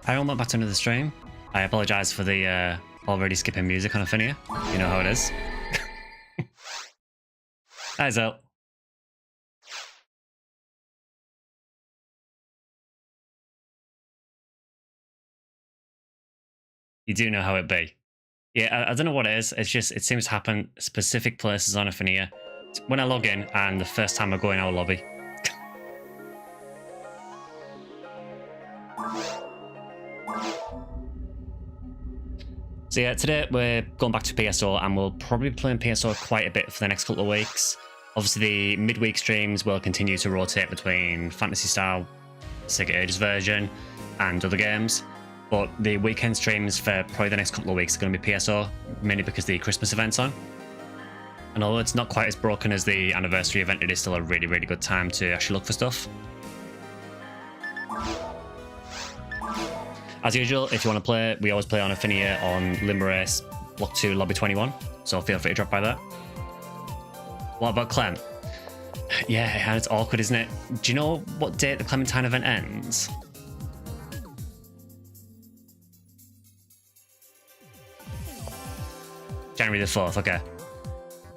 Hi, welcome back to another stream. I apologise for the Already skipping music on Ephinea. You know how it is. Hi, Zel. You do know how it be. Yeah, I don't know what it is. It's just, it seems to happen specific places on Ephinea. When I log in and the first time I go in our lobby. So yeah, today we're going back to PSO and we'll probably be playing PSO quite a bit for the next couple of weeks. Obviously the midweek streams will continue to rotate between Phantasy style, Sega Ages version and other games. But the weekend streams for probably the next couple of weeks are going to be PSO, mainly because the Christmas event's on. And although it's not quite as broken as the anniversary event, it is still a really, really good time to actually look for stuff. As usual, if you want to play, we always play on Ephinea on Limerace Block 2 Lobby 21, so feel free to drop by there. What about Clem? Yeah, and it's awkward, isn't it? Do you know what date the Clementine event ends? January the 4th, okay.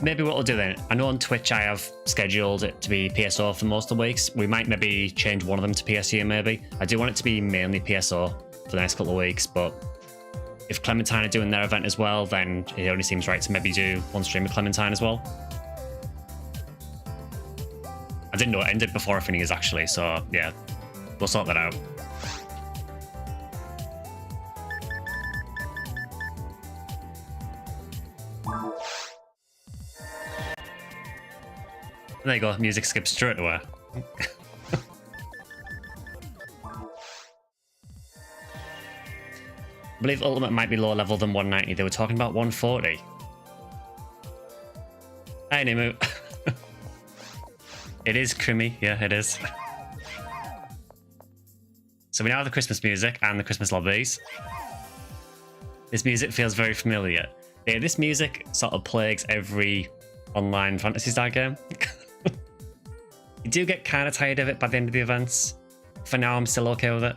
Maybe what we'll do then, I know on Twitch I have scheduled it to be PSO for most of the weeks. We might maybe change one of them to PSU maybe. I do want it to be mainly PSO for the next couple of weeks, but if Clementine are doing their event as well, then it only seems right to maybe do one stream of Clementine as well. I didn't know it ended before Ephinea's actually, so yeah, we'll sort that out. There you go, music skips straight away. I believe Ultimate might be lower level than 190. They were talking about 140. Hey, Nimu. It is Crimmy. Yeah, it is. So we now have the Christmas music and the Christmas lobbies. This music feels very familiar. Yeah, this music sort of plagues every online Phantasy style game. You do get kind of tired of it by the end of the events. For now, I'm still okay with it.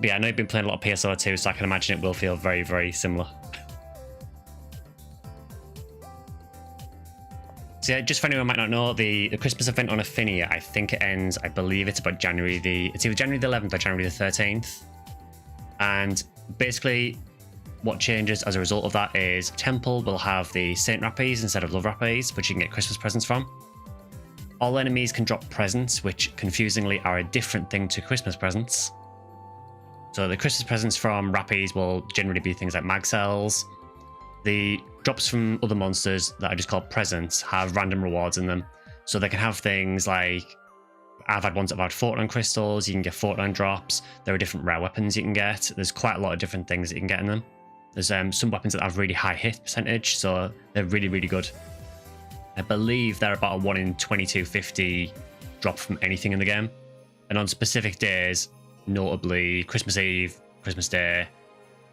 But yeah, I know you've been playing a lot of PSO too, so I can imagine it will feel very, very similar. So yeah, just for anyone who might not know, the Christmas event on Ephinea, I think it ends, I believe it's about it's either January the 11th or January the 13th. And basically, what changes as a result of that is Temple will have the Saint Rappies instead of Love Rappies, which you can get Christmas presents from. All enemies can drop presents, which confusingly are a different thing to Christmas presents. So the Christmas presents from Rappies will generally be things like mag cells. The drops from other monsters that are just called presents have random rewards in them. So they can have things like, I've had ones that have had Photon crystals, you can get Photon drops, there are different rare weapons you can get, there's quite a lot of different things that you can get in them. There's some weapons that have really high hit percentage, so they're really, really good. I believe they're about a 1 in 2250 drop from anything in the game. And on specific days, notably Christmas Eve, Christmas Day,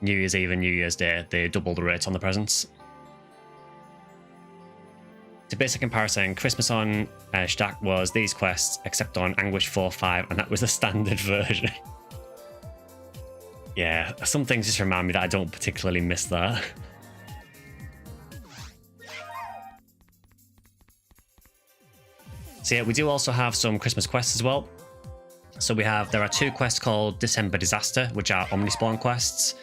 New Year's Eve and New Year's Day, they double the rates on the presents. To basic comparison, Christmas on Stack was these quests, except on Anguish 4.5, and that was the standard version. Yeah, some things just remind me that I don't particularly miss that. So yeah, we do also have some Christmas quests as well. So there are 2 quests called December Disaster, which are Omnispawn quests.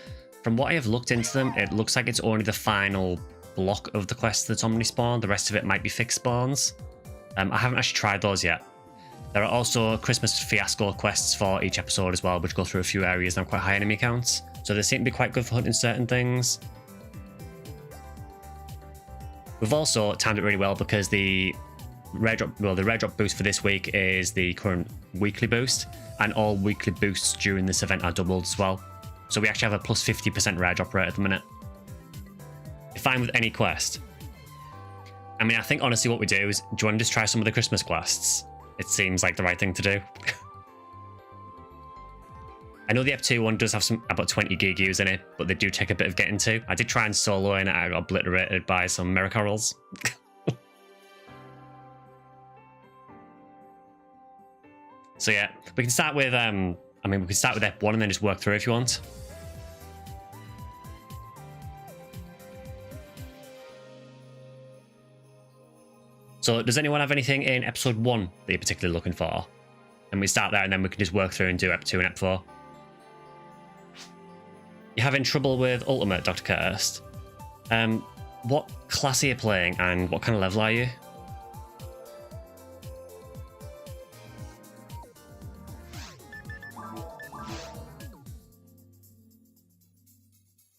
From what I have looked into them, it looks like it's only the final block of the quest that's Omnispawn. The rest of it might be fixed spawns. I haven't actually tried those yet. There are also Christmas Fiasco quests for each episode as well, which go through a few areas and have quite high enemy counts. So they seem to be quite good for hunting certain things. We've also timed it really well because the rare drop boost for this week is the current weekly boost, and all weekly boosts during this event are doubled as well. So we actually have a plus 50% rare drop rate at the minute. You're fine with any quest. I mean, I think honestly what we do is, do you want to just try some of the Christmas quests? It seems like the right thing to do. I know the F2 one does have about 20 gig use in it, but they do take a bit of getting to. I did try and solo and I got obliterated by some Miracorals. So yeah, we can start with we can start with F1 and then just work through if you want. So does anyone have anything in episode 1 that you're particularly looking for? And we start there and then we can just work through and do ep 2 and ep 4. You're having trouble with Ultimate, Dr. Kirst. What class are you playing and what kind of level are you?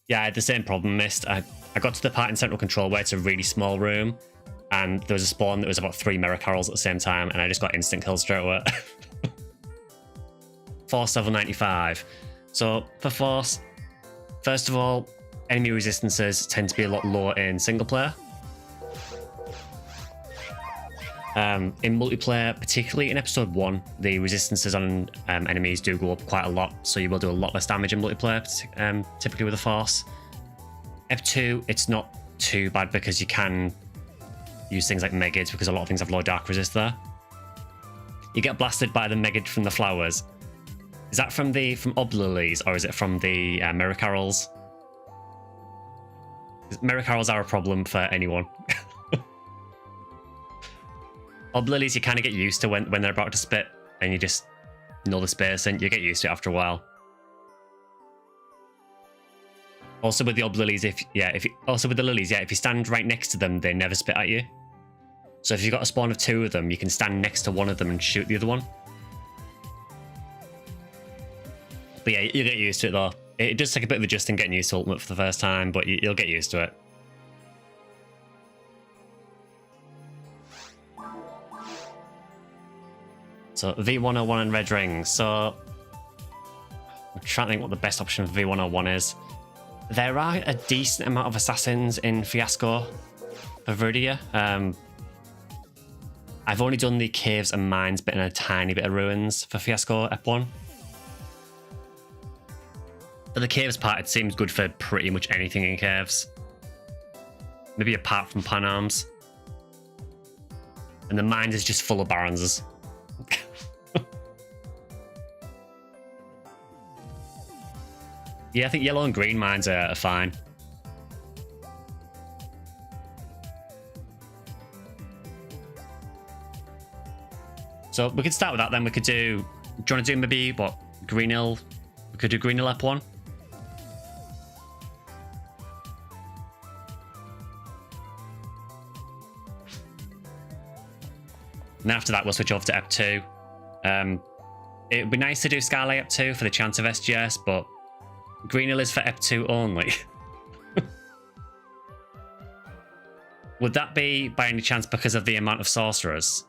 Yeah, I had the same problem, Mist. I got to the part in Central Control where it's a really small room and there was a spawn that was about 3 Mericarrols at the same time and I just got instant kills straight away. Force level 95. So for Force, first of all, enemy resistances tend to be a lot lower in single player. In multiplayer, particularly in episode 1, the resistances on enemies do go up quite a lot, so you will do a lot less damage in multiplayer, typically with a Force. Ep 2, it's not too bad because you can use things like Megid because a lot of things have low dark resist there. You get blasted by the Megid from the flowers. Is that from Oblilies or is it from the Mericarrols? Mericarrols are a problem for anyone. Oblilies you kind of get used to when they're about to spit and you just know the space and you get used to it after a while. Also with the Oblilies, if you stand right next to them, they never spit at you. So if you've got a spawn of 2 of them, you can stand next to one of them and shoot the other one. But yeah, you'll get used to it though. It does take a bit of adjusting getting used to Ultimate for the first time, but you'll get used to it. So V101 and Red Rings. So I'm trying to think what the best option for V101 is. There are a decent amount of assassins in Fiasco for Viridia. I've only done the caves and mines bit and a tiny bit of ruins for Fiasco Ep1. For the caves part, it seems good for pretty much anything in caves. Maybe apart from Panarms. And the mines is just full of Baronses. Yeah, I think yellow and green mines are fine. So we could start with that then. We could do you want to do maybe, what, Green Hill? We could do Green Hill Ep1. And after that, we'll switch over to Ep2. It would be nice to do Skyly Ep2 for the chance of SGS, but Green Hill is for Ep2 only. Would that be by any chance because of the amount of sorcerers?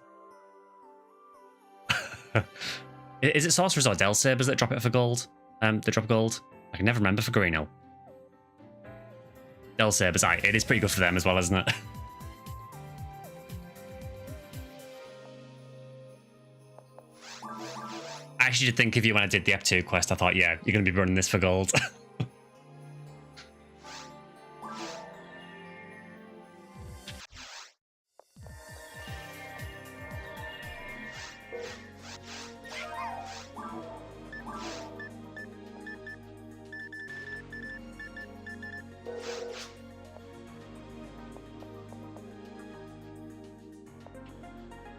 Is it sorcerers or Del Sabers that drop it for gold? They drop gold? I can never remember for Green Hill. Del Sabers, it is pretty good for them as well, isn't it? I actually did think of you when I did the Ep2 quest. I thought, yeah, you're going to be running this for gold.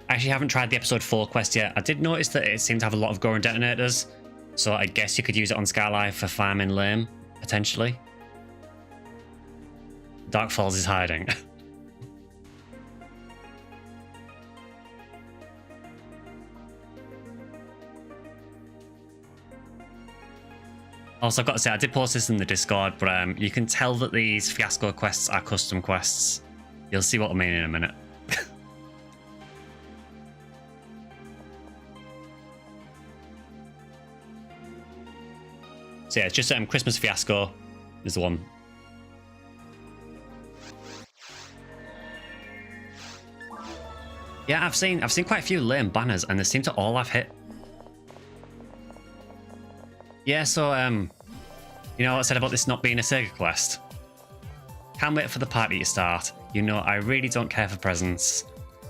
I actually haven't tried the episode 4 quest yet. I did notice that it seemed to have a lot of Goron detonators, so I guess you could use it on Skyly for farming lame, potentially. Dark Falls is hiding. Also, I've got to say, I did post this in the Discord, but you can tell that these Fiasco quests are custom quests. You'll see what I mean in a minute. So yeah, it's just Christmas Fiasco is the one. Yeah, I've seen quite a few lame banners, and they seem to all have hit. Yeah, so you know what I said about this not being a Sega quest? Can't wait for the party to start. You know, I really don't care for presents.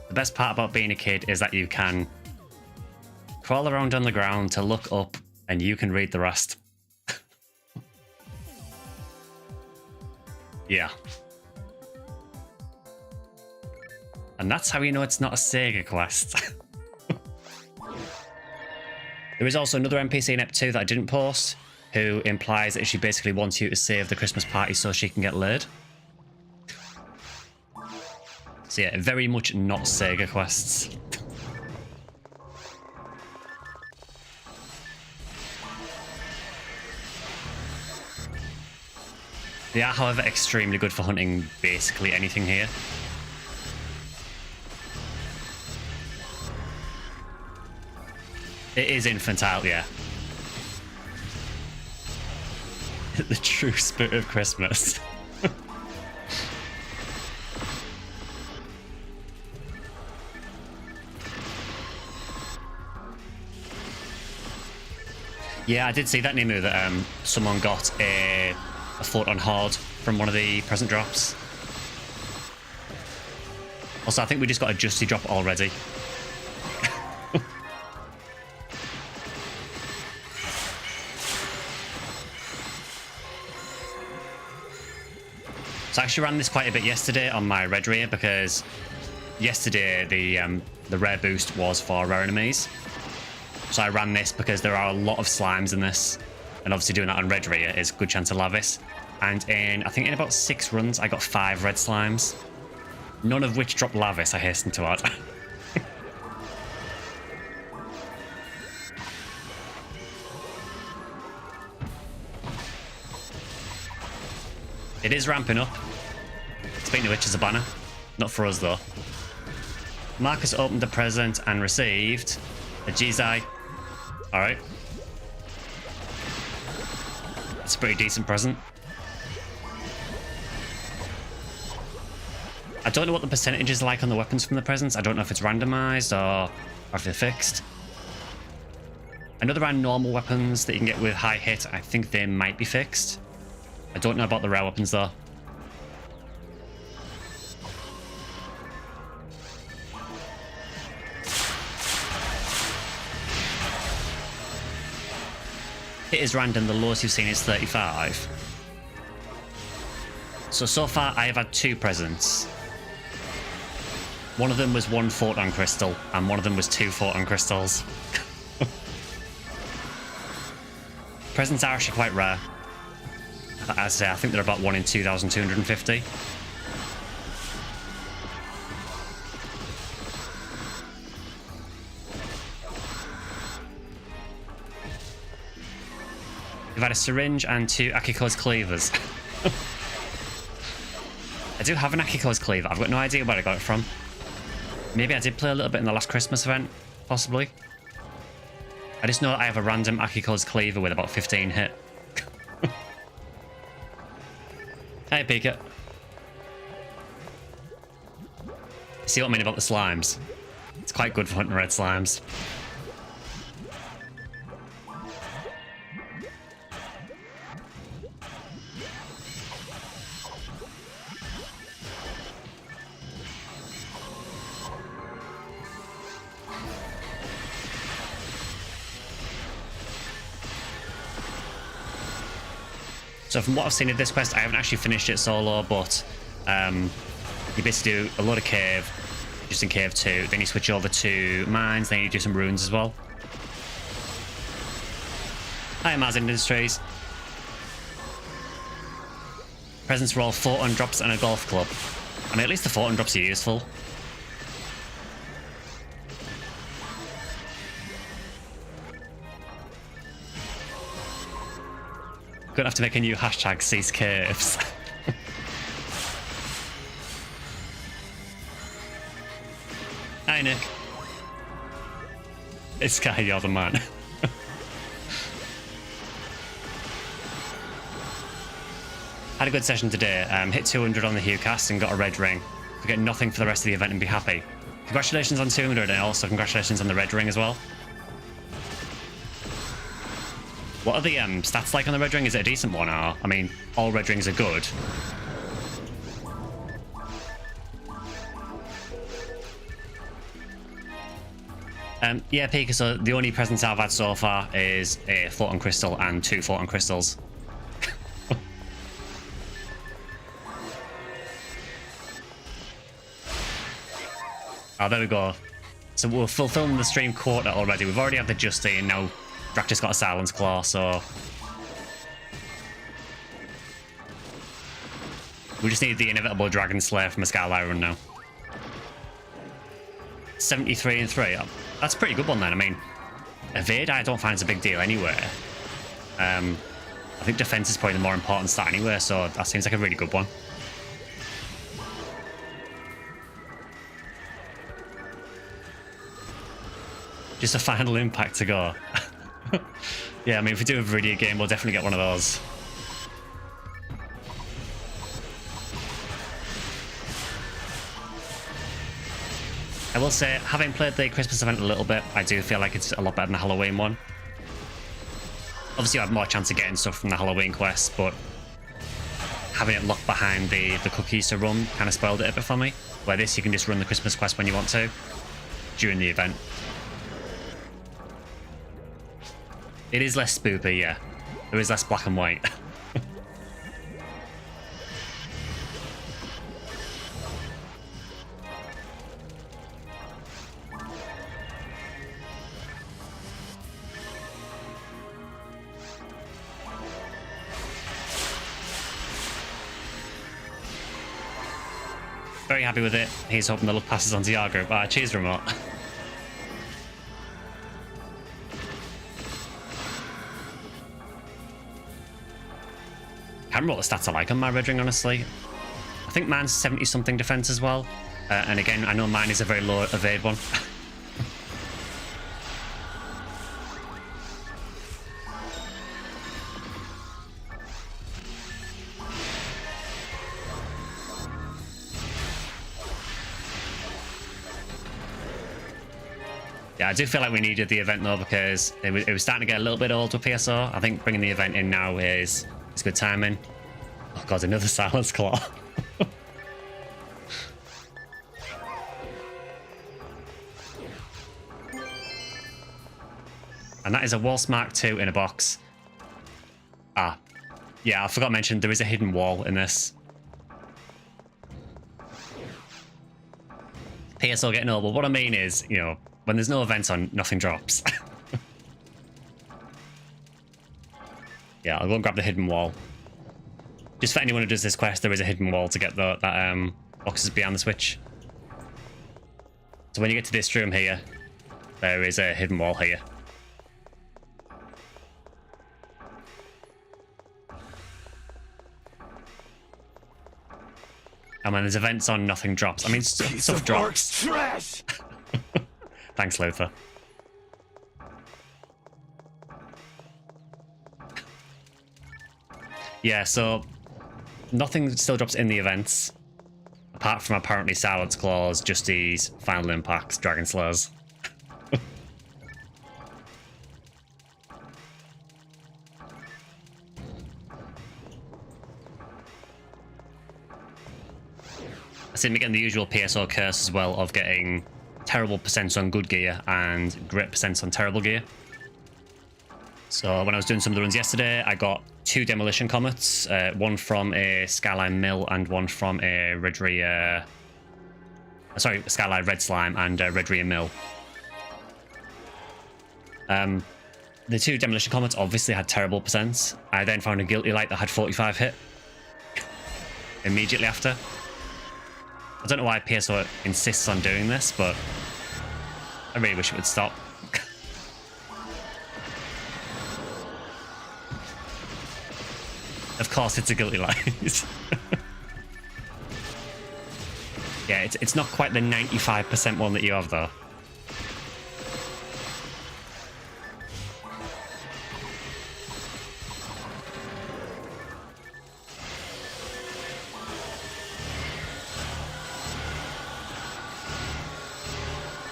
The best part about being a kid is that you can crawl around on the ground to look up, and you can read the rest. Yeah. And that's how you know it's not a Sega quest. There is also another NPC in Ep 2 that I didn't post, who implies that she basically wants you to save the Christmas party so she can get laid. So yeah, very much not Sega quests. They are, however, extremely good for hunting basically anything here. It is infantile, yeah. The true spirit of Christmas. Yeah, I did see that, Nimu, that someone got a photon horde from one of the present drops. Also, I think we just got a Justy drop already. So I actually ran this quite a bit yesterday on my red rear because yesterday the rare boost was for rare enemies. So I ran this because there are a lot of slimes in this, and obviously doing that on red rear is a good chance of Lavis. And I think in about 6 runs I got 5 red slimes, none of which dropped Lavis, I hasten to add. It is ramping up. Speaking of which, is a banner. Not for us, though. Marcus opened a present and received a Jizai. Alright. It's a pretty decent present. I don't know what the percentages are like on the weapons from the presents. I don't know if it's randomized or if they're fixed. I know there are normal weapons that you can get with high hit. I think they might be fixed. I don't know about the rare weapons though. It is random, the lowest you've seen is 35. So far I have had 2 presents. One of them was 1 photon crystal, and one of them was 2 photon crystals. Presents are actually quite rare. As I say, I think they're about 1 in 2,250. We've had a syringe and 2 Akiko's cleavers. I do have an Akiko's cleaver. I've got no idea where I got it from. Maybe I did play a little bit in the last Christmas event, possibly. I just know that I have a random Akiko's cleaver with about 15 hit. Hey, Pika. See what I mean about the slimes? It's quite good for hunting red slimes. So from what I've seen of this quest, I haven't actually finished it solo, but you basically do a load of cave, just in cave 2, then you switch over to mines, then you do some runes as well. Hi, Mars Industries. Presents for all photon drops and a golf club. I mean, at least the photon drops are useful. Gonna have to make a new hashtag, cease caves. Hi, Nick. It's Sky, you're the man. Had a good session today. Hit 200 on the Huecast and got a red ring. We get nothing for the rest of the event and be happy. Congratulations on 200 and also congratulations on the red ring as well. What are the stats like on the red ring? Is it a decent one? Or, I mean, all red rings are good. Yeah, Pika, so the only presents I've had so far is a photon crystal and 2 photon crystals. Oh, there we go. So we're fulfilling the stream quota already. We've already had the Justy, and now Drac just got a Silence Claw, so... we just need the inevitable Dragon Slayer from a Skylight run now. 73 and 3. That's a pretty good one then. I mean, evade I don't find is a big deal anyway. I think defense is probably the more important stat anyway, so that seems like a really good one. Just a final impact to go. Yeah, I mean, if we do a Viridia game, we'll definitely get one of those. I will say, having played the Christmas event a little bit, I do feel like it's a lot better than the Halloween one. Obviously, you have more chance of getting stuff from the Halloween quest, but having it locked behind the cookies to run kind of spoiled it a bit for me. Where this, you can just run the Christmas quest when you want to, during the event. It is less spoopy, yeah. There is less black and white. Very happy with it. He's hoping the luck passes on to your group. Cheers, remote. I can't remember what the stats are like on my red ring, honestly. I think mine's 70-something defense as well. And again, I know mine is a very low evade one. Yeah, I do feel like we needed the event though, because it was starting to get a little bit old with PSO. I think bringing the event in now is good timing. Oh god, another Silence Claw. And that is a Waltz Mark II in a box. Ah, yeah, I forgot to mention there is a hidden wall in this. PSO getting old, but what I mean is, you know, when there's no events on, nothing drops. Yeah, I'll go and grab the hidden wall. Just for anyone who does this quest, there is a hidden wall to get that boxes behind the switch. So when you get to this room here, there is a hidden wall here. And when there's events on, nothing drops. I mean, stuff drops. Trash. Thanks, Luther. Yeah, so nothing still drops in the events, apart from apparently Silence Claws, Justies, Final Impacts, Dragon Slayers. I seem to be getting the usual PSO curse as well of getting terrible percents on good gear and great percents on terrible gear. So when I was doing some of the runs yesterday, I got 2 Demolition Comets, one from a Skyline Mill and one from a Redria... sorry, Skyline Red Slime and Redria Mill. The 2 Demolition Comets obviously had terrible percents. I then found a Guilty Light that had 45 hit immediately after. I don't know why PSO insists on doing this, but I really wish it would stop. Of course, it's a Guilty Light. Yeah, it's not quite the 95% one that you have, though.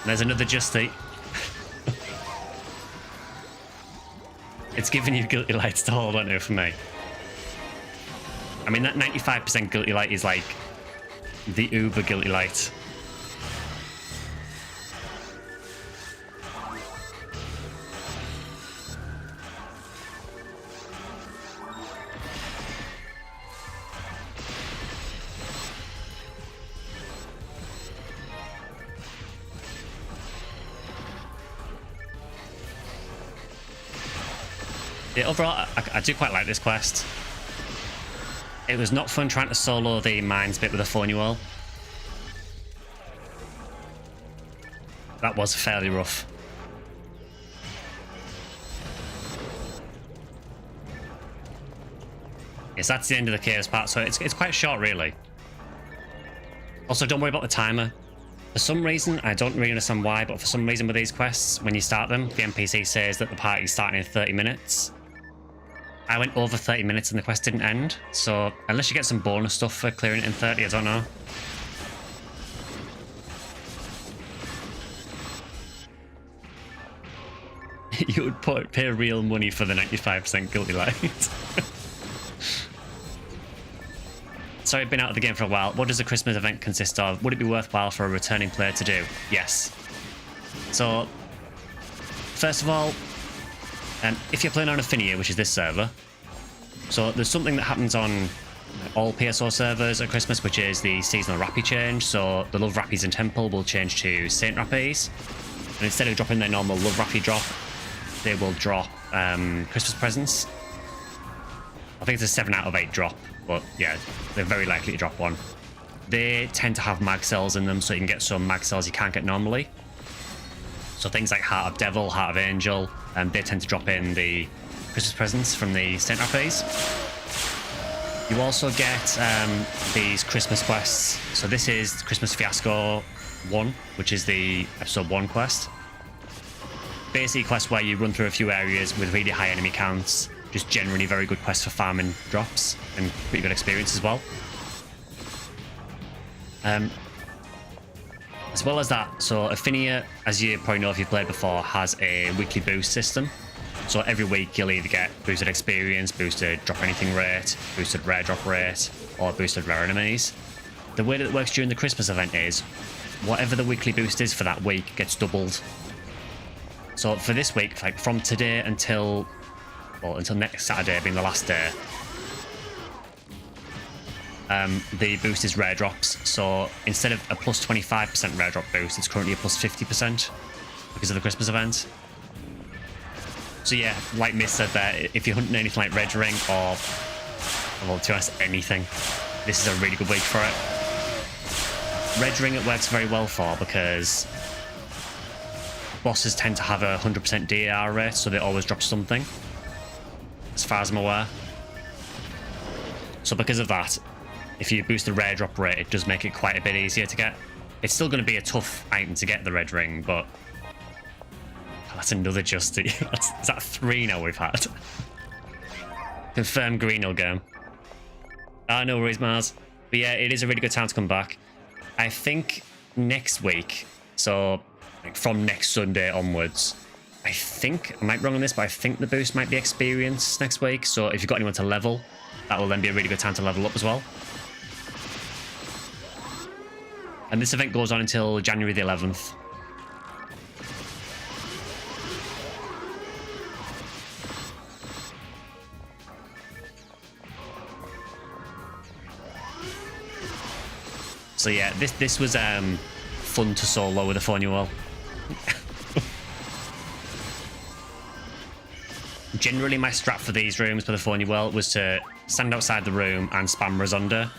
There's another Justy. It's giving you Guilty Lights to hold on to for me. I mean, that 95% Guilty Light is like the uber Guilty Light. Yeah, overall, I do quite like this quest. It was not fun trying to solo the mines bit with a Phonuel. That was fairly rough. Yes, that's the end of the chaos part, so it's quite short, really. Also, don't worry about the timer. For some reason, I don't really understand why, but for some reason with these quests, when you start them, the NPC says that the party's starting in 30 minutes. I went over 30 minutes and the quest didn't end, so unless you get some bonus stuff for clearing it in 30, I don't know. You would pay real money for the 95% guilty light. Sorry, I've been out of the game for a while. What does the Christmas event consist of? Would it be worthwhile for a returning player to do? Yes. So, first of all, if you're playing on Ephinea, which is this server, so there's something that happens on all PSO servers at Christmas, which is the seasonal Rappy change. So the Love Rappies in Temple will change to Saint Rappies, and instead of dropping their normal Love Rappy drop, they will drop Christmas presents. I think it's a 7 out of 8 drop, but yeah, they're very likely to drop one. They tend to have mag cells in them, so you can get some mag cells you can't get normally. So things like Heart of Devil, Heart of Angel, they tend to drop in the Christmas presents from the Saint Rappies. You also get these Christmas quests. So this is Christmas Fiasco 1, which is the episode 1 quest. Basically a quest where you run through a few areas with really high enemy counts. Just generally very good quest for farming drops and pretty good experience as well. As well as that, so Ephinea, as you probably know if you've played before, has a weekly boost system. So every week you'll either get boosted experience, boosted drop anything rate, boosted rare drop rate, or boosted rare enemies. The way that it works during the Christmas event is, whatever the weekly boost is for that week gets doubled. So for this week, like from today until next Saturday being the last day, the boost is rare drops. So instead of a plus 25% rare drop boost, it's currently a plus 50% because of the Christmas event. So yeah, like Miss said there, if you're hunting anything like Red Ring or, well, to be honest, anything, this is a really good week for it. Red Ring it works very well for because bosses tend to have a 100% DAR rate, so they always drop something, as far as I'm aware. So because of that, if you boost the rare drop rate, it does make it quite a bit easier to get. It's still going to be a tough item to get, the Red Ring, but that's another Justy. Is that 3 now we've had? Confirmed green will go. No worries, Mars. But yeah, it is a really good time to come back. I think next week, so like from next Sunday onwards, I think, I might be wrong on this, but I think the boost might be experience next week. So if you've got anyone to level, that will then be a really good time to level up as well. And this event goes on until January the 11th. So yeah, this was fun to solo with a Phonuel. Generally, my strat for these rooms with a Phonuel was to stand outside the room and spam Rosonda,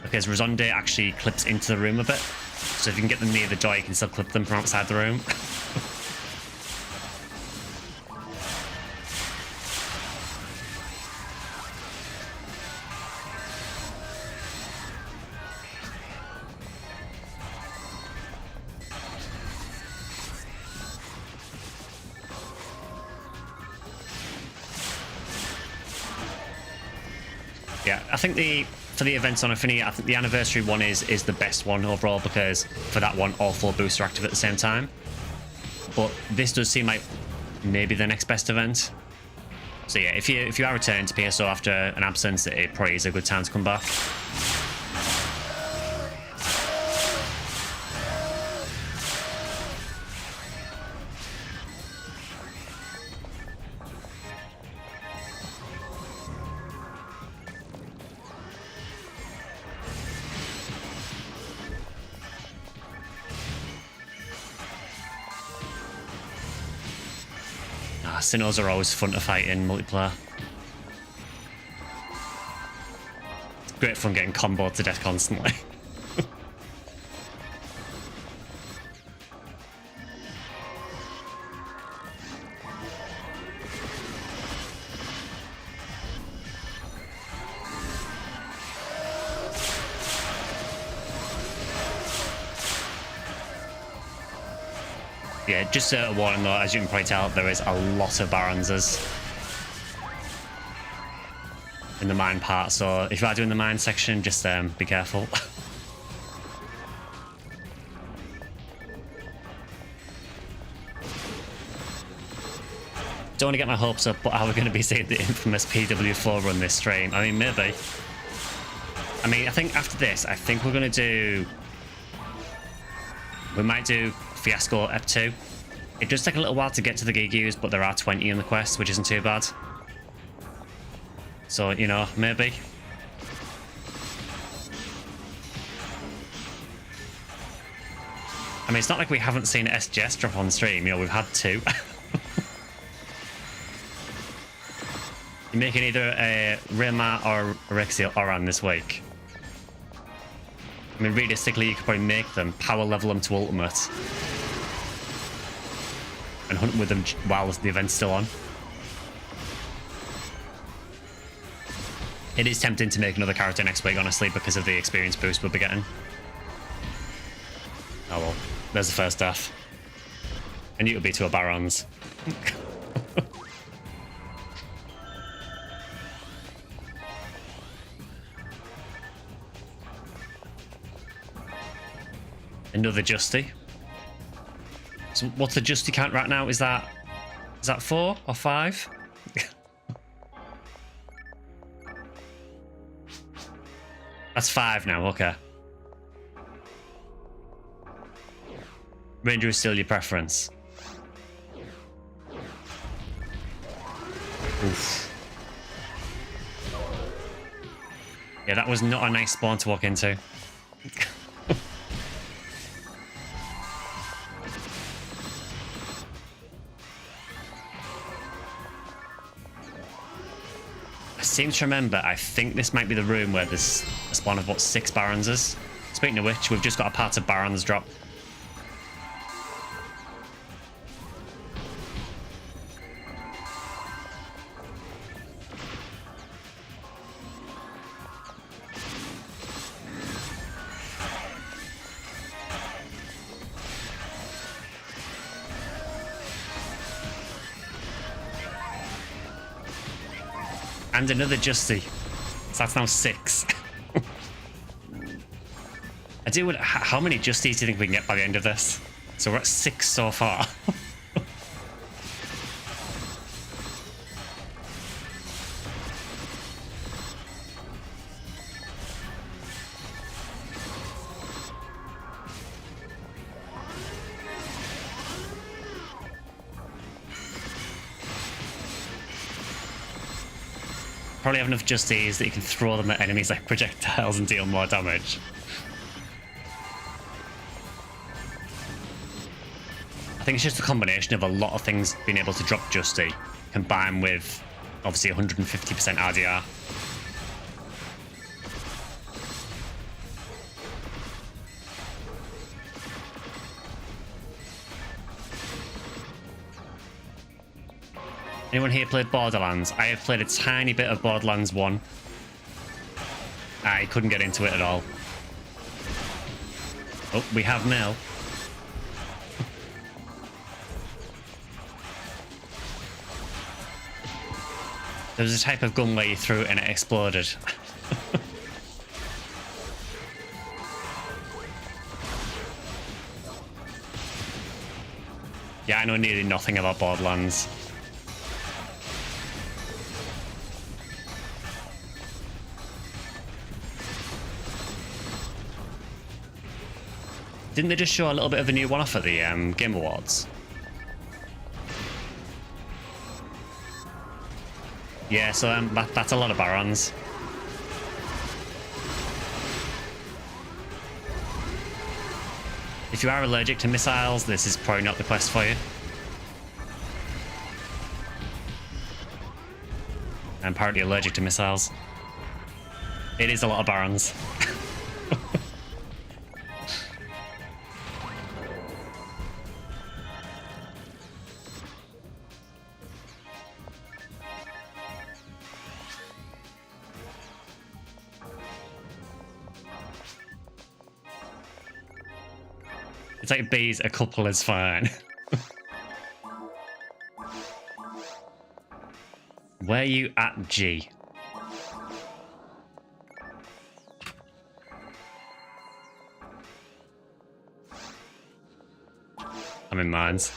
because Rosonda actually clips into the room a bit. So if you can get them near the door, you can still clip them from outside the room. Yeah, I think for the events on Ephinea, I think the anniversary one is the best one overall, because for that one, all 4 boosts are active at the same time. But this does seem like maybe the next best event. So yeah, if you are returning to PSO after an absence, it probably is a good time to come back. Sinnohs are always fun to fight in multiplayer. It's great fun getting comboed to death constantly. Yeah, just a warning though, as you can probably tell, there is a lot of Baronses in the mine part, so if you are doing the mine section, just be careful. Don't want to get my hopes up, but are we going to be seeing the infamous PW4 run this stream? I mean, maybe. I mean, I think after this, I think we're going to do... We might do Fiasco Ep 2. It does take a little while to get to the Gigus, but there are 20 in the quest, which isn't too bad. So, you know, maybe. I mean, it's not like we haven't seen SGS drop on stream. You know, we've had 2. You're making either a Rema or a Rexiel Oran this week. I mean, realistically, you could probably make them, power level them to ultimate, and hunt with them while the event's still on. It is tempting to make another character next week, honestly, because of the experience boost we'll be getting. Oh well, there's the first death. I knew it would be 2 of Barons. Another Justy. So what's the Justy count right now? Is that 4 or 5? That's 5 now, okay. Ranger is still your preference. Oof. Yeah, that was not a nice spawn to walk into. I seem to remember, I think this might be the room where there's a spawn of what, 6 Baronses. Speaking of which, we've just got a part of Barons drop. And another Justy. So that's now 6. How many Justies do you think we can get by the end of this? So we're at 6 so far. Probably have enough Justies that you can throw them at enemies like projectiles and deal more damage. I think it's just a combination of a lot of things being able to drop Justy, combined with obviously 150% RDR. Anyone here played Borderlands? I have played a tiny bit of Borderlands 1. I couldn't get into it at all. Oh, we have Mel. There was a type of gun where you threw it and it exploded. Yeah, I know nearly nothing about Borderlands. Didn't they just show a little bit of a new one off at the Game Awards? Yeah, so that's a lot of Barons. If you are allergic to missiles, this is probably not the quest for you. I'm apparently allergic to missiles. It is a lot of barons. It's like B's, a couple is fine. Where are you at, G? I'm in mines.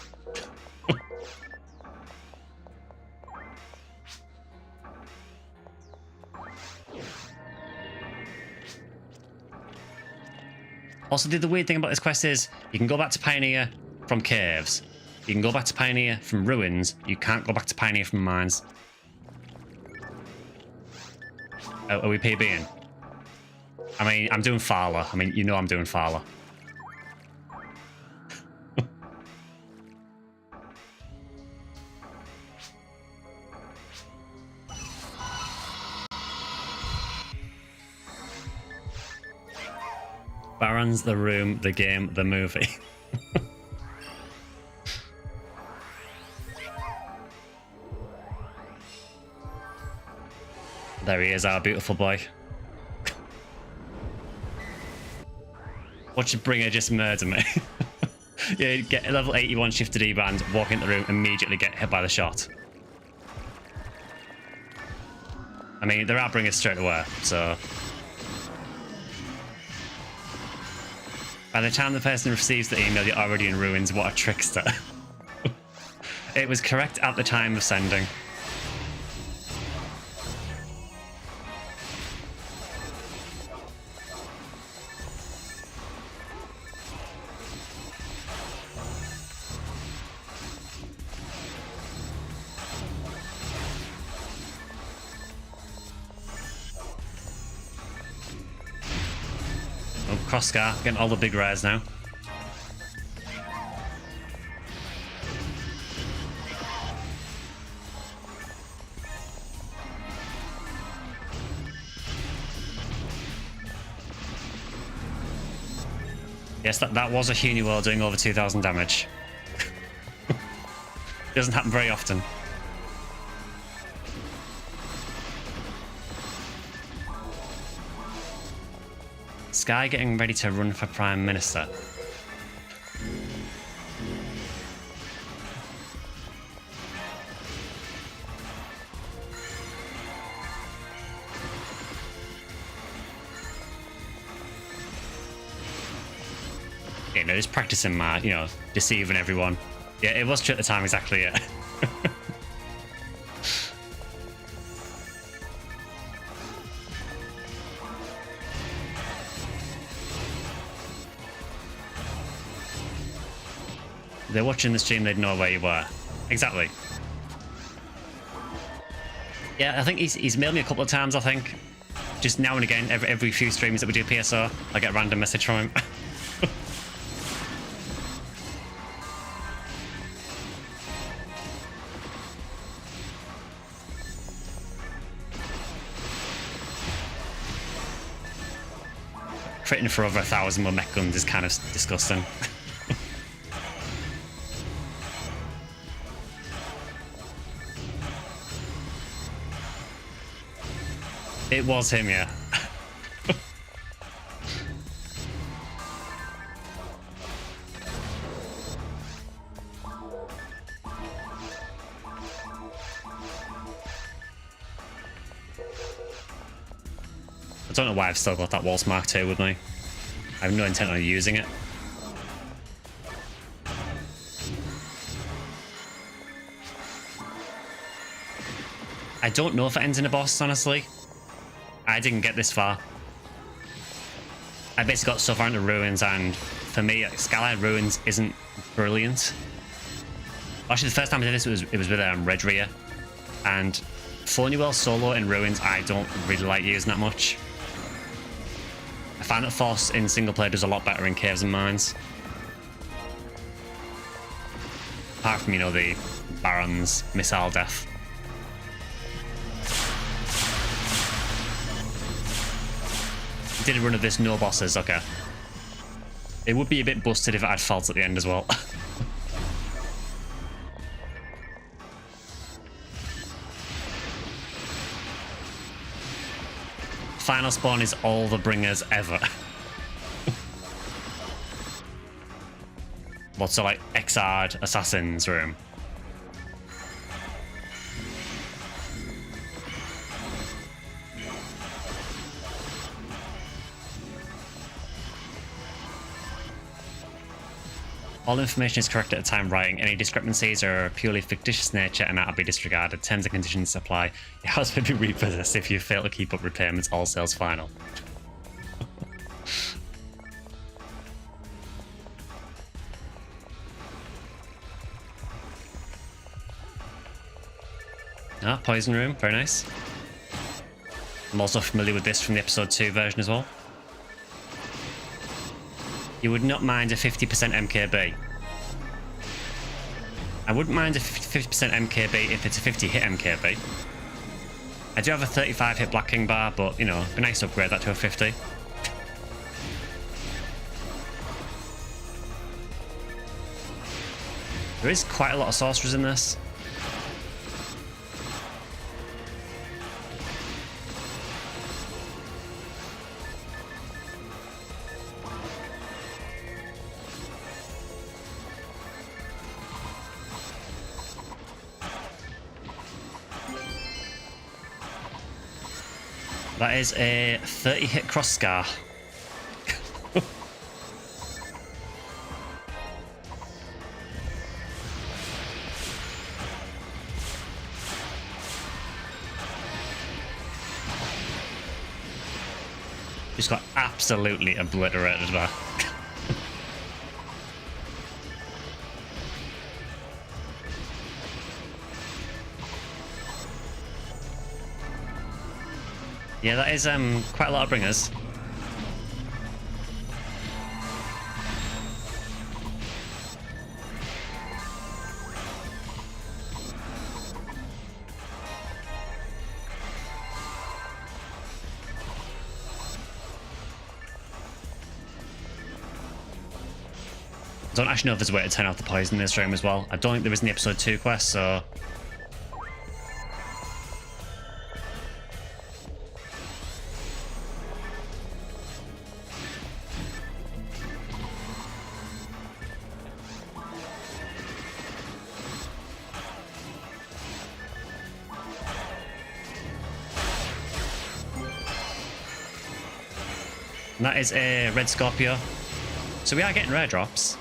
Also, the weird thing about this quest is you can go back to Pioneer from caves. You can go back to Pioneer from ruins. You can't go back to Pioneer from mines. Oh, are we PBing? I mean, I'm doing Fala. I mean, you know I'm doing Fala. Barons, the room, the game, the movie. There he is, our beautiful boy. Watch Bringer just murder me. Yeah, get a level 81 shifted E-band, walk into the room, immediately get hit by the shot. I mean, there are Bringers straight away, so... By the time the person receives the email, you're already in ruins. What a trickster. It was correct at the time of sending. Oh, Crosscar, getting all the big rares now. Yes, that was a Huniwell doing over 2,000 damage. Doesn't happen very often. Sky getting ready to run for Prime Minister. You know, just practicing my, you know, deceiving everyone. Yeah, it was true at the time, exactly, yeah. They're watching the stream, they'd know where you were. Exactly. Yeah, I think he's mailed me a couple of times, I think. Just now and again, every few streams that we do PSO, I get a random message from him. Critting for over 1,000 more mech guns is kind of disgusting. It was him, yeah. I don't know why I've still got that Waltz Mark II with me. I have no intent on using it. I don't know if it ends in a boss, honestly. I didn't get this far. I basically got so far into ruins, and for me, Skyline Ruins isn't brilliant. Actually, the first time I did this, it was with Redria, and Phonywell solo in ruins, I don't really like using that much. I find that Force in single player does a lot better in caves and mines. Apart from, you know, the Baron's missile death. did a run of this, no bosses. Okay. It would be a bit busted if it had faults at the end as well. Final spawn is all the bringers ever. Lots of like Xrd assassins room. All information is correct at the time writing. Any discrepancies are purely fictitious nature and that'll be disregarded. Terms and conditions apply. Your house may be repossessed if you fail to keep up repayments. All sales final. Ah, poison room. Very nice. I'm also familiar with this from the episode 2 version as well. You would not mind a 50% MKB. I wouldn't mind a 50% MKB if it's a 50 hit MKB. I do have a 35 hit Black King bar, but you know, it'd be nice to upgrade that to a 50. There is quite a lot of sorcerers in this. That is a 30 hit cross scar. Just got absolutely obliterated there. Yeah, that is quite a lot of bringers. I don't actually know if there's a way to turn off the poison in this room as well. I don't think there is in the episode 2 quest, so... And that is a red Scorpio. So we are getting rare drops.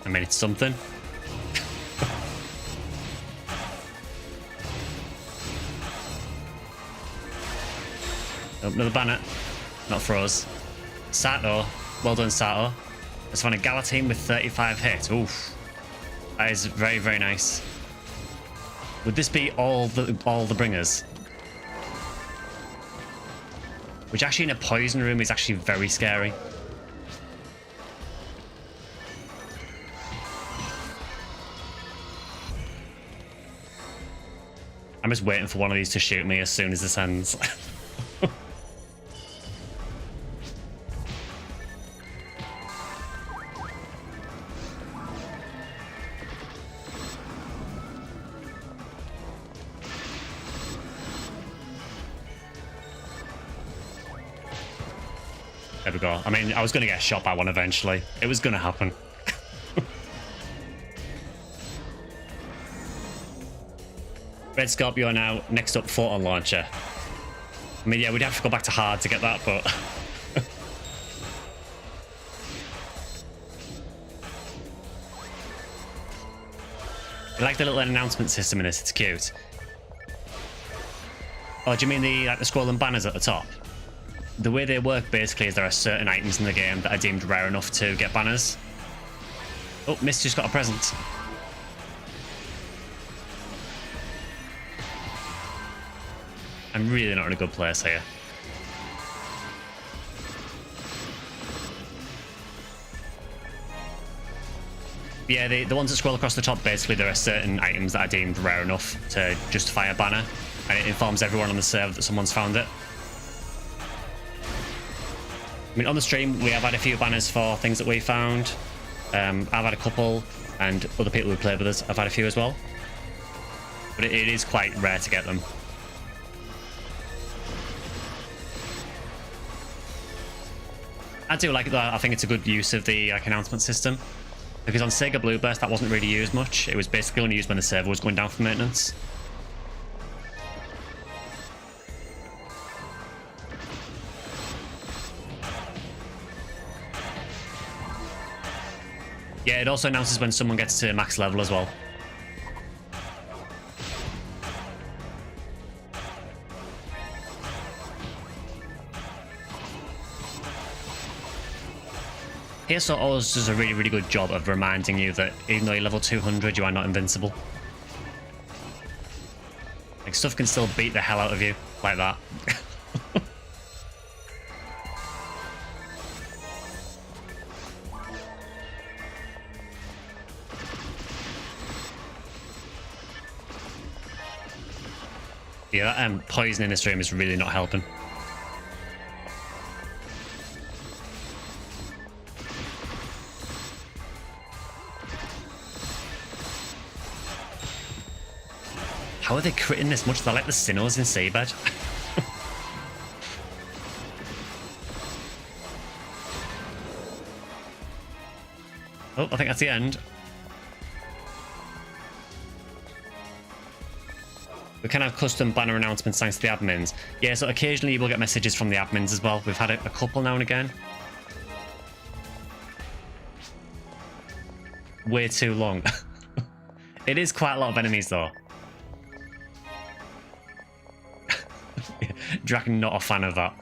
I mean, it's something. Oh, another banner. Not for us. Sato. Well done, Sato. Let's find a Gala team with 35 hits. Oof. That is very, very nice. Would this be all the bringers? Which actually in a poison room is actually very scary. I'm just waiting for one of these to shoot me as soon as this ends. There we go. I mean, I was going to get shot by one eventually. It was going to happen. Red Scorpio now. Next up, Photon Launcher. I mean, yeah, we'd have to go back to hard to get that, but... I like the little announcement system in this. It's cute. Oh, do you mean the scrolling banners at the top? The way they work basically is there are certain items in the game that are deemed rare enough to get banners. Oh, Mist just got a present. I'm really not in a good place here. Yeah, the ones that scroll across the top, basically there are certain items that are deemed rare enough to justify a banner, and it informs everyone on the server that someone's found it. I mean, on the stream, we have had a few banners for things that we found. I've had a couple, and other people who played with us have had a few as well. But it is quite rare to get them. I do like it though. I think it's a good use of the announcement system. Because on Sega Blueburst, that wasn't really used much. It was basically only used when the server was going down for maintenance. Yeah, it also announces when someone gets to max level as well. PSO always does a really good job of reminding you that even though you're level 200, you are not invincible. Like, stuff can still beat the hell out of you, like that. Yeah, that poison in this room is really not helping. How are they critting this much? They're like the Sinnohs in Seabed. Oh, I think that's the end. We can have custom banner announcements thanks to the admins. Yeah, so occasionally you will get messages from the admins as well. We've had a couple now and again. Way too long. It is quite a lot of enemies though. Draken not a fan of that.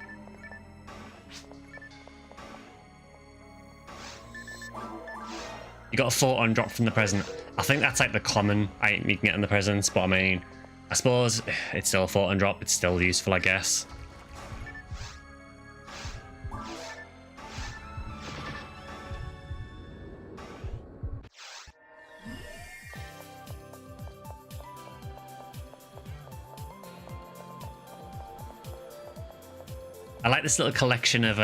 You got a photon drop from the present. I think that's like the common item you can get in the presents, but I mean, I suppose it's still a photon drop. It's still useful, I guess. I like this little collection of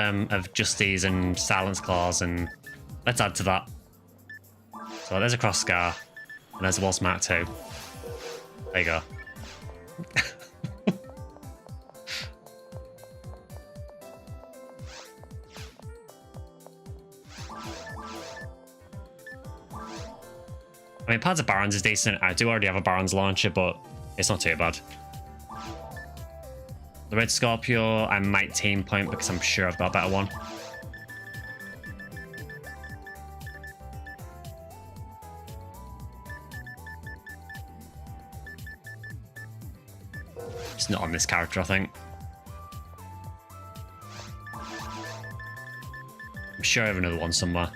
Justies and Silence Claws, and let's add to that. So there's a cross scar, and there's a wall smart too. There you go. I mean, Pads of Barons is decent. I do already have a Barons launcher, but it's not too bad. The Red Scorpio, I might team point because I'm sure I've got a better one. It's not on this character, I think. I'm sure I have another one somewhere.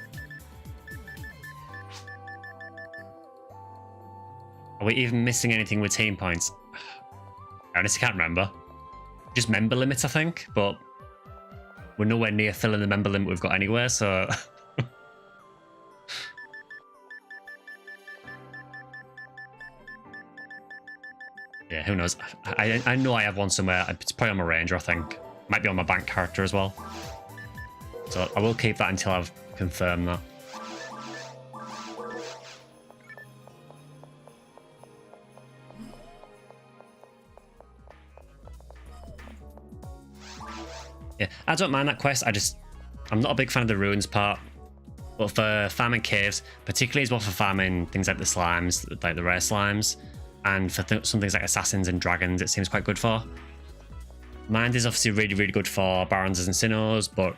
Are we even missing anything with team points? I honestly can't remember. Just member limits, I think, but we're nowhere near filling the member limit we've got anywhere, so... Yeah, who knows? I know I have one somewhere. It's probably on my ranger, I think. Might be on my bank character as well. So I will keep that until I've confirmed that. Yeah, I don't mind that quest. I'm not a big fan of the ruins part, but for farming caves, particularly as well for farming things like the slimes, like the rare slimes, and for some things like assassins and dragons, it seems quite good for. Mines is obviously really good for barons and Sinnohs, but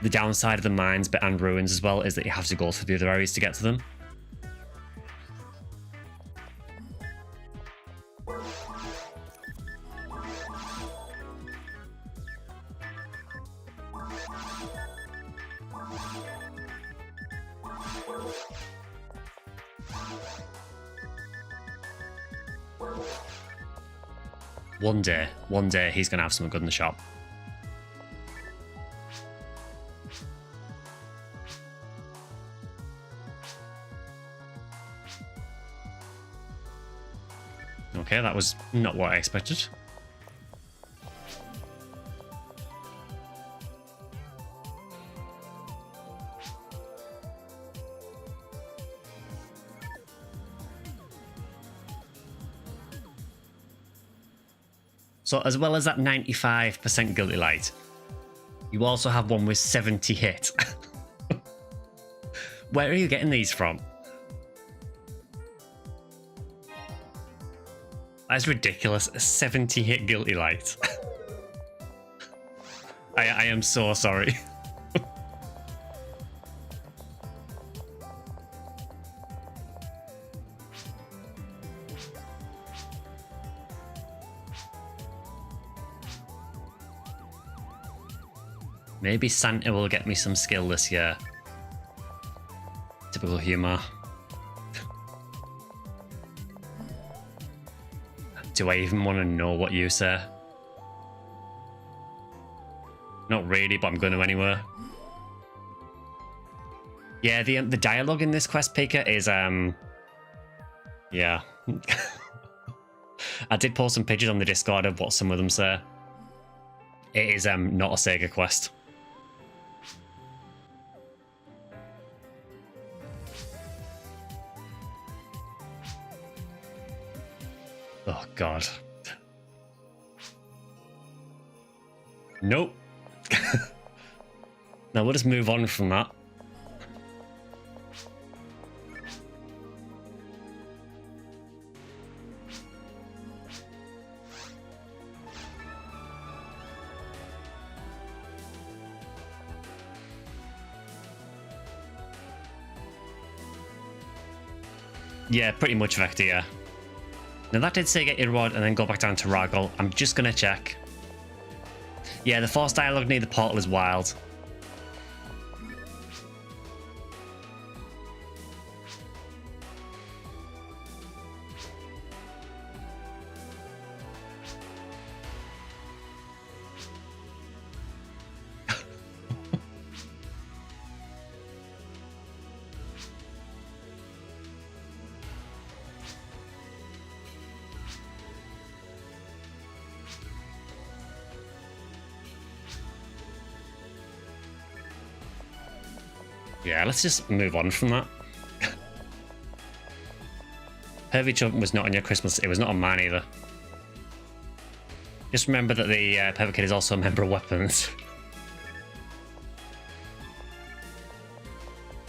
the downside of the mines bit and ruins as well is that you have to go through the other areas to get to them. One day he's going to have something good in the shop. Okay, that was not what I expected. So as well as that 95% Guilty Light, you also have one with 70 hit. Where are you getting these from? That's ridiculous. A 70 hit Guilty Light. I am so sorry. Maybe Santa will get me some skill this year. Typical humour. Do I even want to know what you say? Not really, but I'm going to anyway. Yeah, the dialogue in this quest picker is yeah. I did post some pictures on the Discord of what some of them say. It is not a Sega quest. Oh, God. Nope. Now we'll just move on from that. Yeah, pretty much Vector, yeah. Now that did say get your reward and then go back down to Raggle. I'm just going to check. Yeah, the force dialogue near the portal is wild. Yeah, let's just move on from that. Pervy Chunk was not on your Christmas. It was not on mine either. Just remember that the Pervy Kid is also a member of Weapons.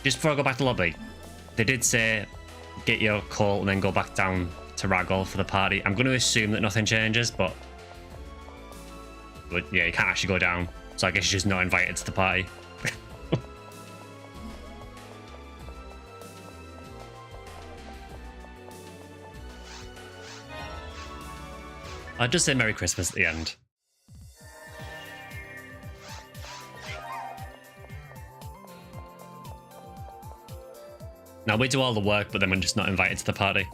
Just before I go back to lobby, they did say get your call and then go back down to Raggle for the party. I'm going to assume that nothing changes, but yeah, you can't actually go down. So I guess you're just not invited to the party. I'll just say Merry Christmas at the end. Now we do all the work, but then we're just not invited to the party.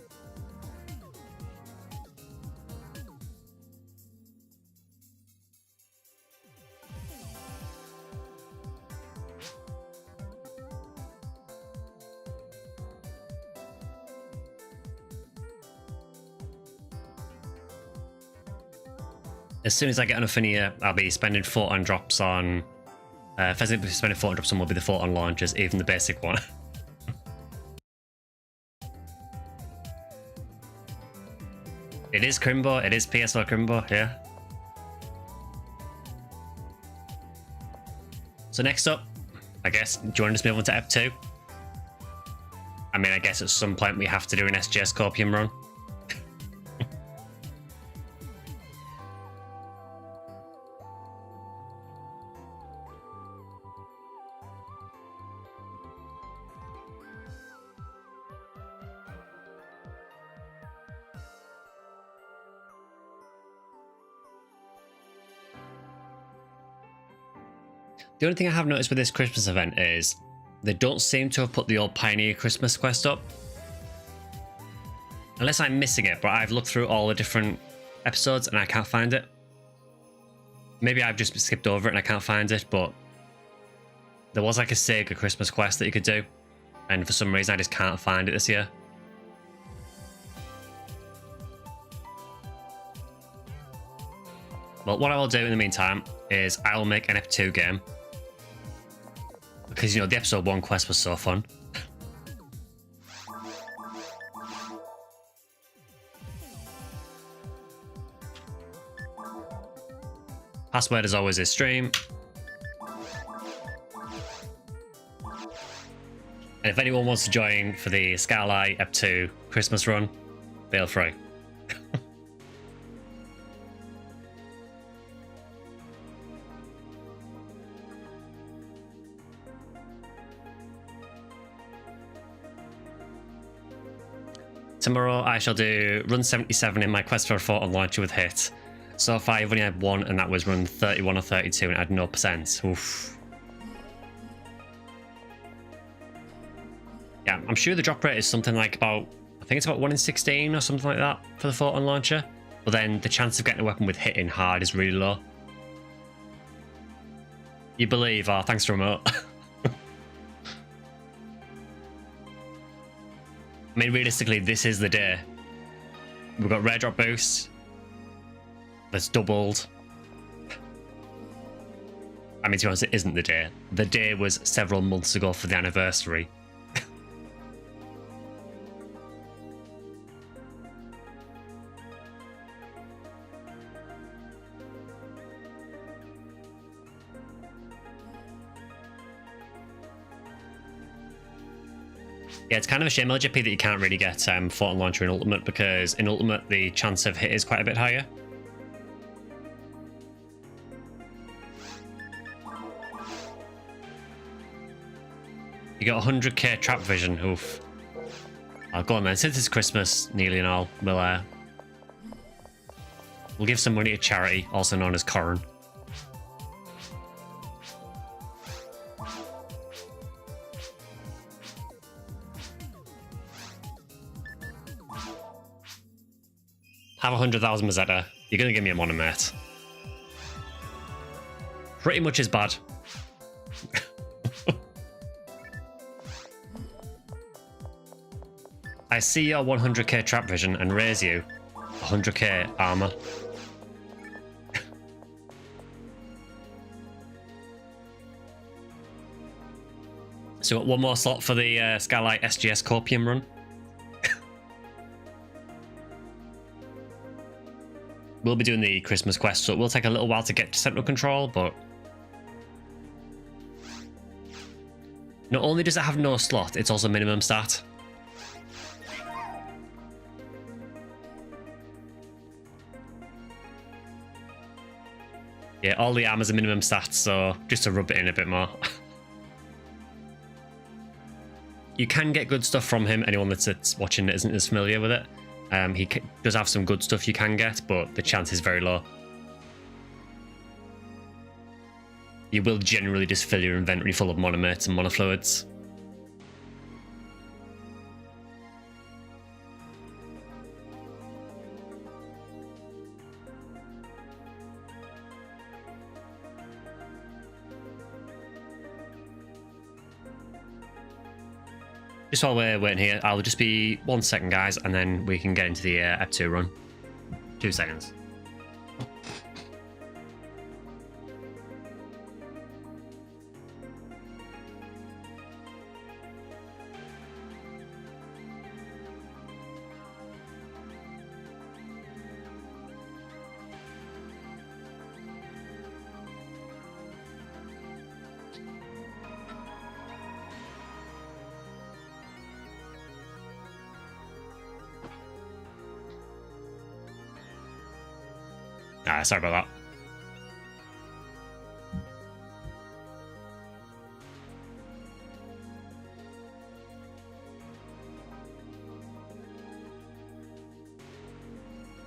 As soon as I get an Ephinea, I'll be spending photon drops on... Pheasant will be spending photon drops on will be the photon launchers, even the basic one. It is Crimbo, it is PSO Crimbo, yeah. So next up, I guess, do you want to just move on to Ep2? I mean, I guess at some point we have to do an SJ Scorpion run. The only thing I have noticed with this Christmas event is they don't seem to have put the old Pioneer Christmas quest up. Unless I'm missing it, but I've looked through all the different episodes and I can't find it. Maybe I've just skipped over it and I can't find it, but there was like a Sega Christmas quest that you could do, and for some reason I just can't find it this year. But what I will do in the meantime is I will make an Ep2 game. Because, you know, the episode 1 quest was so fun. Password as always is stream. And if anyone wants to join for the Skyly Ep2 Christmas run, feel free. Tomorrow I shall do run 77 in my quest for a photon launcher with hit. So far I've only had one, and that was run 31 or 32 and I had 0%. Oof. Yeah, I'm sure the drop rate is something like about, I think it's about 1 in 16 or something like that for the photon launcher. But then the chance of getting a weapon with hitting hard is really low. You believe? Oh, thanks remote. I mean, realistically, this is the day. We've got rare drop boost. That's doubled. I mean, to be honest, it isn't the day. The day was several months ago for the anniversary. Yeah, it's kind of a shame, LJP, that you can't really get Photon Launcher in Ultimate, because in Ultimate the chance of hit is quite a bit higher. You got 100k trap vision. Oof. I'll go on then. Since it's Christmas nearly and all, we'll give some money to charity, also known as Corrin. Have 100,000 Mazetta. You're gonna give me a monomate. Pretty much as bad. I see your 100k trap vision and raise you 100k armor. So got one more slot for the Skylight SGS Copium run. We'll be doing the Christmas quest, so it will take a little while to get to central control, but not only does it have no slot, it's also minimum stat. Yeah, all the armor's a minimum stats, so just to rub it in a bit more. You can get good stuff from him. Anyone that's watching that isn't as familiar with it. He does have some good stuff you can get, but the chance is very low. You will generally just fill your inventory full of monomates and monofluids. Just while we're waiting here, I'll just be 1 second, guys, and then we can get into the Ep2 run. 2 seconds. Sorry about that.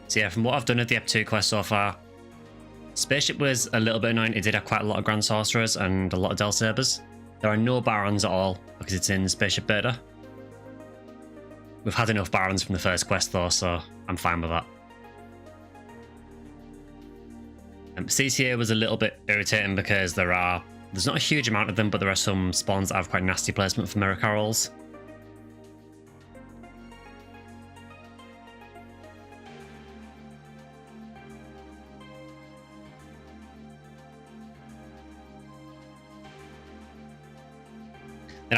So yeah, from what I've done at the Ep2 quest so far, Spaceship was a little bit annoying. It did have quite a lot of Grand Sorcerers and a lot of Del Sabers. There are no Barons at all because it's in Spaceship Beta. We've had enough Barons from the first quest though, so I'm fine with that. CCA was a little bit irritating because there's not a huge amount of them, but there are some spawns that have quite nasty placement for Mirror Carols.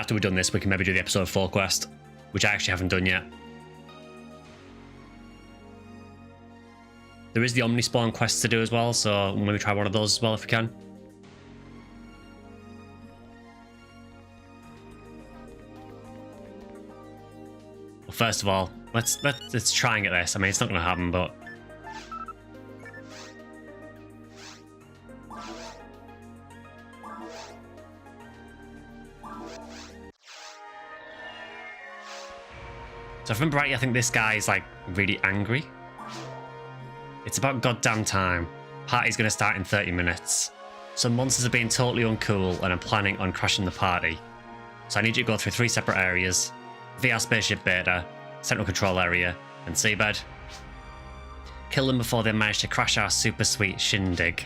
after we've done this, we can maybe do the episode 4 quest, which I actually haven't done yet. There is the Omnispawn quest to do as well, so we'll maybe try one of those as well if we can. Well, first of all, let's try and get this. I mean, it's not going to happen, but so if I remember rightly, I think this guy is like really angry. It's about goddamn time. Party's going to start in 30 minutes. Some monsters are being totally uncool and I'm planning on crashing the party. So I need you to go through 3 separate areas. VR Spaceship Beta, Central Control Area, and Seabed. Kill them before they manage to crash our super sweet shindig.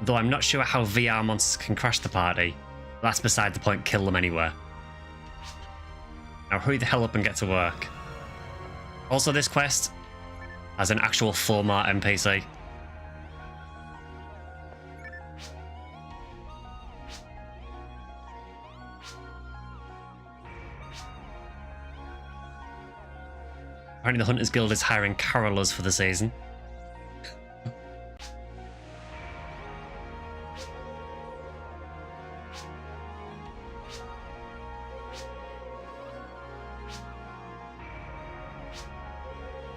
Though I'm not sure how VR monsters can crash the party. That's beside the point, kill them anywhere. Now hurry the hell up and get to work. Also, this quest has an actual format NPC. Apparently the Hunters Guild is hiring carolers for the season.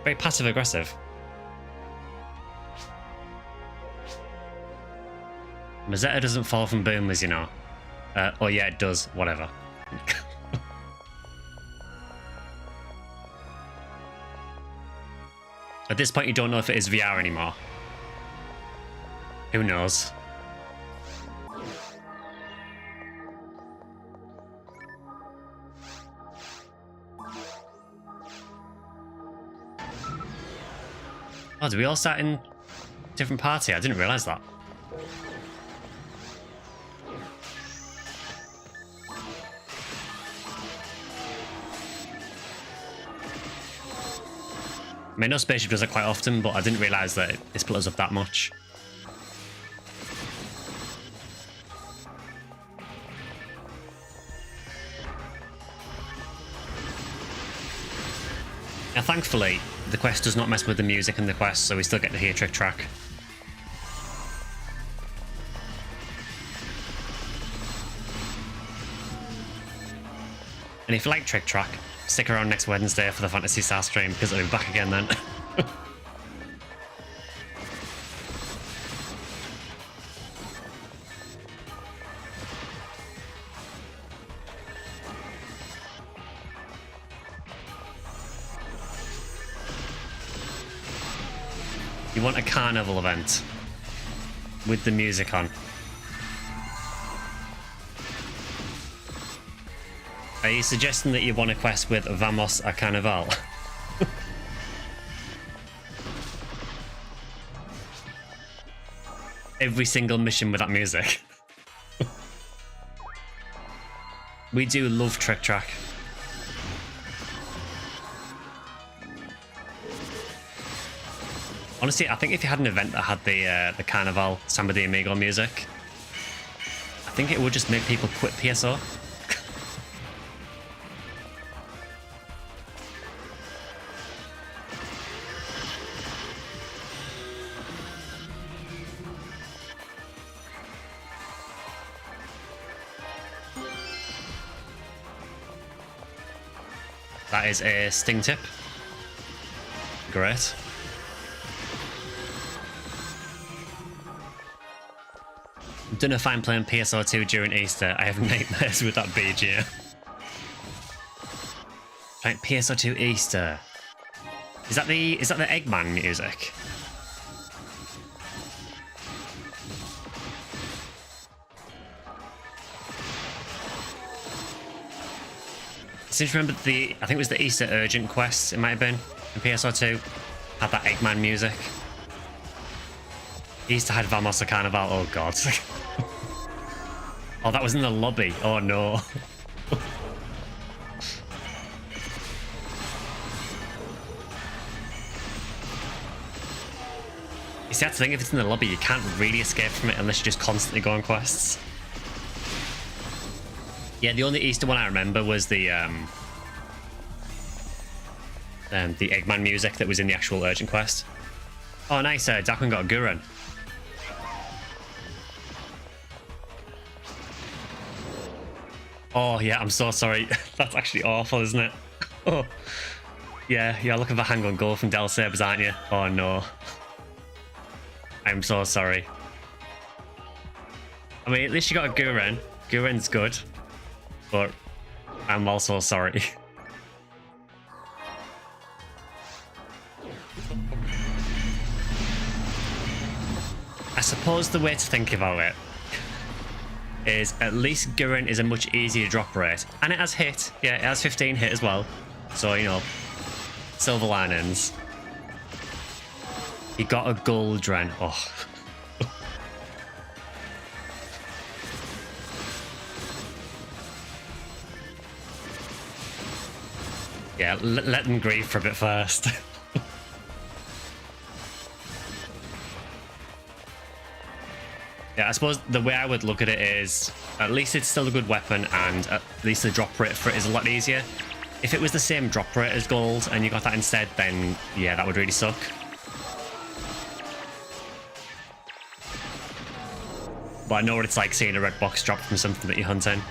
Very passive aggressive. Mazetta doesn't fall from boomers, you know. Oh yeah, it does. Whatever. At this point, you don't know if it is VR anymore. Who knows? Oh, did we all start in different party? I didn't realise that. I mean, no spaceship does it quite often, but I didn't realise that it split us up that much. Now, thankfully, the quest does not mess with the music in the quest, so we still get to hear Trick Track. And if you like Trick Track, stick around next Wednesday for the Phantasy Star stream, because I'll be back again then. You want a carnival event with the music on. Are you suggesting that you want a quest with Vamos a Carnival? Every single mission with that music. We do love Trick Track. Honestly, I think if you had an event that had the Carnival Samba de Amigo music, I think it would just make people quit PSO. That is a sting tip. Great. Don't know if I'm playing PSO 2 during Easter. I have nightmares with that BG. Right, PSO 2 Easter. Is that the Eggman music? I seem to remember I think it was the Easter Urgent quest, it might have been, in PSO 2. Had that Eggman music. Easter had Vamos a Carnival, oh god. Oh, that was in the lobby. Oh no. You see, that's the thing, if it's in the lobby, you can't really escape from it unless you just constantly go on quests. Yeah, the only Easter one I remember was the Eggman music that was in the actual urgent quest. Oh, nice. Dakun got a Gurren. Oh, yeah, I'm so sorry. That's actually awful, isn't it? Oh, yeah, you're looking for Hang on Go from Del Sabers, aren't you? Oh, no. I'm so sorry. I mean, at least you got a Gurren. Gurren's good. But I'm also sorry. I suppose the way to think about it is at least Gurren is a much easier drop rate. And it has hit. Yeah, it has 15 hit as well. So, you know, silver linings. He got a Goldren. Oh. Yeah, let them grieve for a bit first. Yeah, I suppose the way I would look at it is at least it's still a good weapon and at least the drop rate for it is a lot easier. If it was the same drop rate as gold and you got that instead, then yeah, that would really suck. But I know what it's like seeing a red box drop from something that you're hunting.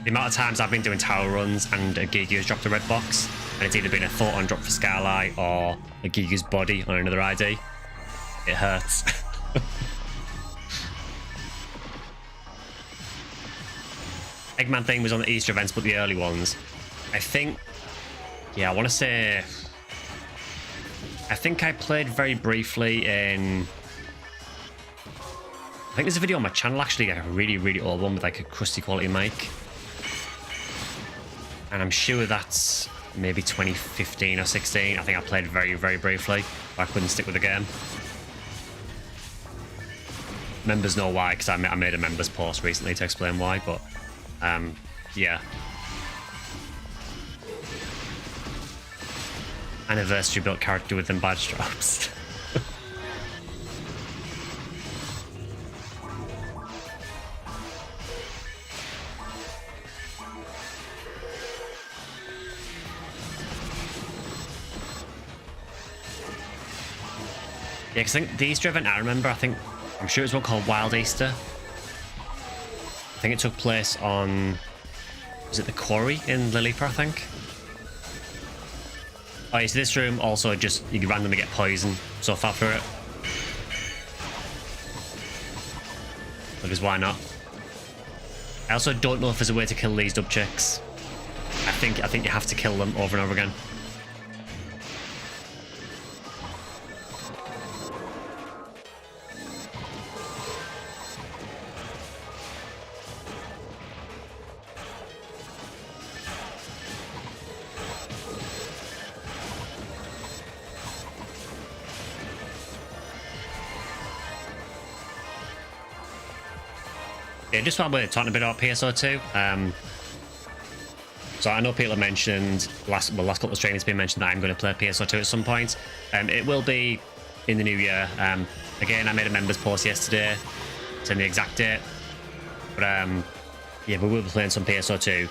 The amount of times I've been doing tower runs and a Gigu has dropped a red box, and it's either been a photon drop for Skyly or a Gigu's body on another ID. It hurts. Eggman thing was on the Easter events, but the early ones. I think, yeah, I want to say, I think I played very briefly in, I think there's a video on my channel actually, a really, really old one with like a crusty quality mic. And I'm sure that's maybe 2015 or 16. I think I played very, very briefly, but I couldn't stick with the game. Members know why, because I made a members post recently to explain why, but yeah. Anniversary built character with them badge drops. Yeah, because I think the Easter event I remember, I'm sure it was one called Wild Easter. I think it took place on, was it the quarry in Lilleper, I think? Oh, yeah, so this room also just, you can randomly get poisoned so far through it. Because why not? I also don't know if there's a way to kill these dub chicks. I think you have to kill them over and over again. Yeah, just while we're talking a bit about PSO2, so I know people have mentioned, last couple of streams been mentioned that I'm going to play PSO2 at some point. It will be in the new year. Again, I made a members post yesterday, saying the exact date. But yeah, we will be playing some PSO2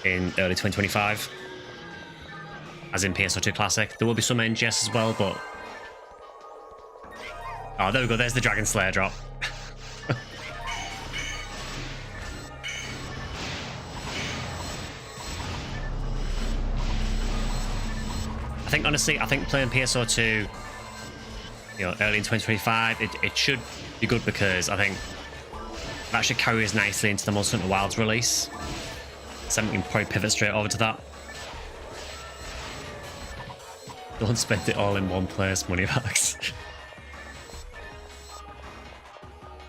in early 2025, as in PSO2 Classic. There will be some NGS as well, but oh, there we go. There's the Dragon Slayer drop. I think, honestly, playing PSO2, you know, early in 2025, it should be good because I think that should carry us nicely into the Monster Hunter Wilds release. So we can probably pivot straight over to that. Don't spend it all in one place, Moneybags.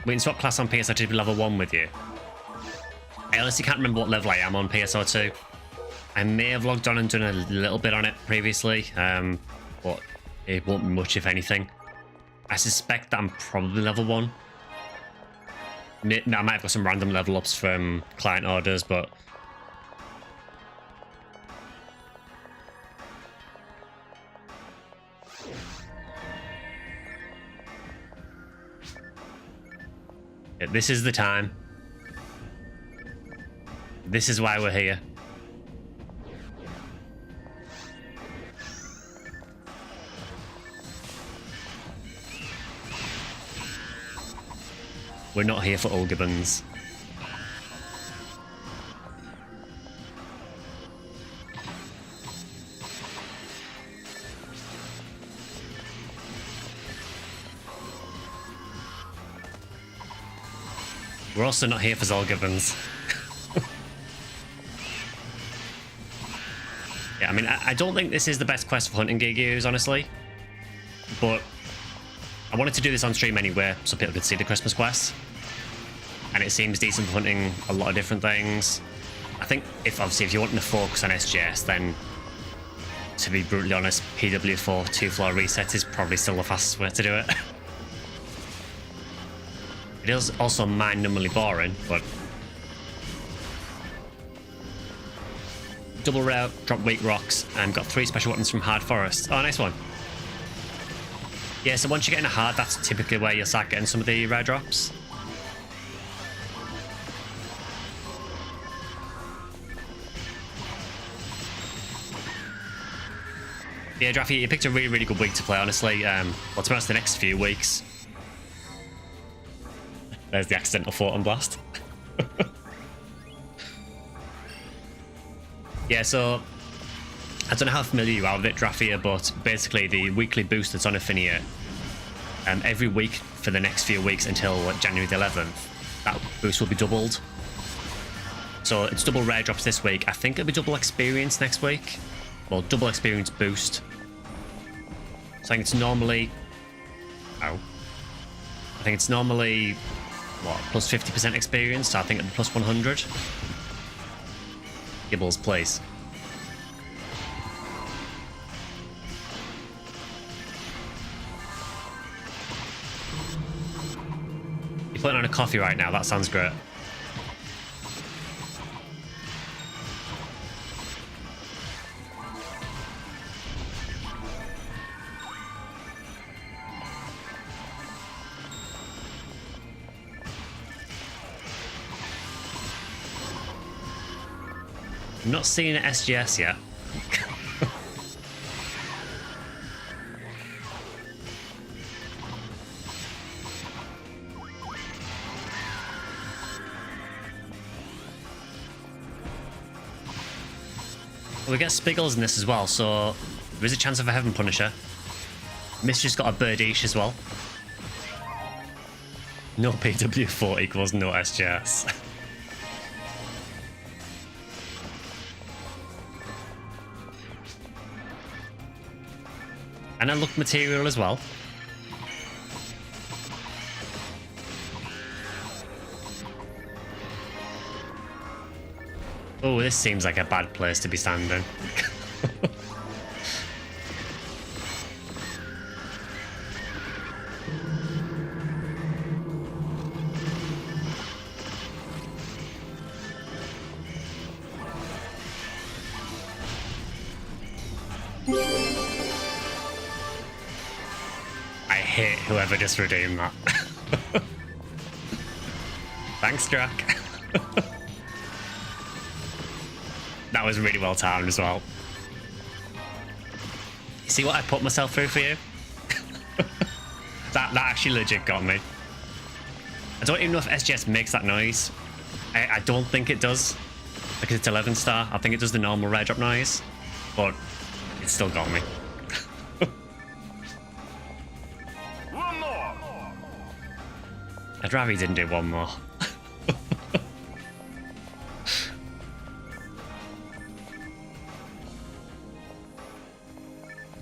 We can swap class on PSO2 to be level 1 with you. I honestly can't remember what level I am on PSO2. I may have logged on and done a little bit on it previously, but it won't be much, if anything. I suspect that I'm probably level 1. I might have got some random level ups from client orders, but yeah, this is the time. This is why we're here. We're not here for Olgibbons. We're also not here for Zolgibbons. Yeah, I mean, I don't think this is the best quest for hunting Gigius, honestly. But I wanted to do this on stream anyway, so people could see the Christmas quest. And it seems decent for hunting a lot of different things. I think, if you're wanting to focus on SGS, then, to be brutally honest, PW4 2-floor reset is probably still the fastest way to do it. It is also mind-numbingly boring, but... Double rare, drop weak rocks, and got 3 special weapons from Hard Forest. Oh, nice one. Yeah, so once you get in a hard, that's typically where you'll start getting some of the rare drops. Yeah, Draffy, you picked a really, really good week to play, honestly. Well, to be honest, the next few weeks. There's the accidental photon blast. Yeah, so I don't know how familiar you are with it, Draffia, but basically the weekly boost that's on Ephinea, every week for the next few weeks until January the 11th, that boost will be doubled. So it's double rare drops this week. I think it'll be double experience next week. Well, double experience boost. So I think it's normally... Ow. I think it's normally... What, plus 50% experience, so I think it'll be plus 100. Gibbles, please. You're putting on a coffee right now, that sounds great. I'm not seeing an SGS yet. We get Spiggles in this as well, so there is a chance of a Heaven Punisher. Mistress got a Birdish as well. No PW4 equals no SGS. And unlocked material as well. Oh, this seems like a bad place to be standing. Whoever just redeemed that. Thanks, Drac. That was really well timed as well. See what I put myself through for you? that actually legit got me. I don't even know if SGS makes that noise. I don't think it does, because it's 11 star. I think it does the normal rare drop noise, but it still got me. I'd rather he didn't do one more.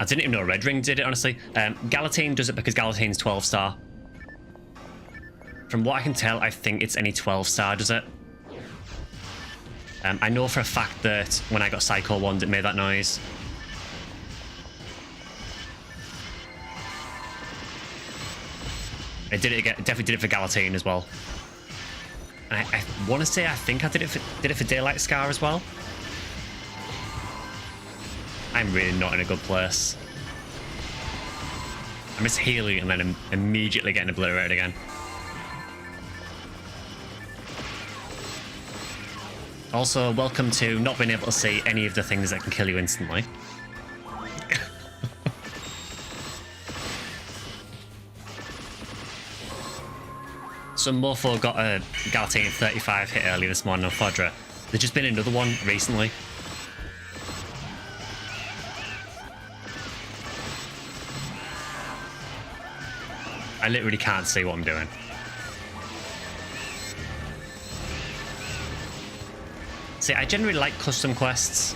I didn't even know Red Ring did it, honestly. Galatine does it because Galatine's 12 star. From what I can tell, I think it's any 12 star does it. I know for a fact that when I got Psycho Wand, it made that noise. It did it again. Definitely did it for Galatine as well. And I want to say I think I did it for Daylight Scar as well. I'm really not in a good place. I'm just healing and then immediately getting obliterated again. Also, welcome to not being able to see any of the things that can kill you instantly. Some mofo got a Galatian 35 hit earlier this morning on Fodra. There's just been another one recently. I literally can't see what I'm doing. See, I generally like custom quests.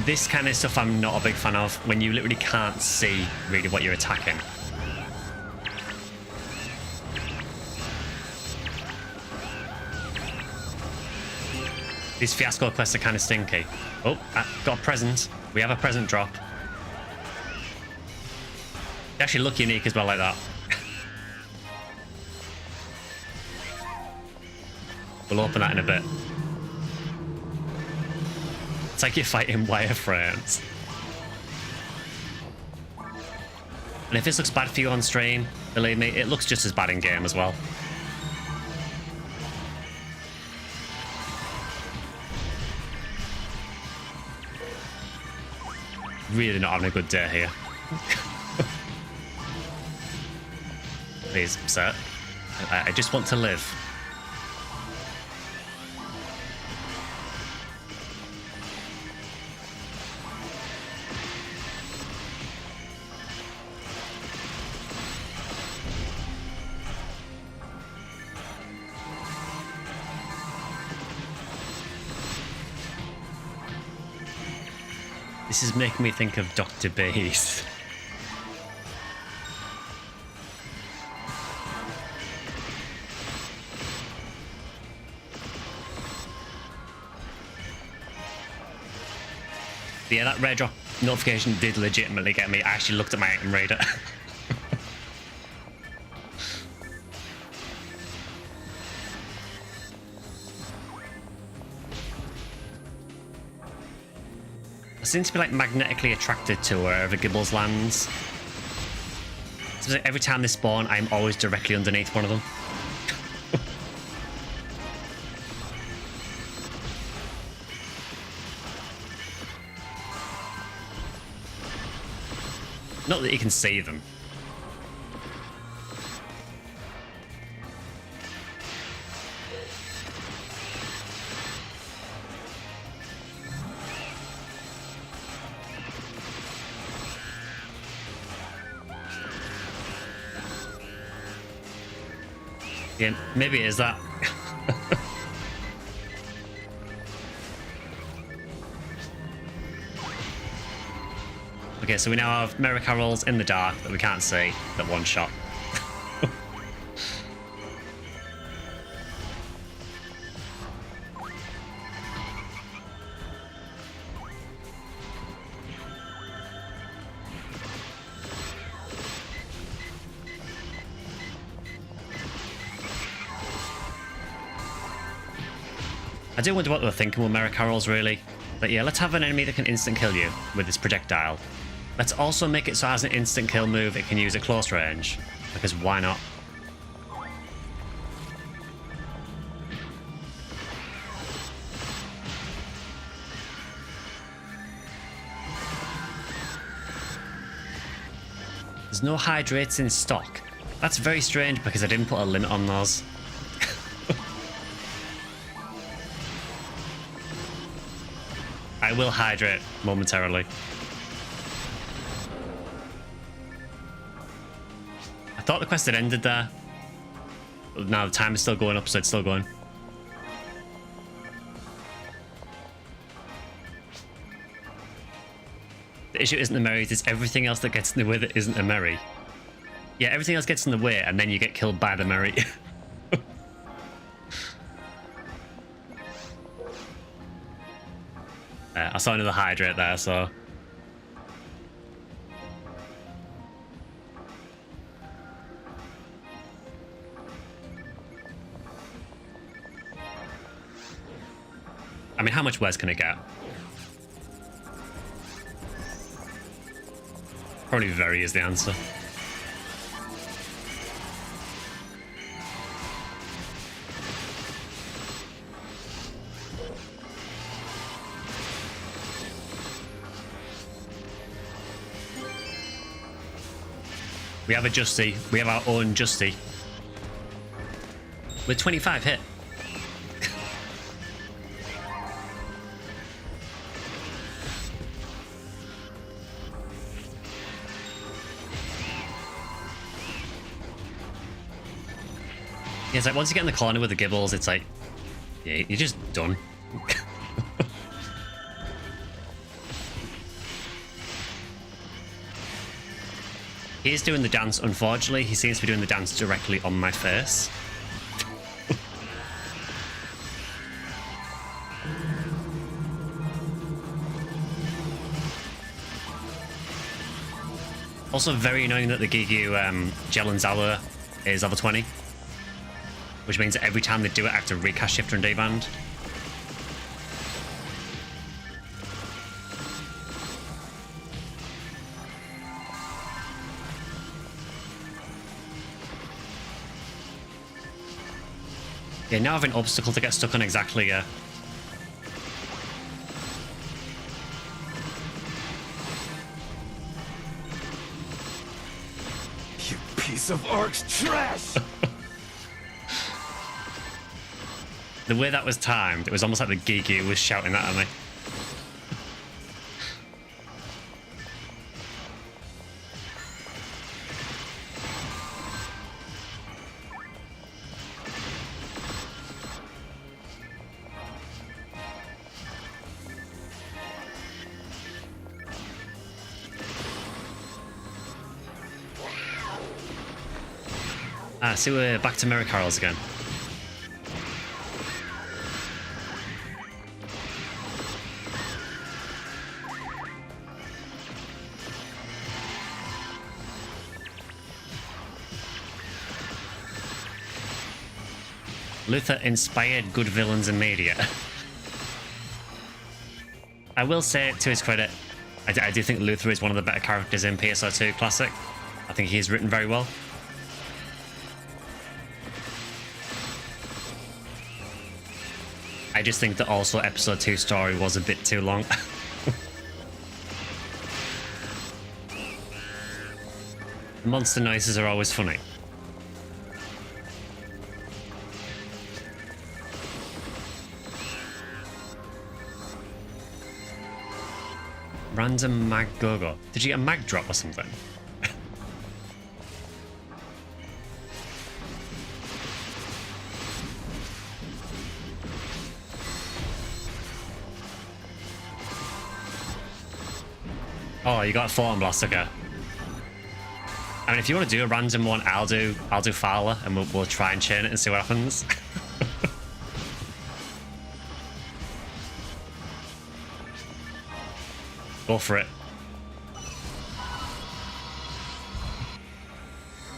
This kind of stuff I'm not a big fan of, when you literally can't see really what you're attacking. These fiasco quests are kind of stinky. Oh, I got a present. We have a present drop. They actually look unique as well like that. We'll open that in a bit. It's like you're fighting wireframes. And if this looks bad for you on stream, believe me, it looks just as bad in game as well. Really not having a good day here. Please, sir. I just want to live. This is making me think of Dr. Bees. Yeah, that red drop notification did legitimately get me. I actually looked at my item radar. I seem to be like magnetically attracted to wherever Gibbles lands. So every time they spawn, I'm always directly underneath one of them. Not that you can see them. Yeah, maybe it is that. Okay, so we now have mirror carols in the dark that we can't see that one shot. I do wonder what they were thinking with mirror carols, really. But yeah, let's have an enemy that can instant kill you with this projectile. Let's also make it so as an instant kill move it can use at close range, because why not? There's no hydrates in stock. That's very strange because I didn't put a limit on those. I will hydrate momentarily. I thought the quest had ended there. But now the time is still going up, so it's still going. The issue isn't the Merries, it's everything else that gets in the way that isn't a Merry. Yeah, everything else gets in the way, and then you get killed by the Merry. I saw another hydrate there, so... I mean, how much worse can it get? Probably very is the answer. We have a Justy. We have our own Justy. With 25 hit. Yeah, it's like once you get in the corner with the Gibbles, it's like, yeah, you're just done. He's doing the dance. Unfortunately, he seems to be doing the dance directly on my face. Also very annoying that the Gigu Jelenzawa is level 20. Which means that every time they do it, I have to recast Shifter and D-Band. Yeah, now I have an obstacle to get stuck on exactly, yeah. You piece of Ark's trash! The way that was timed, it was almost like the Gigu was shouting that at me. Ah, so we're back to Mirror Carols again. Luther inspired good villains in media. I will say, to his credit, I do think Luther is one of the better characters in PSO2 Classic. I think he is written very well. I just think that also episode 2 story was a bit too long. Monster noises are always funny. Random mag go-go. Did you get a mag drop or something? Oh, you got a Form Blast, okay. I mean, if you want to do a random one, I'll do Fowler, and we'll try and chain it and see what happens. Go for it.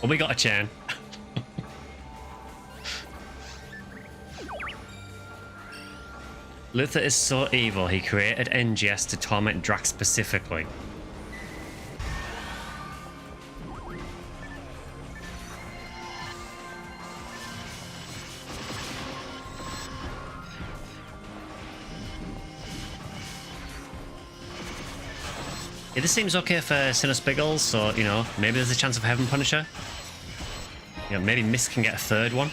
Well, we got a chain. Luther is so evil, he created NGS to torment Drax specifically. Yeah, this seems okay for Sinnoh so, you know, maybe there's a chance of Heaven Punisher. You know, maybe Mist can get a third one.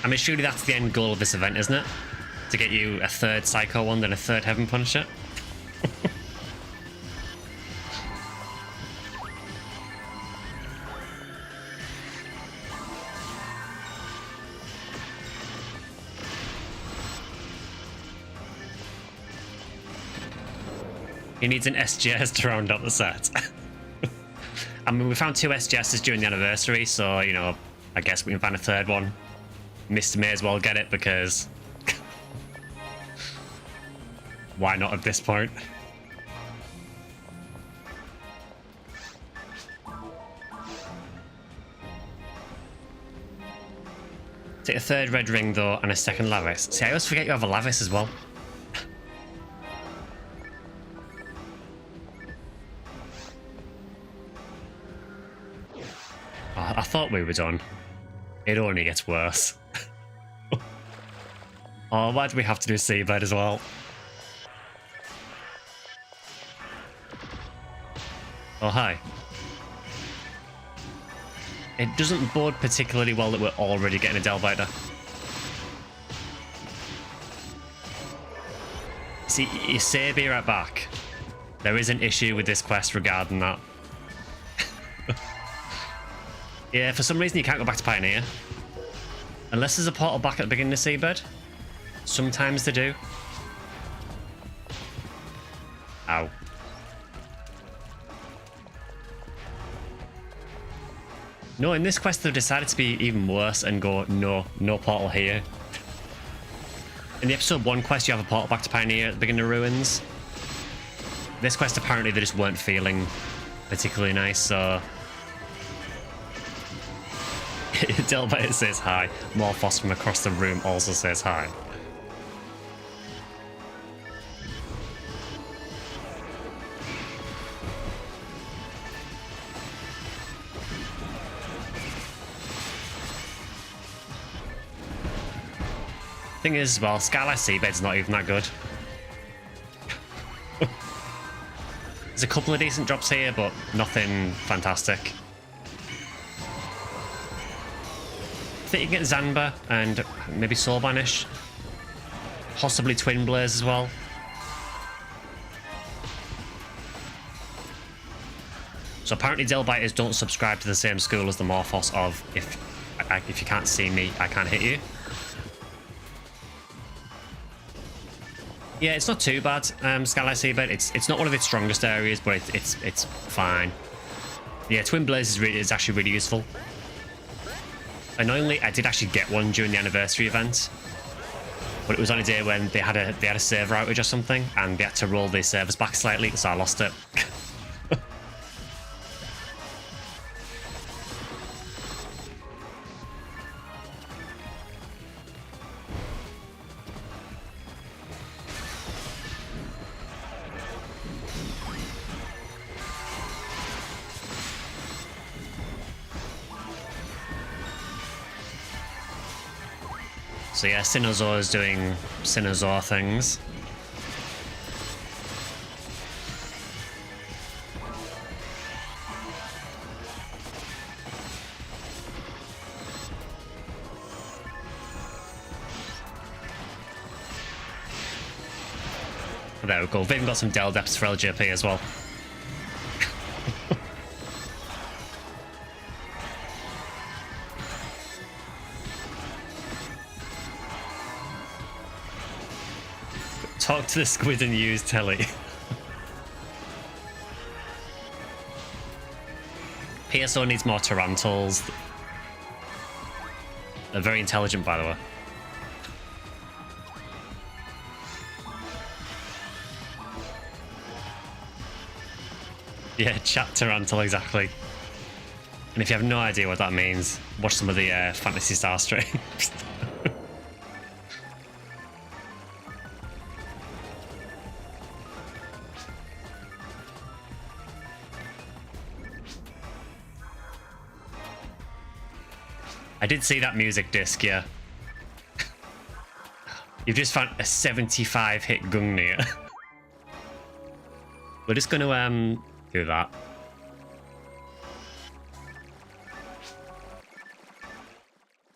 I mean, surely that's the end goal of this event, isn't it? To get you a third Psycho one, then a third Heaven Punisher. He needs an SGS to round out the set. I mean, we found 2 SGSs during the anniversary, so, you know, I guess we can find a third one. Mr. may as well get it, because... why not at this point? Take a third red ring, though, and a second Lavis. See, I always forget you have a Lavis as well. I thought we were done. It only gets worse. Oh, why do we have to do Seabed as well? Oh, hi. It doesn't bode particularly well that we're already getting a Delbiter. See, you say be right back. There is an issue with this quest regarding that. Yeah, for some reason you can't go back to Pioneer. Unless there's a portal back at the beginning of Seabed. Sometimes they do. Ow. No, in this quest they've decided to be even worse and go, no portal here. In the episode 1 quest you have a portal back to Pioneer at the beginning of Ruins. This quest apparently they just weren't feeling particularly nice, so... Delbite says hi. Morphos from across the room also says hi. Thing is, well, Skyly Seabed's not even that good. There's a couple of decent drops here, but nothing fantastic. I think you can get Zanba and maybe Soul Banish. Possibly Twin Blaze as well. So apparently Delbiters don't subscribe to the same school as the Morphos of if you can't see me, I can't hit you. Yeah, it's not too bad, Skyly Seabed. It's not one of its strongest areas, but it's fine. Yeah, Twin Blaze is actually really useful. Annoyingly, I did actually get one during the anniversary event, but it was on a day when they had a server outage or something, and they had to roll the servers back slightly, so I lost it. So yeah, Sinnosaur is doing Sinnosaur things. There we go. We've even got some Del Depths for LJP as well. Talk to the squid and use telly. PSO needs more Tarantals. They're very intelligent, by the way. Yeah, chat Tarantal, exactly. And if you have no idea what that means, watch some of the Phantasy Star streams. I did see that music disc, yeah. You've just found a 75 hit Gungnir. We're just going to do that.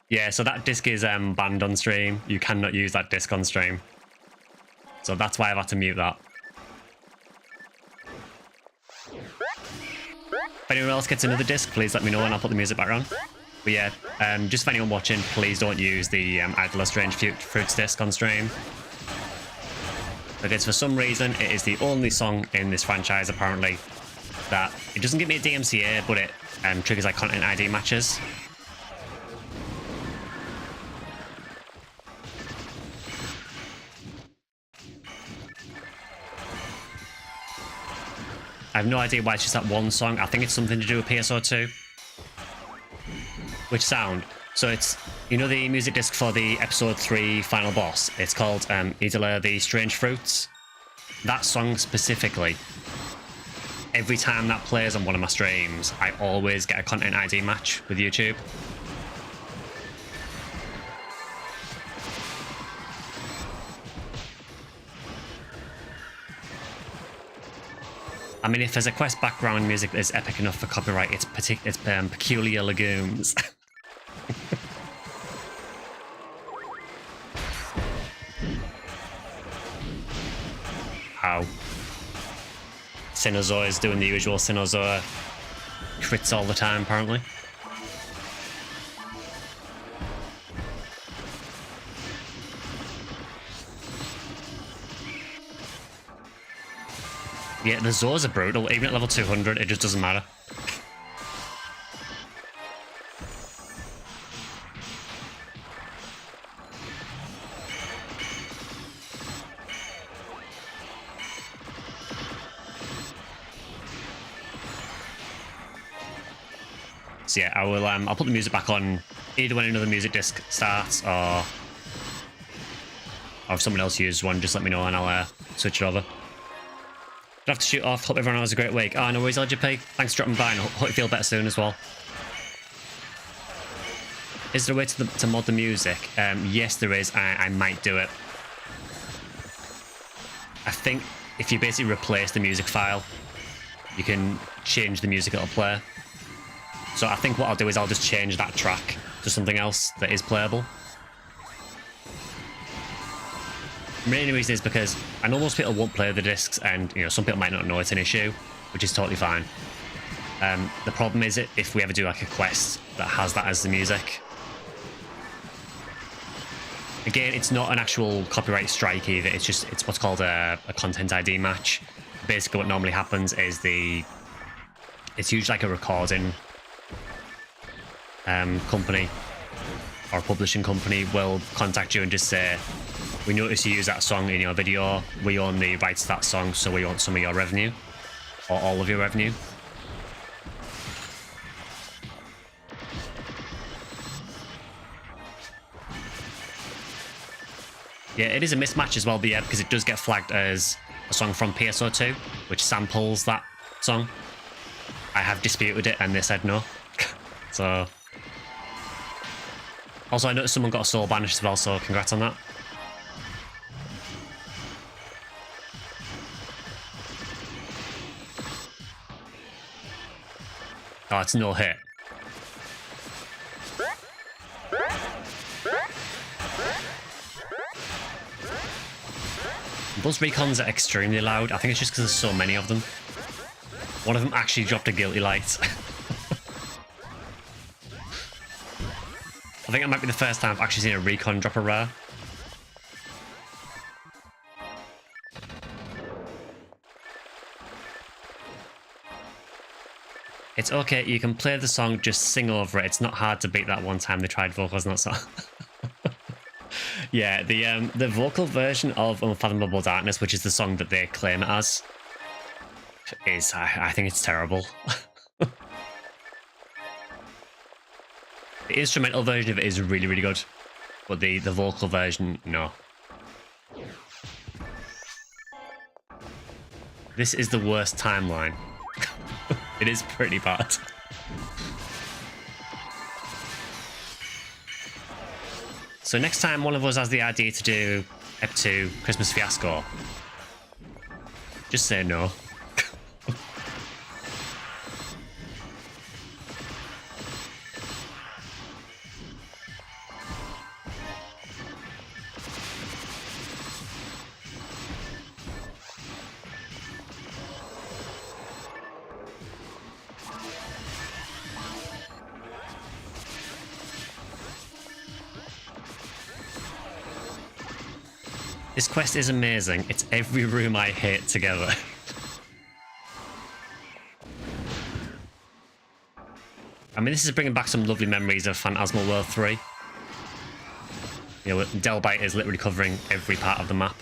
Yeah, so that disc is banned on stream. You cannot use that disc on stream. So that's why I've had to mute that. If anyone else gets another disc, please let me know and I'll put the music back on. But yeah, just for anyone watching, please don't use the Idler Strange Fruits disc on stream. Because for some reason, it is the only song in this franchise, apparently, that it doesn't give me a DMCA, but it triggers like content ID matches. I have no idea why it's just that one song. I think it's something to do with PSO2. Which sound? So it's, you know, the music disc for the episode 3 final boss. It's called Idler the Strange Fruits. That song specifically, every time that plays on one of my streams, I always get a content ID match with YouTube. I mean, if there's a quest background music that's epic enough for copyright, it's peculiar legumes. Ow. Sinozoa is doing the usual Sinozoa crits all the time, apparently. Yeah, the Zors are brutal. Even at level 200, it just doesn't matter. So yeah, I'll put the music back on either when another music disc starts or if someone else uses one, just let me know and I'll switch it over. Don't have to shoot off. Hope everyone has a great week. Oh, no worries, LGP. Thanks for dropping by and hope you feel better soon as well. Is there a way to mod the music? Yes, there is. I might do it. I think if you basically replace the music file, you can change the music it'll play. So I think what I'll do is I'll just change that track to something else that is playable. The main reason is because I know most people won't play the discs, and some people might not know it's an issue, which is totally fine. The problem is if we ever do like a quest that has that as the music. Again, it's not an actual copyright strike either. It's what's called a content ID match. Basically, what normally happens is it's usually like a recording company or a publishing company will contact you and just say, we noticed you use that song in your video. We own the rights to that song, so we want some of your revenue. Or all of your revenue. Yeah, it is a mismatch as well, but yeah, because it does get flagged as a song from PSO 2, which samples that song. I have disputed it, and they said no. So... Also, I noticed someone got a soul banished as well, so congrats on that. Oh, it's no hit. Those recons are extremely loud. I think it's just because there's so many of them. One of them actually dropped a guilty light. I think it might be the first time I've actually seen a recon drop a rare. It's okay, you can play the song, just sing over it. It's not hard to beat that one time they tried vocals, not so. Yeah, the vocal version of Unfathomable Darkness, which is the song that they claim it as, is, I think it's terrible. The instrumental version of it is really, really good, but the vocal version, no. This is the worst timeline. It is pretty bad. So next time one of us has the idea to do Ep 2 Christmas Fiasco, just say no. This quest is amazing. It's every room I hate together. I mean, this is bringing back some lovely memories of Phantasmal World 3. Delbite is literally covering every part of the map.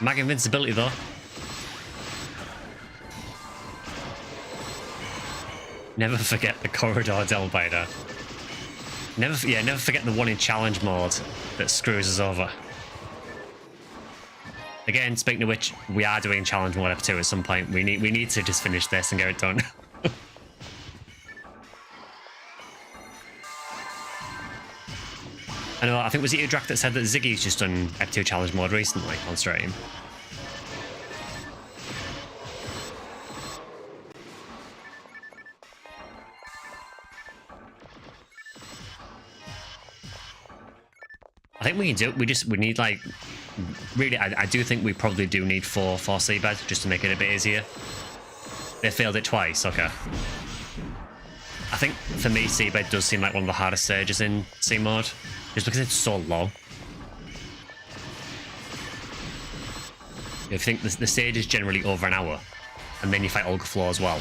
Mag invincibility, though. Never forget the corridor Delbiter. Never forget the one in challenge mode that screws us over. Again, speaking of which, we are doing challenge mode Ep 2 at some point. We need to just finish this and get it done. I know, I think was it Udrak that said that Ziggy's just done Ep2 challenge mode recently on stream. I think we can do it. We need like, really, I do think we probably do need four seabed just to make it a bit easier. They failed it twice, okay. I think for me, seabed does seem like one of the hardest stages in C mode, just because it's so long. I think the stage is generally over an hour, and then you fight Olga Floor as well.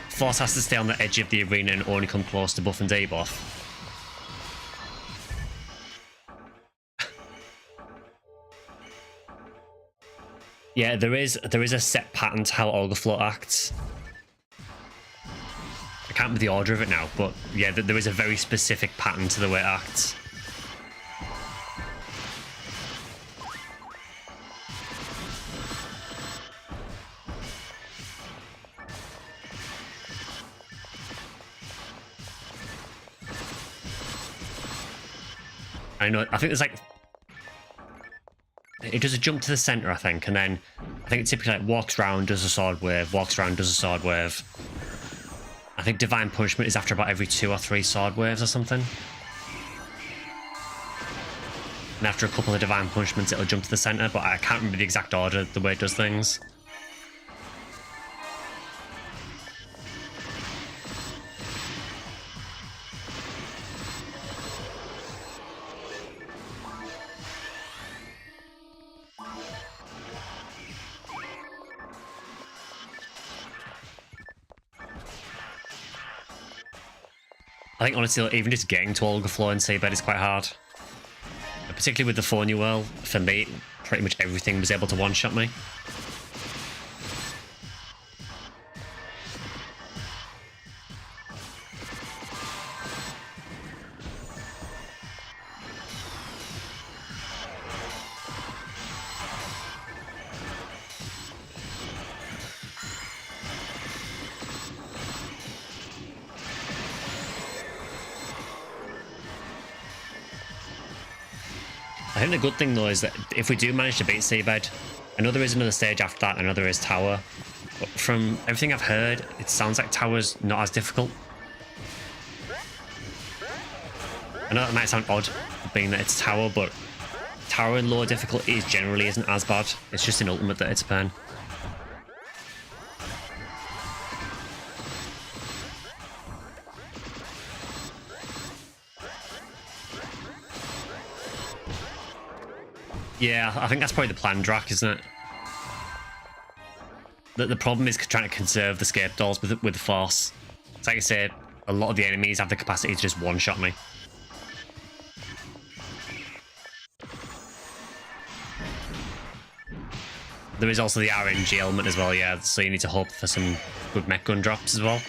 Force has to stay on the edge of the arena and only come close to buff and debuff. Yeah, there is a set pattern to how Olga Float acts. I can't remember the order of it now, but yeah, there is a very specific pattern to the way it acts. I know, I think there's like, it does a jump to the center, I think, and then I think it typically like walks round, does a sword wave, walks around, does a sword wave. I think Divine Punishment is after about every 2 or 3 sword waves or something. And after a couple of Divine Punishments, it'll jump to the center, but I can't remember the exact order, the way it does things. I think honestly, even just getting to Olga Floor and seabed is quite hard. Particularly with the Fornia Whirl, for me, pretty much everything was able to one-shot me. I think the good thing though is that if we do manage to beat seabed, I know there is another stage after that, I know there is tower, but from everything I've heard, it sounds like tower's not as difficult. I know that might sound odd, being that it's tower, but tower in lower difficulties generally isn't as bad. It's just in ultimate that it's a pain. Yeah, I think that's probably the plan, Drac, isn't it? The problem is trying to conserve the scape dolls with the force. It's like I say, a lot of the enemies have the capacity to just one-shot me. There is also the RNG element as well, yeah, so you need to hope for some good mech gun drops as well.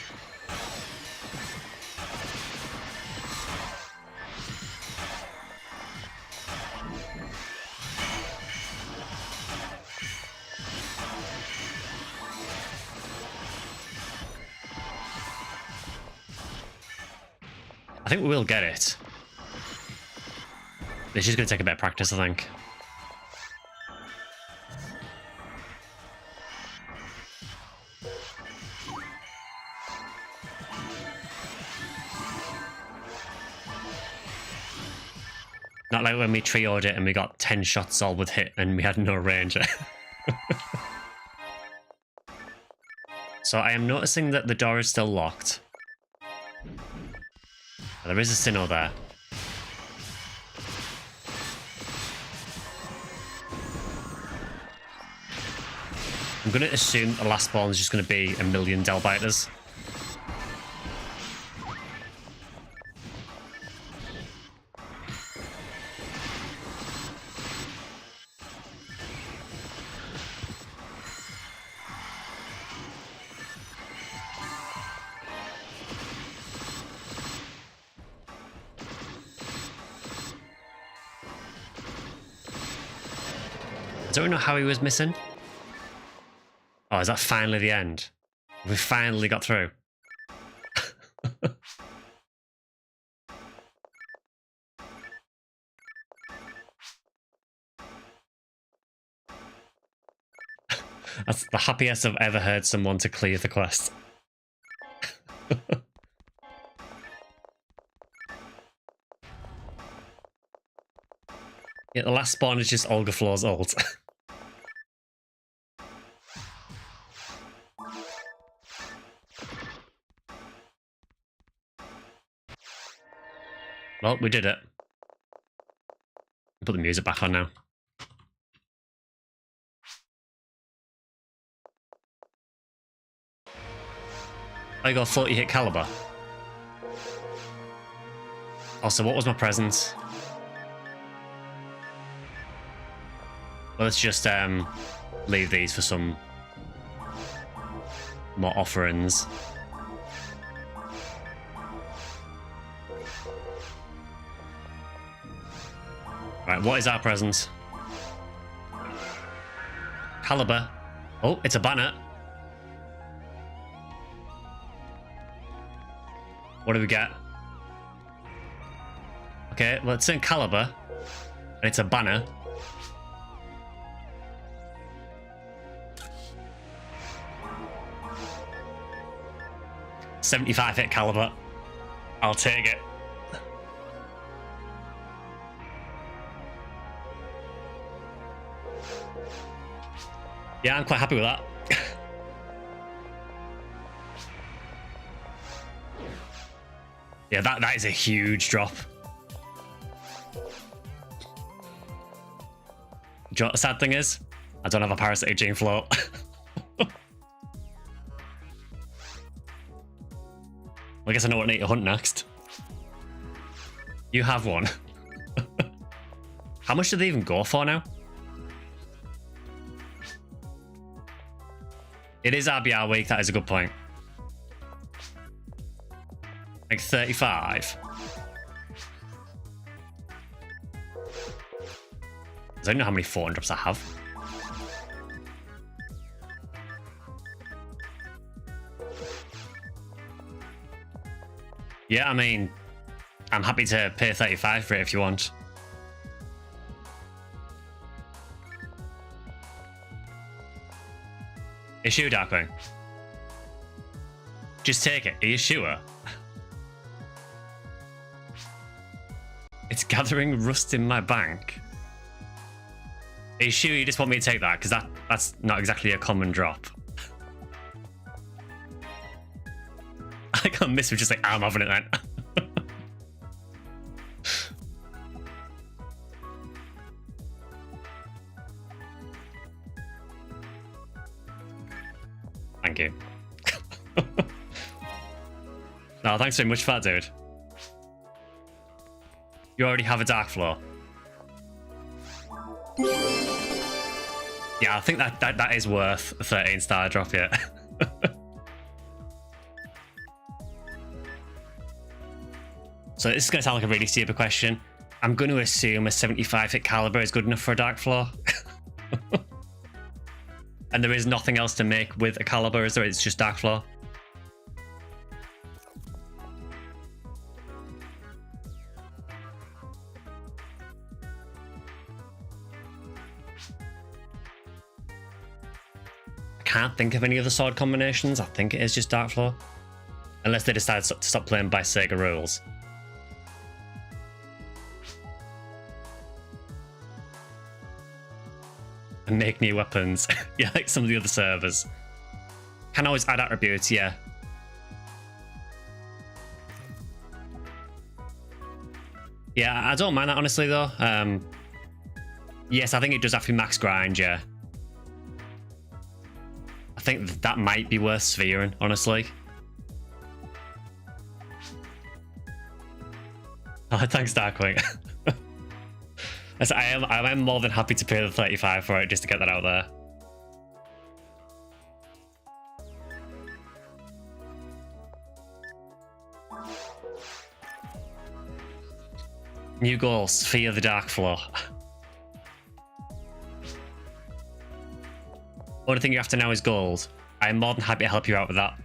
I think we will get it. It's just going to take a bit of practice, I think. Not like when we trioed it and we got 10 shots all with hit and we had no range. So I am noticing that the door is still locked. There is a Sinnoh there. I'm going to assume the last spawn is just going to be a million Delbiters. I don't know how he was missing. Oh, is that finally the end? We finally got through. That's the happiest I've ever heard someone to clear the quest. Yeah, the last spawn is just Olga Floor's ult. Well, we did it. Put the music back on now. I got 40 hit caliber. Also, what was my present? Well, let's just leave these for some more offerings. Right, what is our present? Caliber. Oh, it's a banner. What do we get? Okay, well, it's in caliber, and it's a banner. $75 hit caliber. I'll take it. Yeah, I'm quite happy with that. Yeah, that is a huge drop. Do you know what the sad thing is? I don't have a parasitic gene float. I guess I know what I need to hunt next. You have one. How much do they even go for now? It is RBR week, that is a good point. Like 35. I don't know how many 400 drops I have. Yeah, I mean, I'm happy to pay 35 for it if you want. Issue, Darkwing. Just take it. Are you sure? It's gathering rust in my bank. Are you sure you just want me to take that? Because that's not exactly a common drop. I can't miss with just like, I'm having it then. Thank you. No, thanks so much for that, dude. You already have a Dark Floor. Yeah, I think that is worth a 13-star drop yet. So this is going to sound like a really stupid question. I'm going to assume a 75 hit caliber is good enough for a Dark Floor. And there is nothing else to make with a caliber, is there? It's just Dark Floor. I can't think of any other sword combinations. I think it is just Dark Floor. Unless they decide to stop playing by Sega rules. And make new weapons. Yeah, like some of the other servers. Can always add attributes, yeah. Yeah, I don't mind that honestly though. Yes, I think it does have to be max grind, yeah. I think that might be worth sphering, honestly. Oh, thanks, Darkwing. I am more than happy to pay the 35 for it, just to get that out there. New goal, Sphere the Dark Floor. Only thing you have to know is gold. I am more than happy to help you out with that.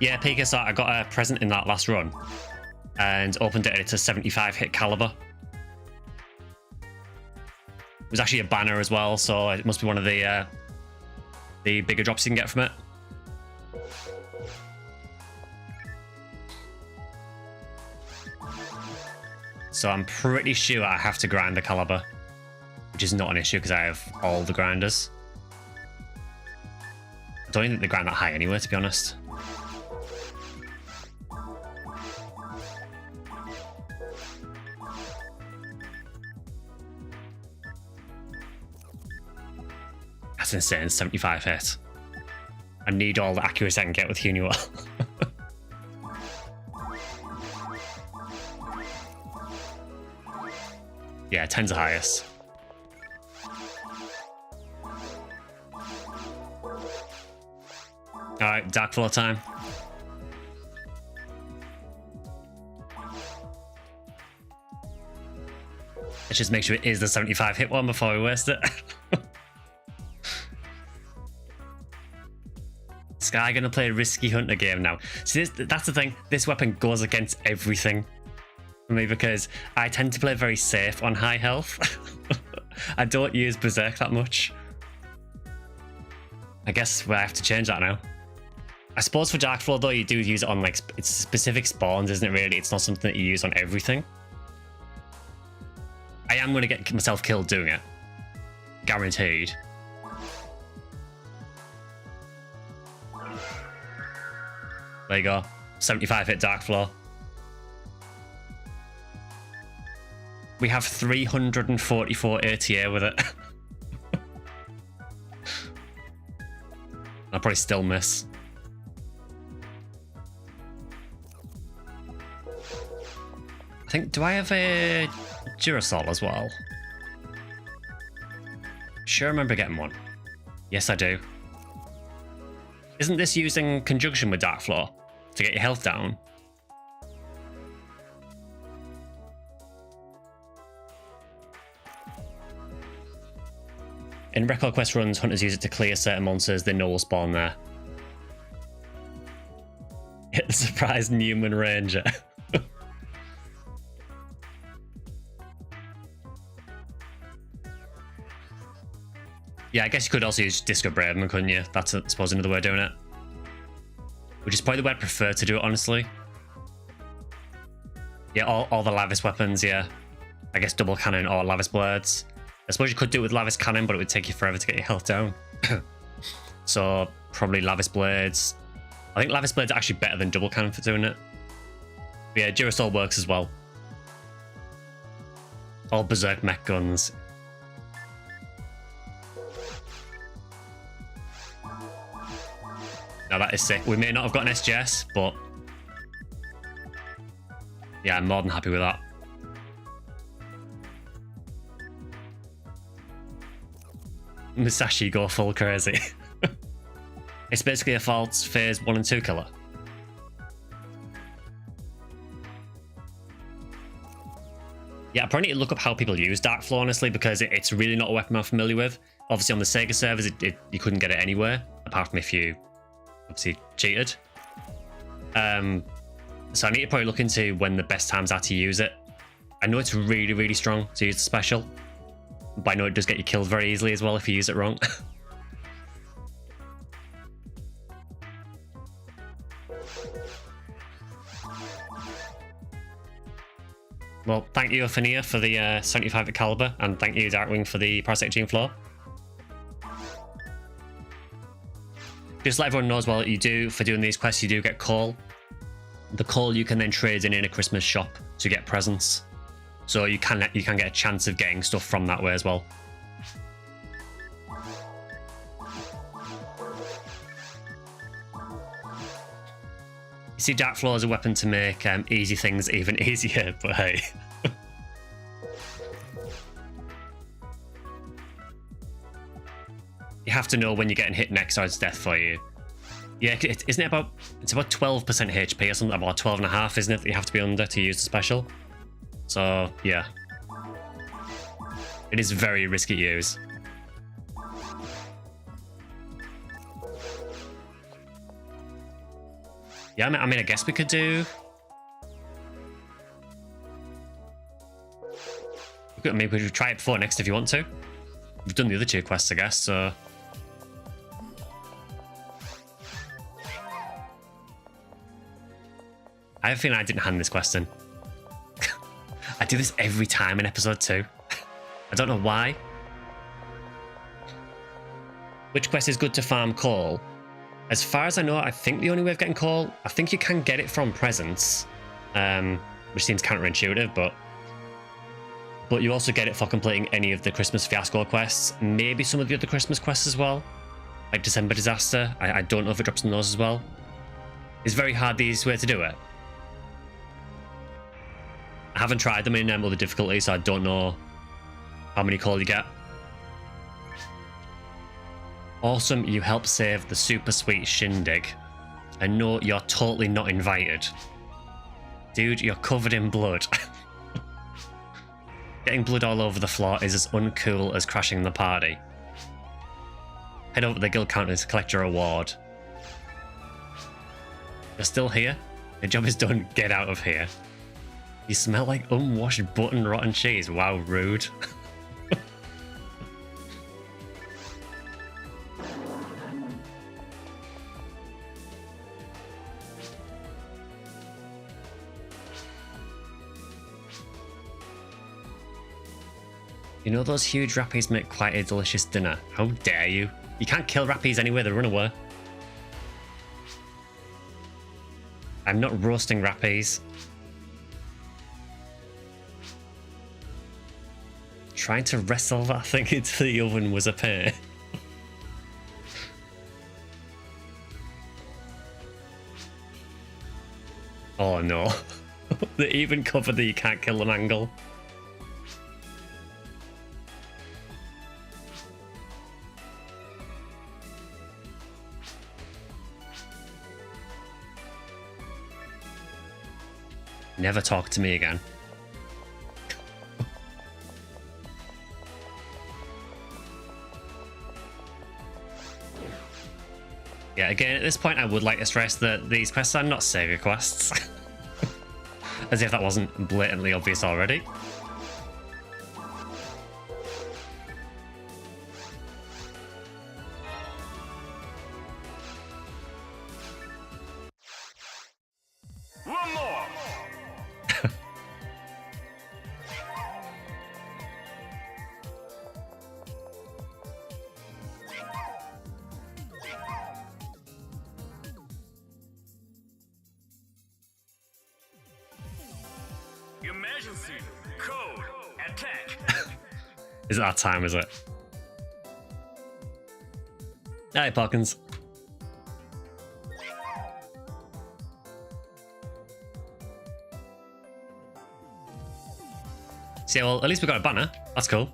Yeah, PSO, I got a present in that last run and opened it. It's a 75 hit caliber. It was actually a banner as well, so it must be one of the bigger drops you can get from it. So I'm pretty sure I have to grind the caliber, which is not an issue because I have all the grinders. I don't even think they grind that high anyway, to be honest. That's insane, 75 hit. I need all the accuracy I can get with Hunua. Yeah, 10's the highest. Alright, Dark Floor time. Let's just make sure it is the 75 hit one before we waste it. Sky gonna play a risky hunter game now. See, that's the thing. This weapon goes against everything for me because I tend to play very safe on high health. I don't use Berserk that much. I guess I have to change that now. I suppose for Dark Floor though, you do use it on like it's specific spawns, isn't it? Really, it's not something that you use on everything. I am going to get myself killed doing it, guaranteed. There you go, 75 hit Dark Floor. We have 344 ATA with it. I'll probably still miss. I think, do I have a Durasol as well? Sure, I remember getting one. Yes, I do. Isn't this using conjunction with Dark Floor to get your health down? In Record Quest runs, hunters use it to clear certain monsters they know will spawn there. Hit the surprised Newman Ranger. Yeah, I guess you could also use Disco Braveman, couldn't you? That's, I suppose, another way of doing it. Which is probably the way I'd prefer to do it, honestly. Yeah, all the Lavis weapons, yeah. I guess double cannon or Lavis blades. I suppose you could do it with Lavis cannon, but it would take you forever to get your health down. So, probably Lavis blades. I think Lavis blades are actually better than double cannon for doing it. But yeah, Durasol works as well. All Berserk mech guns. Now that is sick. We may not have got an SGS, but yeah, I'm more than happy with that. Musashi go full crazy. It's basically a false phase 1 and 2 killer. Yeah, I probably need to look up how people use Dark Floor, honestly, because it's really not a weapon I'm familiar with. Obviously on the Sega servers, you couldn't get it anywhere, apart from if you obviously cheated. So I need to probably look into when the best times are to use it. I know it's really, really strong to use the special, but I know it does get you killed very easily as well if you use it wrong. Well, thank you, Ephinea, for the 75 at caliber, and thank you, Darkwing, for the Parasitic Gene Floor. Just let everyone know as well that you do, for doing these quests, you do get coal. The coal you can then trade in a Christmas shop to get presents. So you can get a chance of getting stuff from that way as well. You see Dark Floor as a weapon to make easy things even easier, but hey. You have to know when you're getting hit next or it's death for you. Yeah, isn't it about, it's about 12% HP or something, about 12.5, isn't it, that you have to be under to use the special? So, yeah. It is very risky to use. Yeah, I mean, I guess we could do... Maybe we could try it before next if you want to. We've done the other 2 quests, I guess, so... I have a feeling I didn't hand this quest in. I do this every time in episode 2. I don't know why. Which quest is good to farm coal? As far as I know, I think the only way of getting coal, I think you can get it from presents, which seems counterintuitive, but you also get it for completing any of the Christmas Fiasco quests, maybe some of the other Christmas quests as well, like December Disaster. I don't know if it drops in those as well. It's very hard the easiest way to do it. I haven't tried them in other difficulties, so I don't know how many coal you get. Awesome, you help save the super sweet shindig. And no, you're totally not invited. Dude, you're covered in blood. Getting blood all over the floor is as uncool as crashing the party. Head over to the guild counter to collect your reward. You're still here? Your job is done. Get out of here. You smell like unwashed butter and rotten cheese. Wow, rude. You know those huge rappies make quite a delicious dinner. How dare you? You can't kill rappies anyway, they run away. I'm not roasting rappies. Trying to wrestle that thing into the oven was a pain. Oh no. The even cover that you can't kill them angle. Never talk to me again. Yeah, again, at this point, I would like to stress that these quests are not savior quests. As if that wasn't blatantly obvious already. One more. Emergency code attack. Is it that time, is it? Hey, Parkins. So, yeah, well, at least we got a banner. That's cool.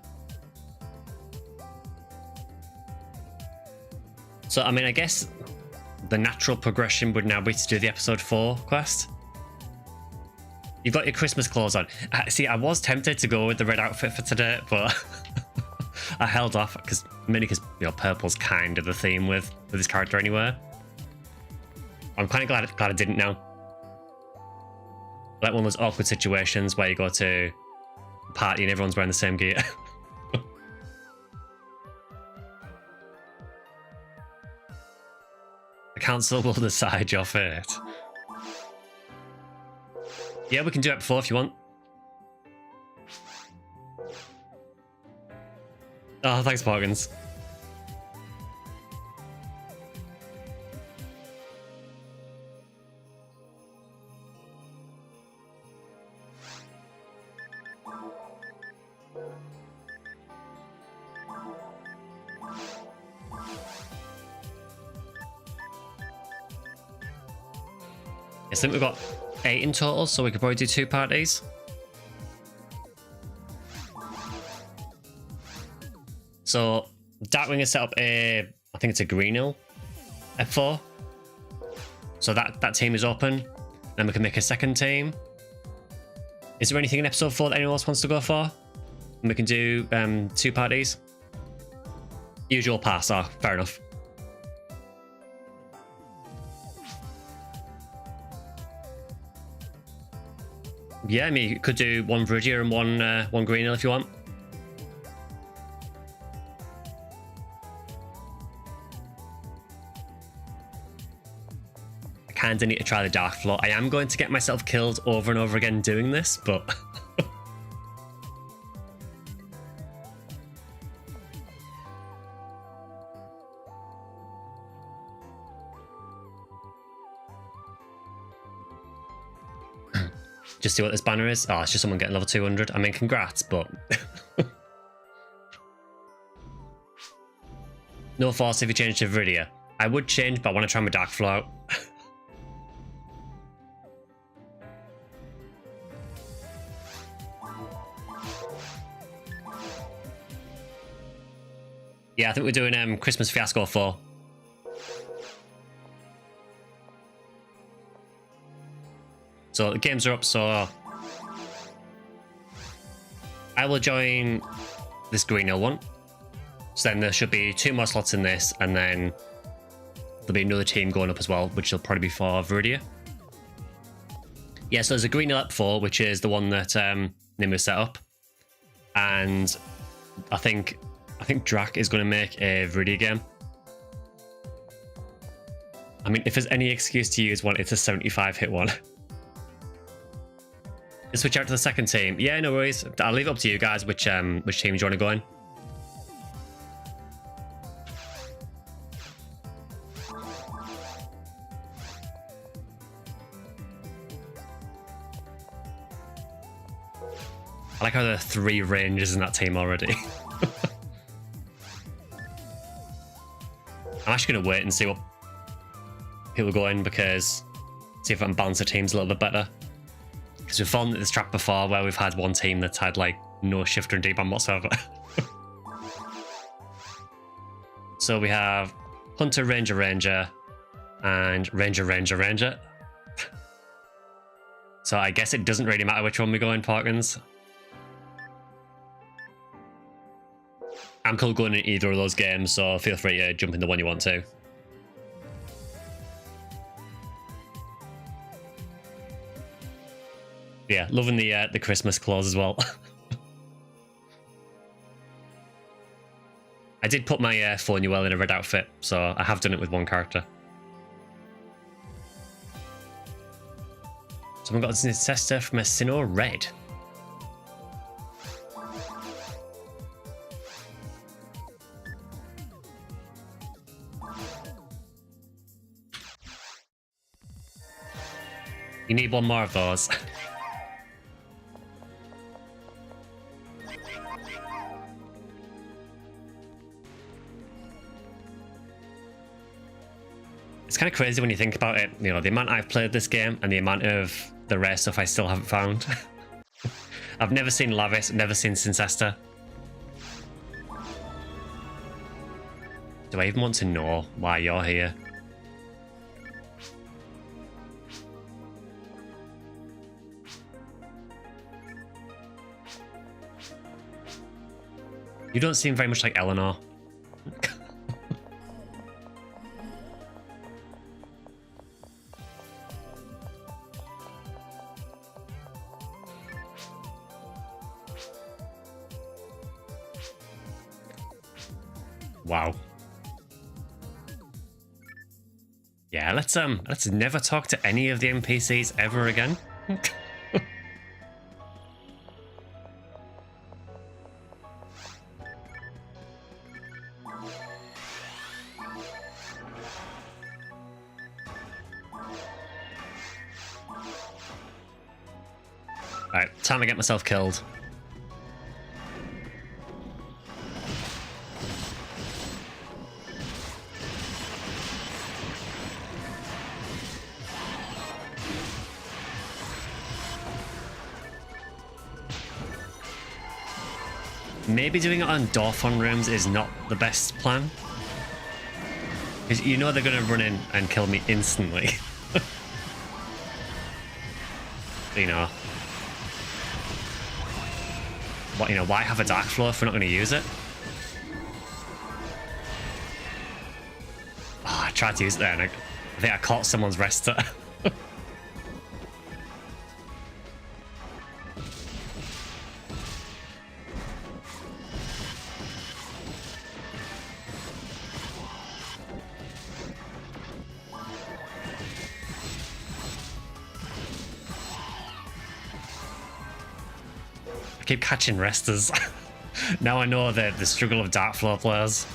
So, I mean, I guess the natural progression would now be to do the episode 4 quest. You've got your Christmas clothes on. See, I was tempted to go with the red outfit for today, but I held off mainly because purple's kind of the theme with this character anyway. I'm kind of glad I didn't now. Like one of those awkward situations where you go to a party and everyone's wearing the same gear. The council will decide your fate. Yeah, we can do it before if you want. Oh, thanks, Morgans. I think we've got 8 in total, so we could probably do 2 parties. So Darkwing has set up I think it's a green hill F4. So that team is open. Then we can make a second team. Is there anything in episode 4 that anyone else wants to go for? And we can do 2 parties. Usual pass, fair enough. Yeah, I mean, you could do one Viridia and one Greenhill if you want. I kind of need to try the Dark Floor. I am going to get myself killed over and over again doing this, but... Just see what this banner is. Oh, it's just someone getting level 200. I mean, congrats, but... No force if you change to Viridia. I would change, but I want to try my Dark Flow out. Yeah, I think we're doing Christmas Fiasco 4. So the games are up, so I will join this Greenhill one. So then there should be 2 more slots in this, and then there'll be another team going up as well, which will probably be for Viridia. Yeah, so there's a Greenhill up 4, which is the one that Nimu set up, and I think Drac is going to make a Viridia game. I mean, if there's any excuse to use one, it's a 75 hit one. Switch out to the second team. Yeah, no worries. I'll leave it up to you guys which teams you want to go in. I like how there are 3 rangers in that team already. I'm actually going to wait and see what people go in, because see if I can balance the teams a little bit better. Because we've fallen into this trap before where we've had one team that's had like no shifter and deban whatsoever. So we have Hunter, Ranger, Ranger, and Ranger, Ranger, Ranger. So I guess it doesn't really matter which one we go in, Parkins. I'm cool going in either of those games, so feel free to jump in the one you want to. Yeah, loving the Christmas clause as well. I did put my Fornuel in a red outfit, so I have done it with one character. Someone got a Sincester from a Sinnoh red. You need one more of those. It's kind of crazy when you think about it, you know, the amount I've played this game and the amount of the rare stuff I still haven't found. I've never seen Lavis, never seen Sincester. Do I even want to know why you're here? You don't seem very much like Eleanor. Wow. Yeah, let's never talk to any of the NPCs ever again. Alright, time to get myself killed. Maybe doing it on Dorfon rooms is not the best plan. Because you know they're going to run in and kill me instantly. You know. What, you know, why have a Dark Floor if we're not going to use it? Oh, I tried to use it there and I think I caught someone's rester. keep catching resters. Now I know the struggle of Dark Floor players.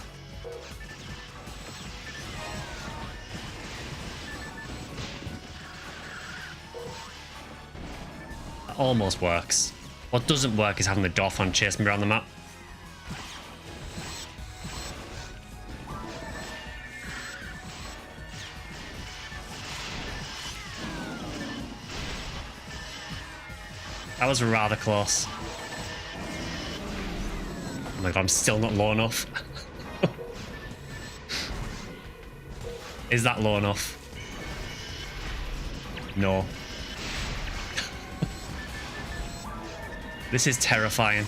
That almost works. What doesn't work is having the Dauphin chase me around the map. That was rather close. Oh my god, I'm still not low enough. Is that low enough? No. This is terrifying.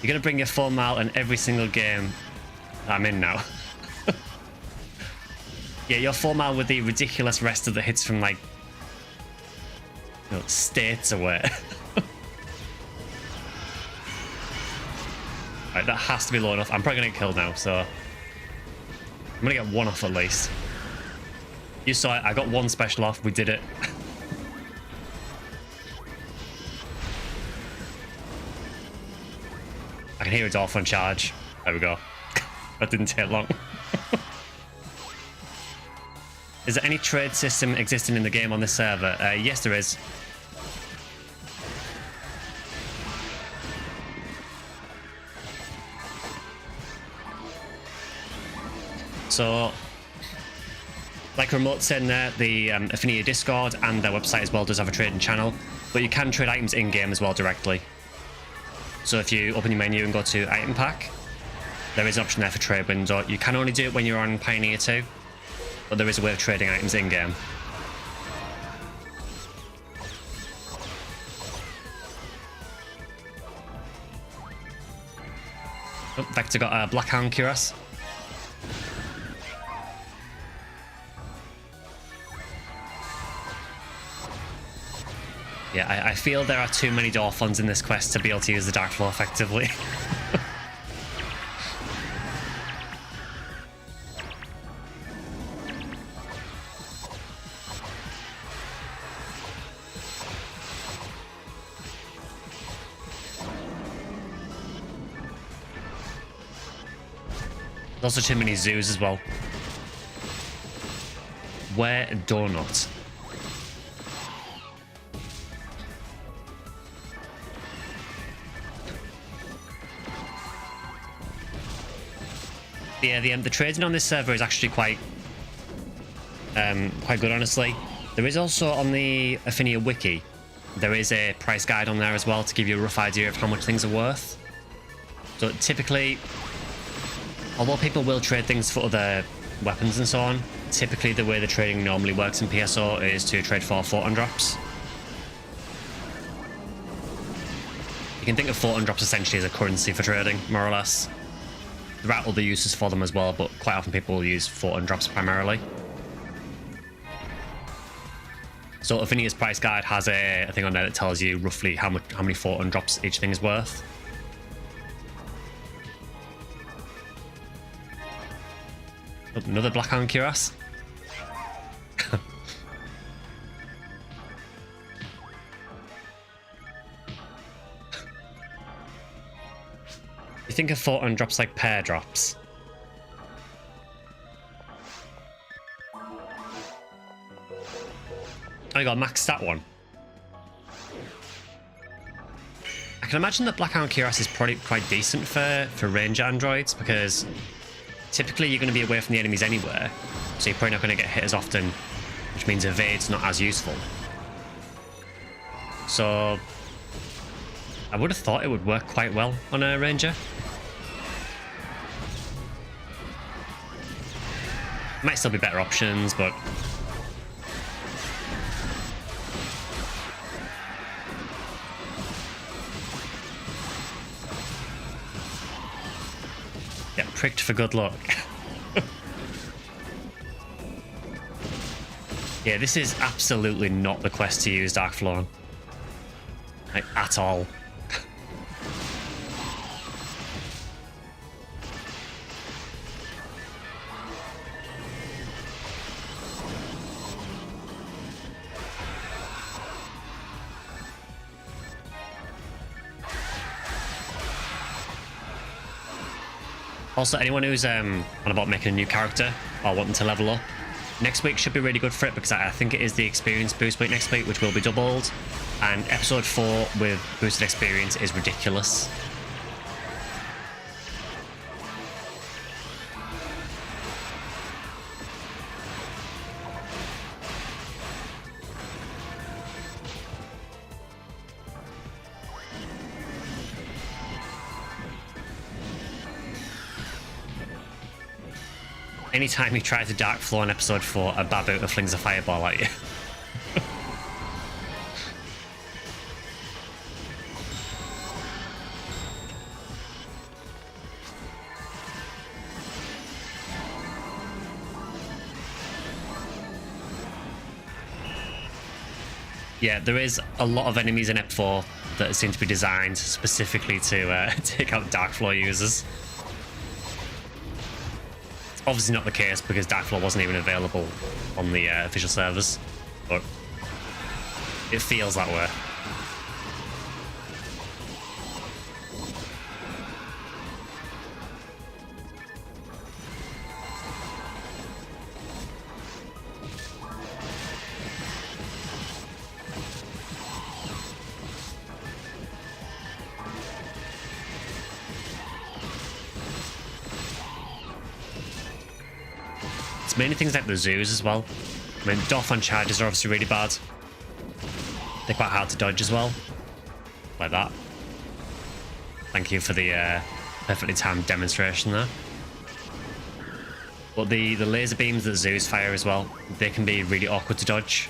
You're gonna bring your full mal in every single game that I'm in now. Yeah, your full mal with the ridiculous rest of the hits from like, you know, states away. Right, that has to be low enough. I'm probably gonna get killed now, so I'm gonna get one off at least. You saw it, I got one special off, we did it. I can hear a Dolphin charge. There we go. That didn't take long. Is there any trade system existing in the game on this server? Yes, there is. So, like Remote said there, the Ephinea Discord and their website as well does have a trading channel, but you can trade items in-game as well directly. So if you open your menu and go to Item Pack, there is an option there for trade window. You can only do it when you're on Pioneer 2, but there is a way of trading items in-game. Oh, Vector got a Blackhound Cuirass. Yeah, I feel there are too many Dolphins in this quest to be able to use the Dark Flow effectively. There's also too many zoos as well. Where donut? Yeah, the trading on this server is actually quite good, honestly. There is also on the Ephinea wiki, there is a price guide on there as well to give you a rough idea of how much things are worth. So typically, although people will trade things for other weapons and so on, typically the way the trading normally works in PSO is to trade for photon drops. You can think of photon drops essentially as a currency for trading, more or less. There are other uses for them as well, but quite often people will use photon drops primarily. So Ephinea's price guide has a thing on there that tells you roughly how many photon drops each thing is worth. Oh, another Blackhound Cuirass. You think of photon drops like pair drops? Oh, you got a max stat one. I can imagine that Blackhound Cuirass is probably quite decent for ranger androids, because typically you're going to be away from the enemies anywhere, so you're probably not going to get hit as often, which means evade's not as useful. So I would have thought it would work quite well on a ranger. Might still be better options, but yeah, pricked for good luck. Yeah, this is absolutely not the quest to use Dark Flow on. Like, at all. Also, anyone who's on about making a new character or wanting to level up, next week should be really good for it because I think it is the experience boost week next week, which will be doubled. And episode 4 with boosted experience is ridiculous. Anytime you try to dark floor in episode 4, a Babuta flings a fireball at you. Yeah, there is a lot of enemies in Ep 4 that seem to be designed specifically to take out dark floor users. Obviously not the case because Dark Floor wasn't even available on the official servers, but it feels that way. Mainly things like the zoos as well. I mean, Dolphin charges are obviously really bad. They're quite hard to dodge as well. Like that. Thank you for the perfectly timed demonstration there. But the laser beams that zoos fire as well, they can be really awkward to dodge.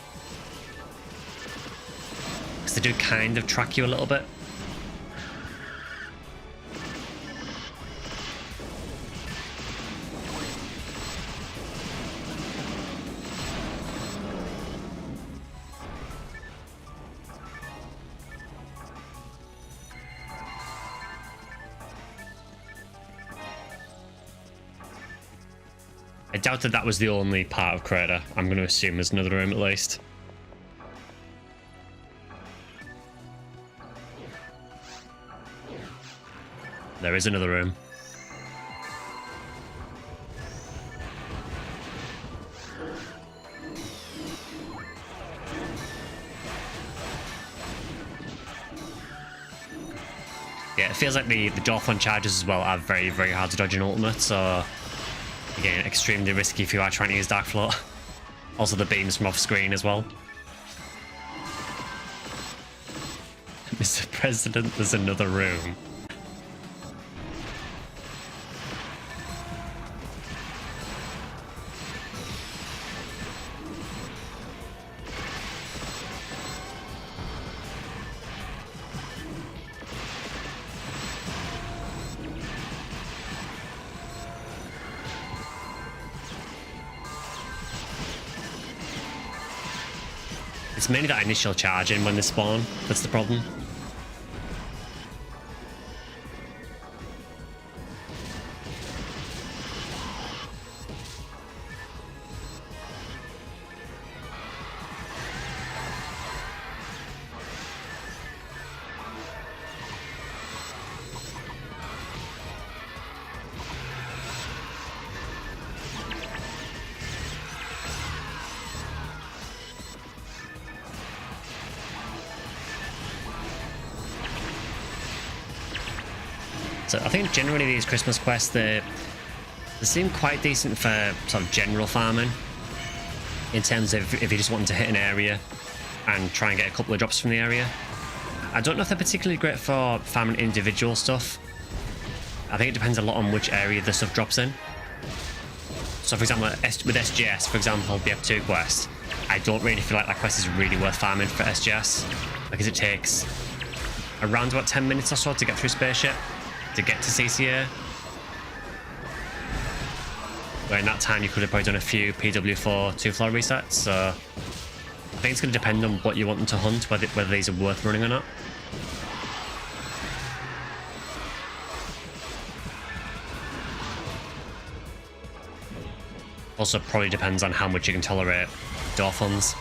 Because they do kind of track you a little bit. I doubt that was the only part of Crater. I'm going to assume there's another room at least. There is another room. Yeah, it feels like the Dolphin charges as well are very, very hard to dodge in Ultimate, so again, extremely risky if you are trying to use Dark Floor. Also the beams from off screen as well. Mr. President, there's another room. It's mainly that initial charging when they spawn that's the problem. So I think generally these Christmas quests, they seem quite decent for sort of general farming. In terms of if you just want to hit an area and try and get a couple of drops from the area. I don't know if they're particularly great for farming individual stuff. I think it depends a lot on which area the stuff drops in. So for example, with SGS, for example, the F2 quest, I don't really feel like that quest is really worth farming for SGS because it takes around about 10 minutes or so to get through Spaceship to get to CCA. Where in that time you could have probably done a few PW4 2-floor resets, so I think it's going to depend on what you're wanting to hunt, whether these are worth running or not. Also probably depends on how much you can tolerate Dolphins.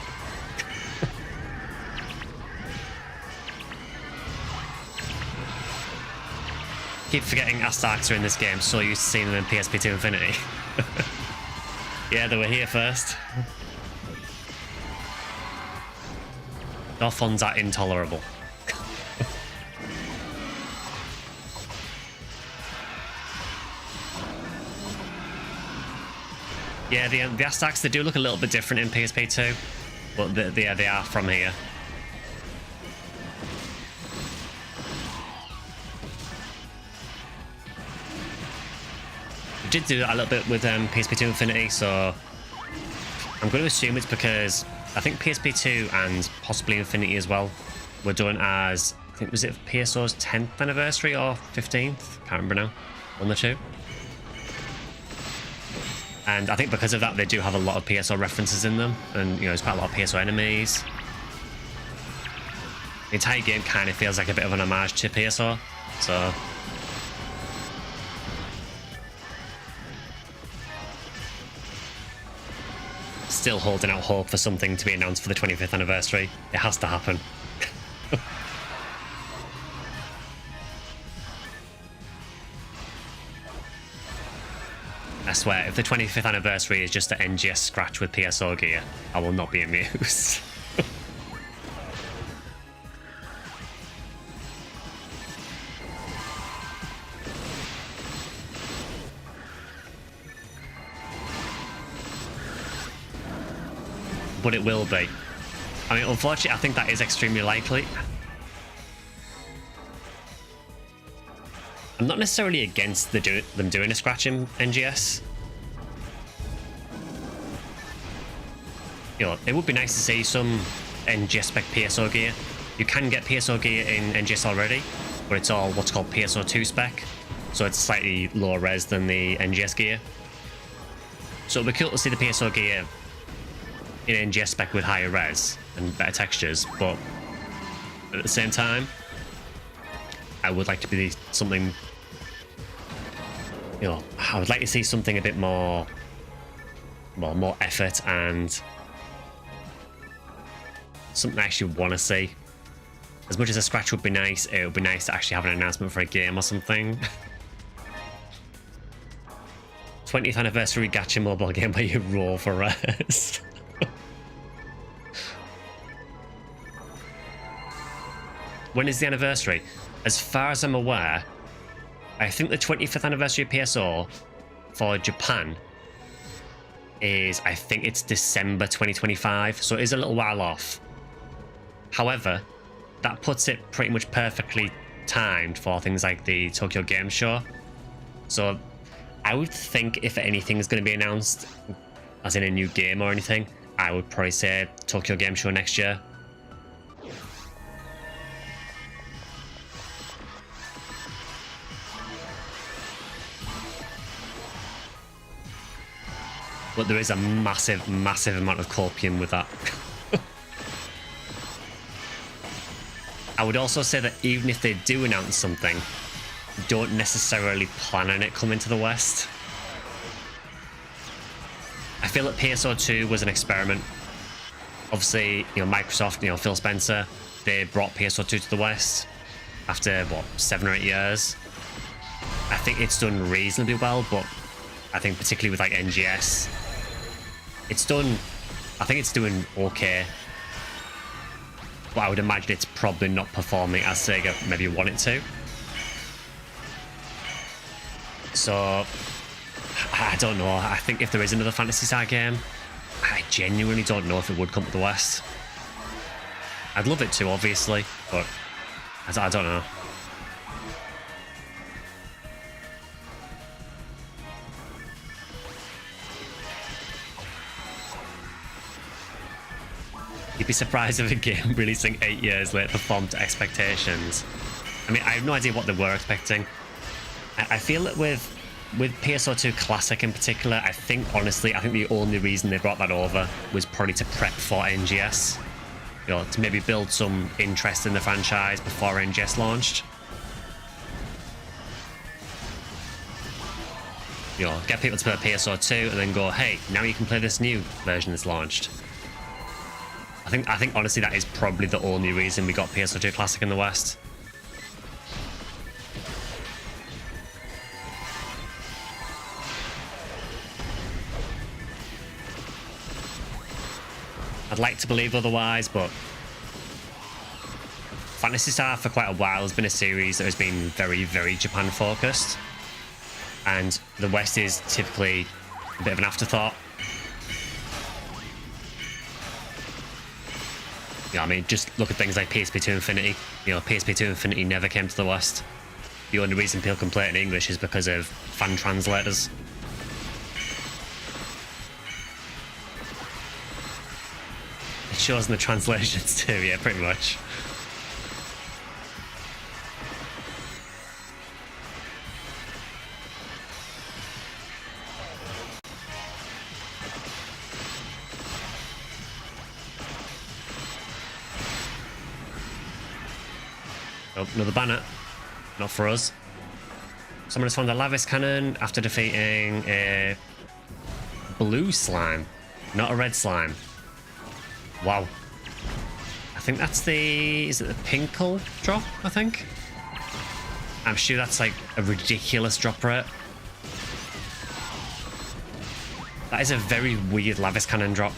keep forgetting Astarks are in this game, so used to seeing them in PSP2 Infinity. Yeah, they were here first. Dolphins are intolerable. Yeah, the Astarks, they do look a little bit different in PSP2, but they are from here. We did do that a little bit with PSP2 Infinity, so I'm going to assume it's because I think PSP2 and possibly Infinity as well were done as, I think, was it PSO's 10th anniversary or 15th? Can't remember now. One or two. And I think because of that, they do have a lot of PSO references in them, and you know, there's quite a lot of PSO enemies. The entire game kind of feels like a bit of an homage to PSO, so. Still holding out hope for something to be announced for the 25th anniversary. It has to happen. I swear, if the 25th anniversary is just an NGS scratch with PSO gear, I will not be amused. But it will be. I mean, unfortunately, I think that is extremely likely. I'm not necessarily against them doing a scratch in NGS. You know, it would be nice to see some NGS spec PSO gear. You can get PSO gear in NGS already, but it's all what's called PSO2 spec. So it's slightly lower res than the NGS gear. So it'd be cool to see the PSO gear in NGS spec with higher res and better textures, but at the same time, I would like to be something, you know, I would like to see something a bit more, well, more effort and something I actually want to see. As much as a scratch would be nice, it would be nice to actually have an announcement for a game or something. 20th anniversary gacha mobile game where you roll for res. When is the anniversary? As far as I'm aware, I think the 25th anniversary of PSO for Japan is, I think it's December 2025, so it is a little while off. However, that puts it pretty much perfectly timed for things like the Tokyo Game Show. So I would think if anything is going to be announced, as in a new game or anything, I would probably say Tokyo Game Show next year. But there is a massive, massive amount of copium with that. I would also say that even if they do announce something, don't necessarily plan on it coming to the West. I feel that PSO2 was an experiment. Obviously, you know, Microsoft, you know, Phil Spencer, they brought PSO2 to the West after, what, 7 or 8 years. I think it's done reasonably well, but I think particularly with like NGS, it's done, I think it's doing okay. But I would imagine it's probably not performing as Sega maybe want it to. So, I don't know. I think if there is another Phantasy Star game, I genuinely don't know if it would come to the West. I'd love it to, obviously, but I don't know. You'd be surprised if a game releasing 8 years later performed to expectations. I mean, I have no idea what they were expecting. I feel that with PSO2 Classic in particular, I think the only reason they brought that over was probably to prep for NGS. You know, to maybe build some interest in the franchise before NGS launched. You know, get people to play PSO2 and then go, hey, now you can play this new version that's launched. I think honestly that is probably the only reason we got PSO2 Classic in the West. I'd like to believe otherwise, but Phantasy Star for quite a while has been a series that has been very, very Japan focused, and the West is typically a bit of an afterthought. You know, I mean, just look at things like PSP2 Infinity. You know, PSP2 Infinity never came to the West. The only reason people can play it in English is because of fan translators. It shows in the translations too, yeah, pretty much. Oh, another banner. Not for us. Someone has found a Lavis Cannon after defeating a blue slime, not a red slime. Wow. I think that's the... is it the Pinkle drop, I think? I'm sure that's like a ridiculous drop rate. That is a very weird Lavis Cannon drop.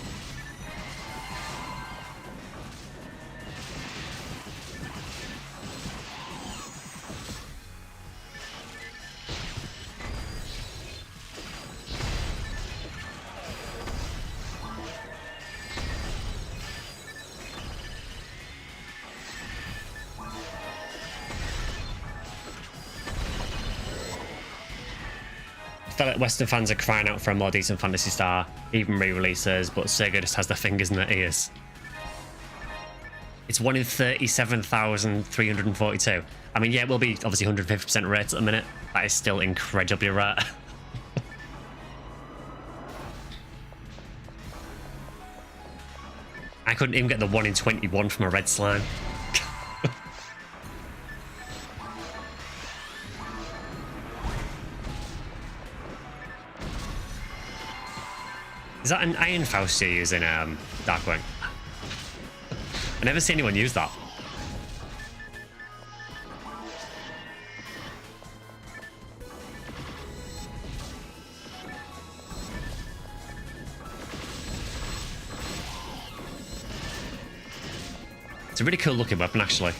I feel like Western fans are crying out for a more decent Phantasy Star, even re-releases, but Sega just has their fingers in their ears. It's 1 in 37,342. I mean, yeah, it will be obviously 150% rate at the minute. That is still incredibly rare. I couldn't even get the 1 in 21 from a red slime. Is that an Iron Faust you use in Darkwing? I never see anyone use that. It's a really cool looking weapon, actually.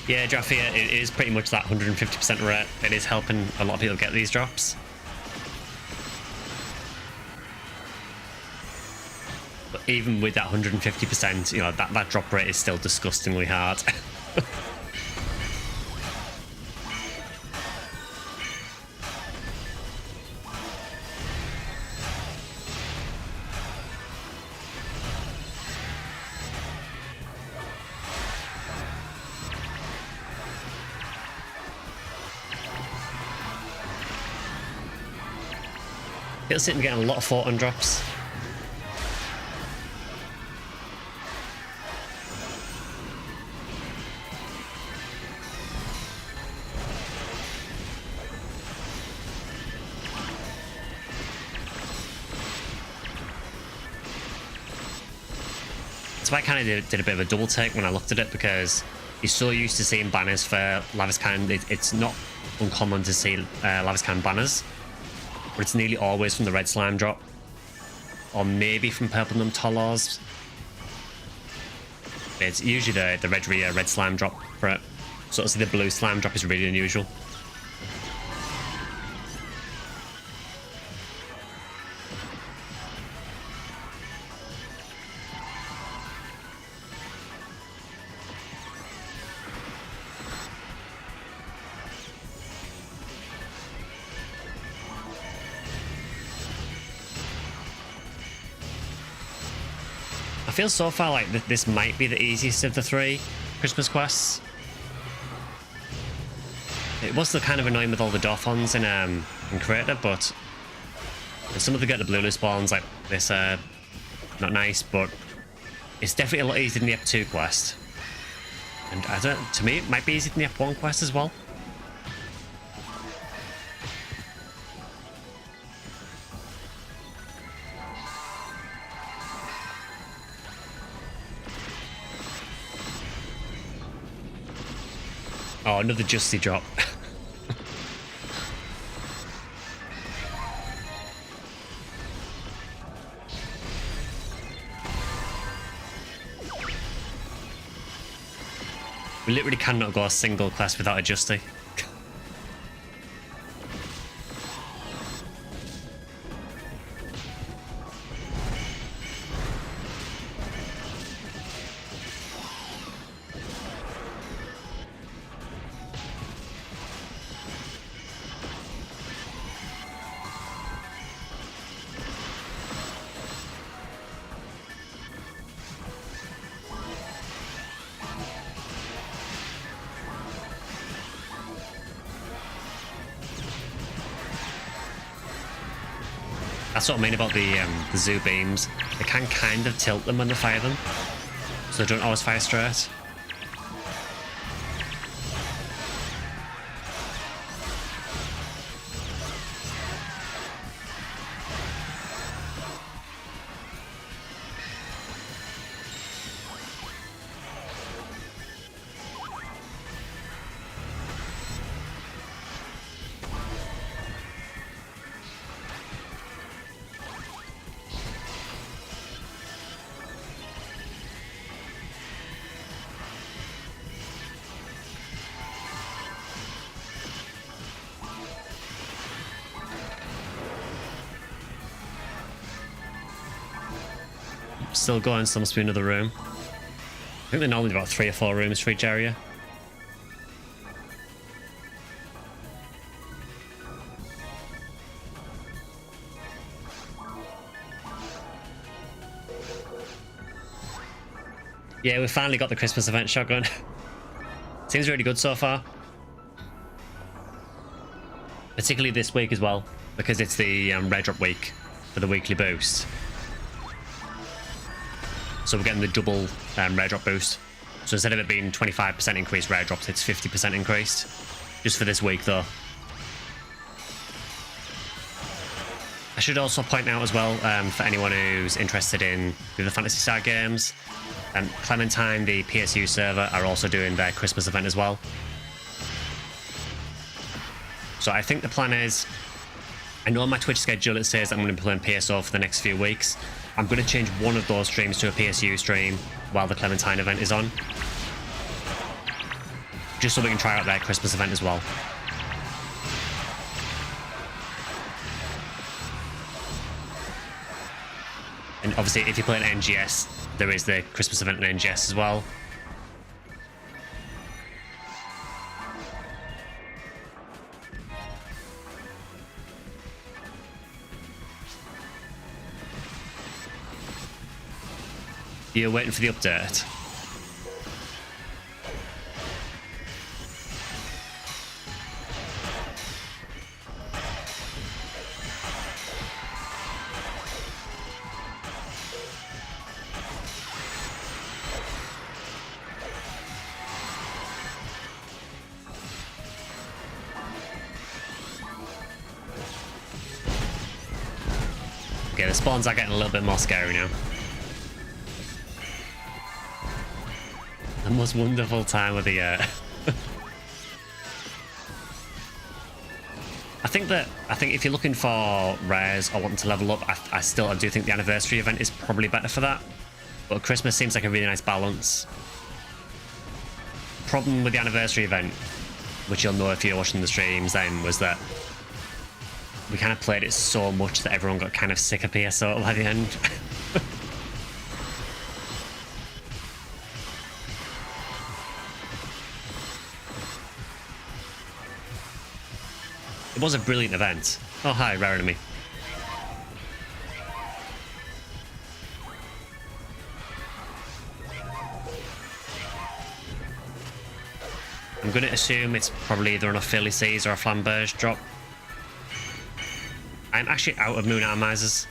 Yeah, Jaffia, it is pretty much that 150% rate. It is helping a lot of people get these drops. But even with that 150%, you know, that drop rate is still disgustingly hard. It'll sit and getting a lot of photon drops. So I kind of did a bit of a double take when I looked at it, because you're so used to seeing banners for Lavis Cannon. It's not uncommon to see Lavis Cannon banners, but it's nearly always from the red slime drop, or maybe from Purple Num Tolors. It's usually the red slime drop for it. So the blue slime drop is really unusual. I feel so far like this might be the easiest of the 3 Christmas quests. It was kind of annoying with all the Dothons in Crater, but some of the get the blue loose spawns like this not nice, but it's definitely a lot easier than the Ep 2 quest. And I don't, to me, it might be easier than the Ep 1 quest as well. Oh, another Justy drop. We literally cannot go a single class without a Justy. That's what I mean about the zoo beams. They can kind of tilt them when they fire them, so they don't always fire straight. Still going, so there must be another room. I think they're normally about 3 or 4 rooms for each area. Yeah, we finally got the Christmas event shotgun. Seems really good so far. Particularly this week as well, because it's the red drop week for the weekly boost. So we're getting the double rare drop boost. So instead of it being 25% increased rare drops, it's 50% increased. Just for this week though. I should also point out as well, for anyone who's interested in the Phantasy Star games, Clementine, the PSU server, are also doing their Christmas event as well. So I think the plan is, I know on my Twitch schedule it says I'm going to be playing PSO for the next few weeks. I'm going to change one of those streams to a PSU stream while the Clementine event is on. Just so we can try out their Christmas event as well. And obviously if you play an NGS, there is the Christmas event in NGS as well. You're waiting for the update. Okay, the spawns are getting a little bit more scary now. The most wonderful time of the year. I think if you're looking for rares or wanting to level up, I do think the anniversary event is probably better for that. But Christmas seems like a really nice balance. Problem with the anniversary event, which you'll know if you're watching the streams then, was that we kind of played it so much that everyone got kind of sick of PSO by the end. It was a brilliant event. Oh hi, rare enemy. I'm going to assume it's probably either on a Philly Seas or a Flamberge drop. I'm actually out of moon atomizers.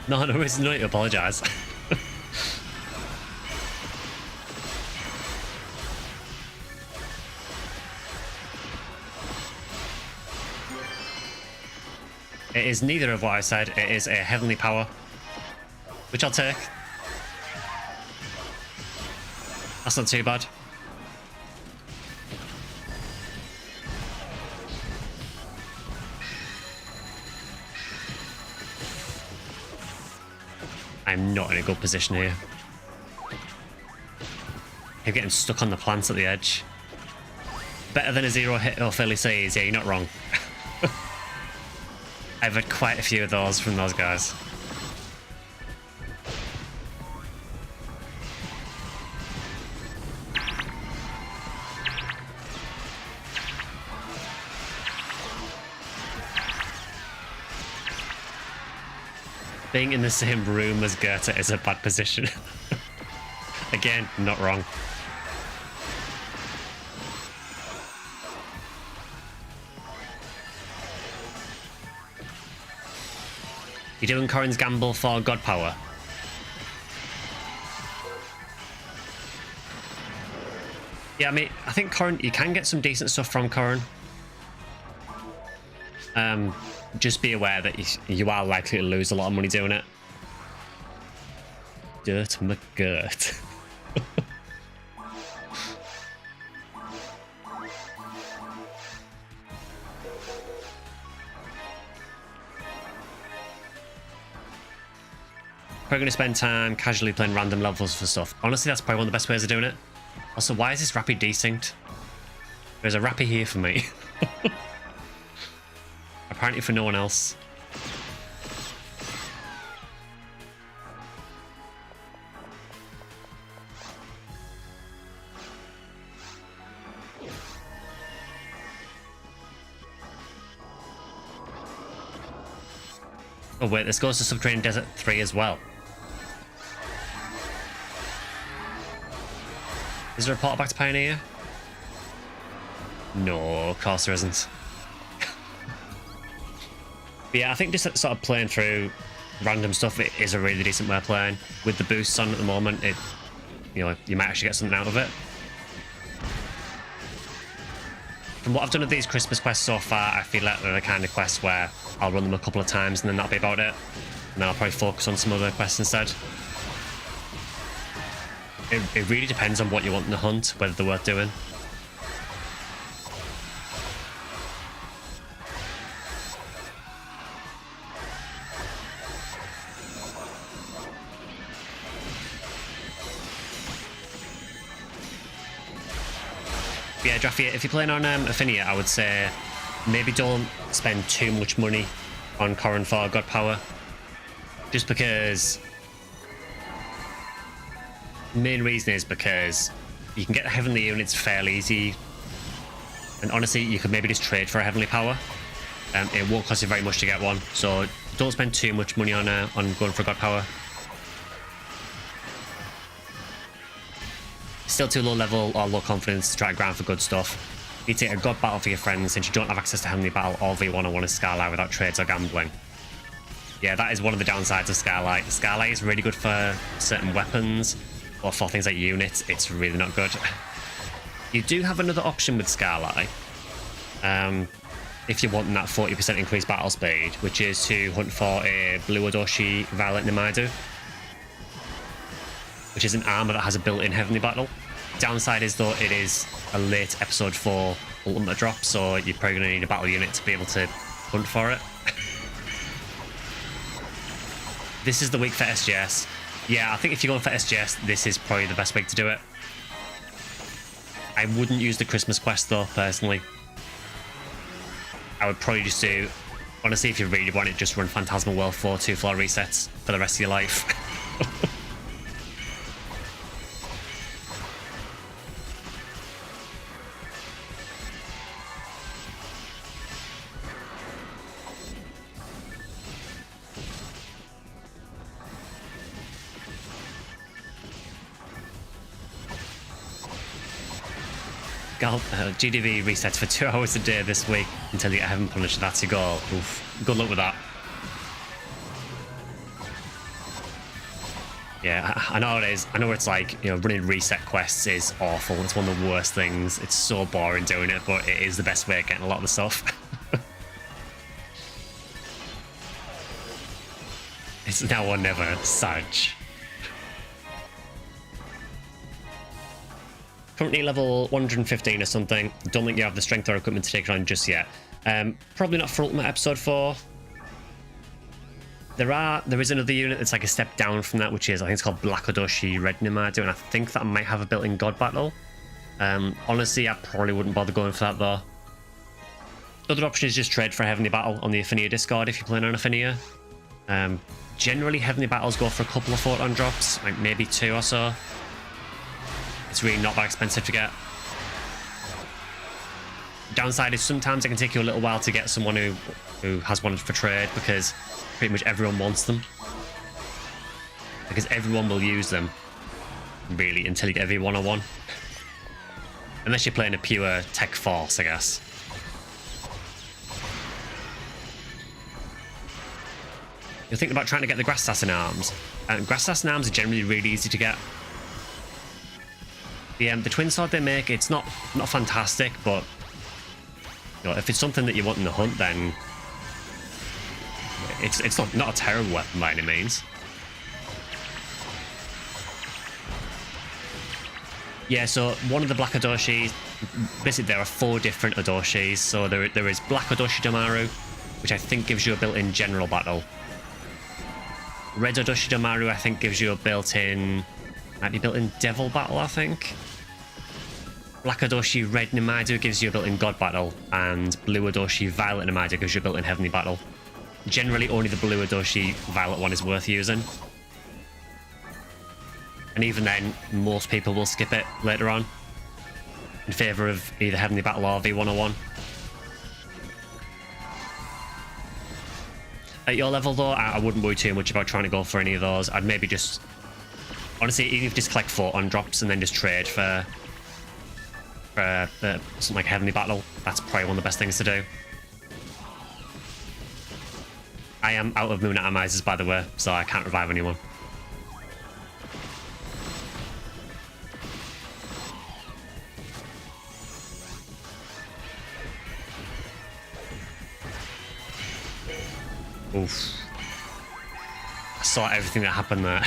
No, no reason not to apologise. It is neither of what I said. It is a heavenly power, which I'll take. That's not too bad. I'm not in a good position here. You're getting stuck on the plants at the edge. Better than a 0 hit or fairly says, yeah, you're not wrong. I've had quite a few of those from those guys. Being in the same room as Goethe is a bad position. Again, not wrong. You doing Corrin's gamble for God Power? Yeah, I mean, I think Corrin, you can get some decent stuff from Corrin. Just be aware that you are likely to lose a lot of money doing it. Dirt McGirt. Probably going to spend time casually playing random levels for stuff. Honestly, that's probably one of the best ways of doing it. Also, why is this Rappy desynced? There's a Rappy here for me. Apparently for no one else. Oh wait, this goes to Subterranean Desert 3 as well. Is there a portal back to Pioneer? No, of course there isn't. But yeah, I think just sort of playing through random stuff, it is a really decent way of playing. With the boosts on at the moment, you might actually get something out of it. From what I've done with these Christmas quests so far, I feel like they're the kind of quests where I'll run them a couple of times and then that'll be about it. And then I'll probably focus on some other quests instead. It really depends on what you want in the hunt, whether they're worth doing. Yeah, Draffy, if you're playing on Ephinea, I would say maybe don't spend too much money on Corrin for God Power. Just because... The main reason is because you can get heavenly units fairly easy. And honestly, you could maybe just trade for a heavenly power. It won't cost you very much to get one. So don't spend too much money on going for God Power. Still too low level or low confidence to try to grind for good stuff. You take a God Battle for your friends since you don't have access to Heavenly Battle or V1 or one of Skylight without trades or gambling. Yeah, that is one of the downsides of Skylight. Skylight is really good for certain weapons, or for things like units, it's really not good. You do have another option with Skylight, if you want that 40% increased battle speed, which is to hunt for a Blue Odoshi Violet Nimaidu, which is an armor that has a built-in Heavenly Battle. Downside is, though, it is a late episode 4 ultimate drop, so you're probably going to need a battle unit to be able to hunt for it. This is the week for SGS. Yeah, I think if you're going for SGS, this is probably the best week to do it. I wouldn't use the Christmas quest, though, personally. I would probably just do... Honestly, if you really want it, just run Phantasmal World 4 2-floor resets for the rest of your life. GDV resets for 2 hours a day this week until you get Heaven Punisher. That's your goal. Oof. Good luck with that. Yeah, I know it is. I know it's like, running reset quests is awful. It's one of the worst things. It's so boring doing it, but it is the best way of getting a lot of the stuff. It's now or never, Saj. Currently level 115 or something. Don't think you have the strength or equipment to take it on just yet. Probably not for Ultimate Episode 4. There is another unit that's like a step down from that, which is, I think it's called Black Odoshi Red Nimadu, and I think that might have a built-in God Battle. Honestly, I probably wouldn't bother going for that though. Other option is just trade for a Heavenly Battle on the Ephinea Discord if you're playing on Ephinea. Generally, Heavenly Battles go for a couple of photon drops, like maybe 2 or so. It's really not that expensive to get. Downside is sometimes it can take you a little while to get someone who has one for trade, because pretty much everyone wants them. Because everyone will use them, really, until you get every 101. Unless you're playing a pure tech force, I guess. You're thinking about trying to get the Grass Assassin arms. Grass Assassin arms are generally really easy to get. The twin sword they make, it's not fantastic, but you know, if it's something that you want in the hunt, then it's not a terrible weapon by any means. Yeah, so one of the Black Odoshis, basically there are 4 different Odoshis. So there is Black Odoshi Domaru, which I think gives you a built-in general battle. Red Odoshi Domaru, I think, gives you a built-in, might be built-in devil battle, I think. Black Odoshi Red Nimadu gives you a built-in God Battle, and Blue Odoshi Violet Nimadu gives you a built-in Heavenly Battle. Generally, only the Blue Odoshi Violet one is worth using. And even then, most people will skip it later on in favour of either Heavenly Battle or V101. At your level, though, I wouldn't worry too much about trying to go for any of those. I'd maybe just... Honestly, even if you just collect photon drops and then just trade for something like Heavenly Battle, that's probably one of the best things to do. I am out of Moon Atomizers, by the way, so I can't revive anyone. Oof. I saw everything that happened there.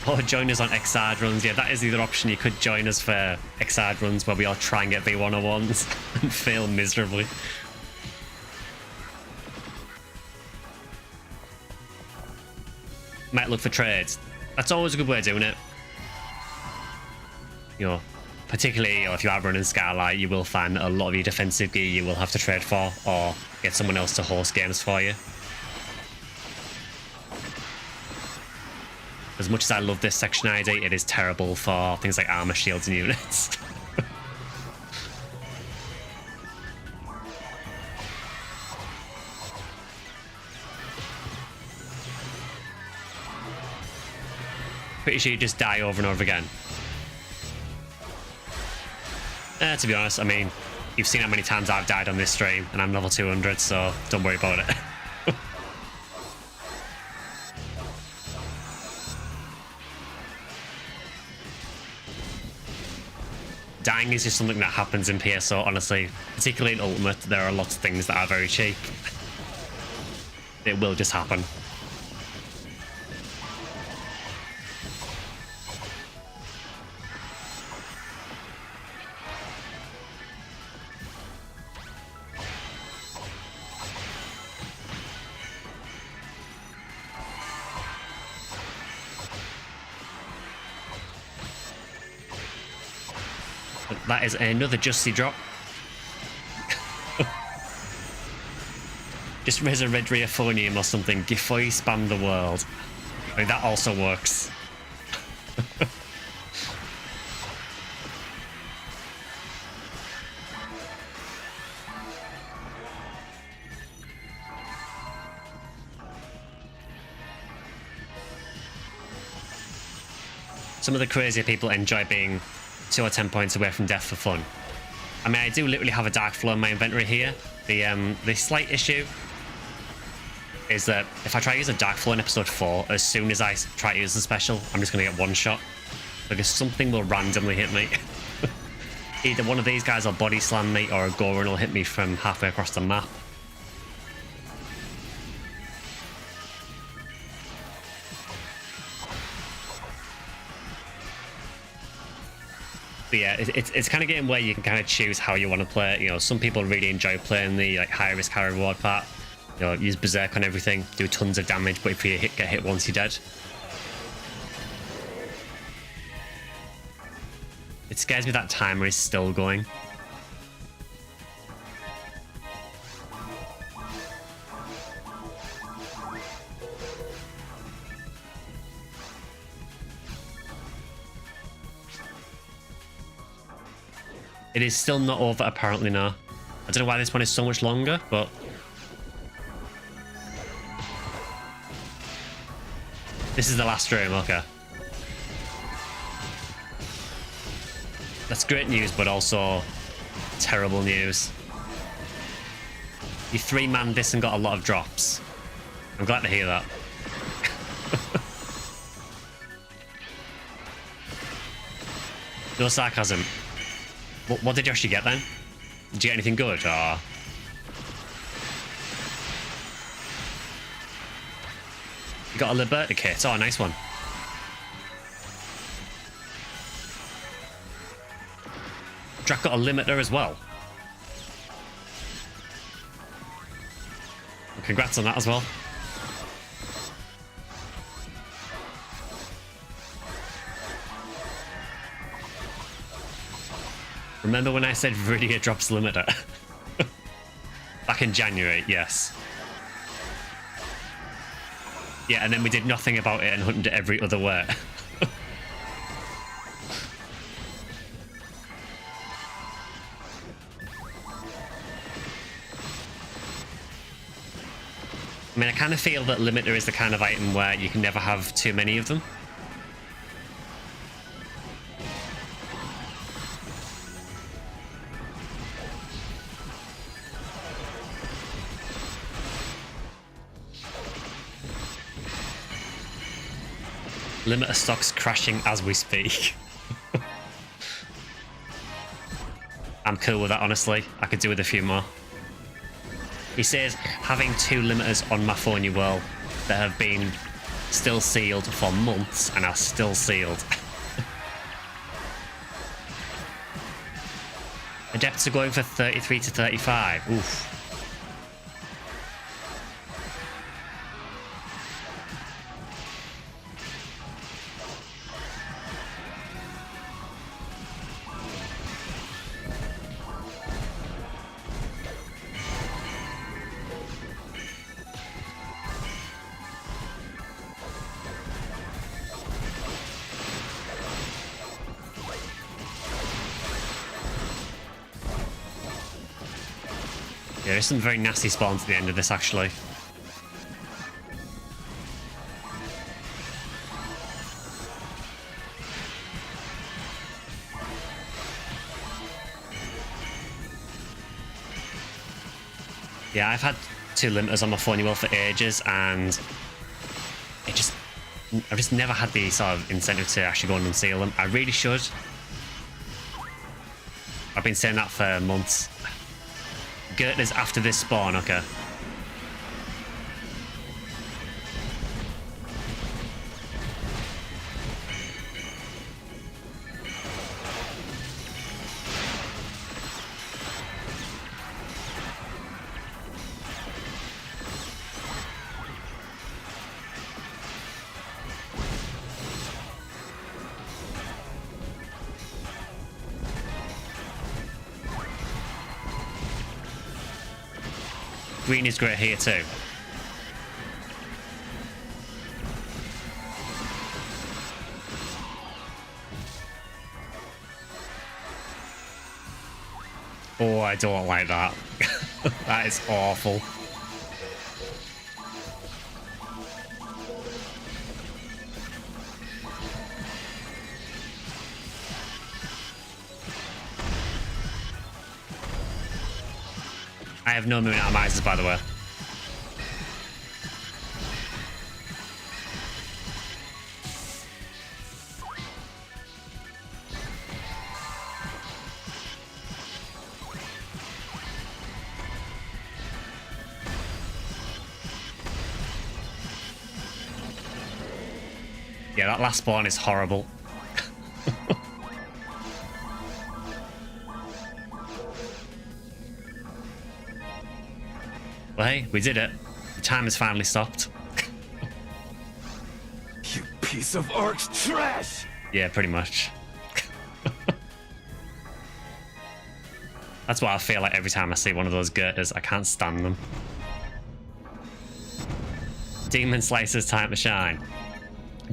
Or join us on Exard runs. Yeah, that is the other option. You could join us for Exard runs where we all try and get V101s and fail miserably. Might look for trades. That's always a good way of doing it. You know, particularly if you are running Skylight, you will find that a lot of your defensive gear you will have to trade for, or get someone else to host games for you. As much as I love this section ID, it is terrible for things like armor, shields, and units. Pretty sure you just die over and over again. To be honest, I mean, you've seen how many times I've died on this stream, and I'm level 200, so don't worry about it. Dying is just something that happens in PSO, honestly. Particularly in Ultimate, there are lots of things that are very cheap. It will just happen. That is another Justy drop. Just raise a red Reaphonium or something. Gifoy spam the world. I mean, that also works. Some of the crazier people enjoy being 2 or 10 points away from death for fun. I mean, I do literally have a Dark Flow in my inventory here. The slight issue is that if I try to use a Dark Flow in episode 4, as soon as I try to use the special, I'm just going to get one shot. Because something will randomly hit me. Either one of these guys will body slam me or a Goron will hit me from halfway across the map. But yeah, it's kind of game where you can kind of choose how you want to play it. You know, some people really enjoy playing the like high risk, high reward part. You know, use berserk on everything, do tons of damage, but if you get hit once, you're dead. It scares me that timer is still going. It is still not over, apparently, now. I don't know why this one is so much longer, but... This is the last room, okay. That's great news, but also terrible news. You three-manned this and got a lot of drops. I'm glad to hear that. No sarcasm. What did you actually get then? Did you get anything good, or...? You got a Liberty kit. Oh, nice one. Drac got a limiter as well. Congrats on that as well. Remember when I said Viridia drops limiter? Back in January, yes. Yeah, and then we did nothing about it and hunted it every other way. I mean, I kind of feel that limiter is the kind of item where you can never have too many of them. Limiter stock's crashing as we speak. I'm cool with that, honestly. I could do with a few more. He says, having 2 limiters on my phone, you will, that have been still sealed for months and are still sealed. Adepts are going for 33 to 35. Oof. Yeah, there's some very nasty spawns at the end of this, actually. Yeah, I've had 2 limiters on my phone for ages, and I've just never had the sort of incentive to actually go and unseal them. I really should. I've been saying that for months. Gertner's after this spawn, okay. Green is great here too. Oh, I don't like that. That is awful. I have no moon atomizers, by the way. Yeah, that last spawn is horrible. Well, hey, we did it. The time has finally stopped. You piece of orc trash! Yeah, pretty much. That's what I feel like every time I see one of those girders. I can't stand them. Demon Slicer's time to shine.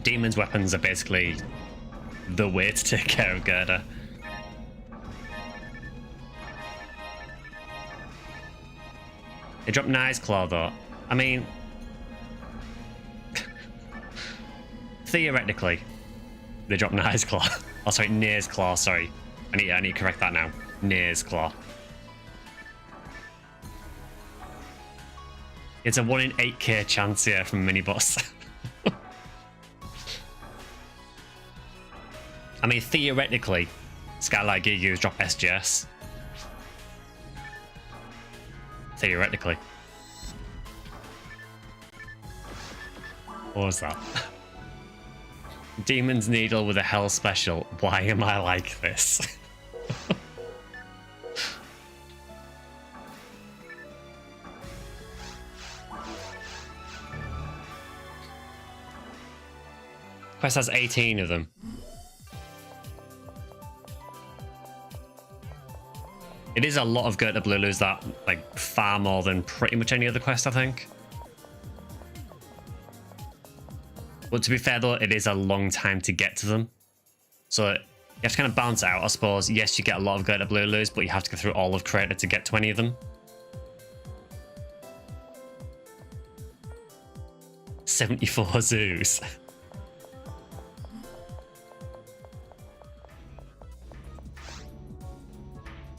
Demon's weapons are basically the way to take care of Girder. They dropped Nye's Claw though. I mean, theoretically, they dropped Nye's Claw. Oh, sorry, Nye's Claw. Sorry, I need to correct that now. Nye's Claw. It's a 1 in 8k chance here from mini boss. I mean, theoretically, Skylight Gigas drop SGS. Theoretically. What was that? Demon's Needle with a Hell Special. Why am I like this? Quest has 18 of them. It is a lot of Gerta Blulus, that, like, far more than pretty much any other quest, I think. But to be fair, though, it is a long time to get to them. So you have to kind of balance it out, I suppose. Yes, you get a lot of Gerta Blulus, but you have to go through all of Crater to get to any of them. 74 zoos.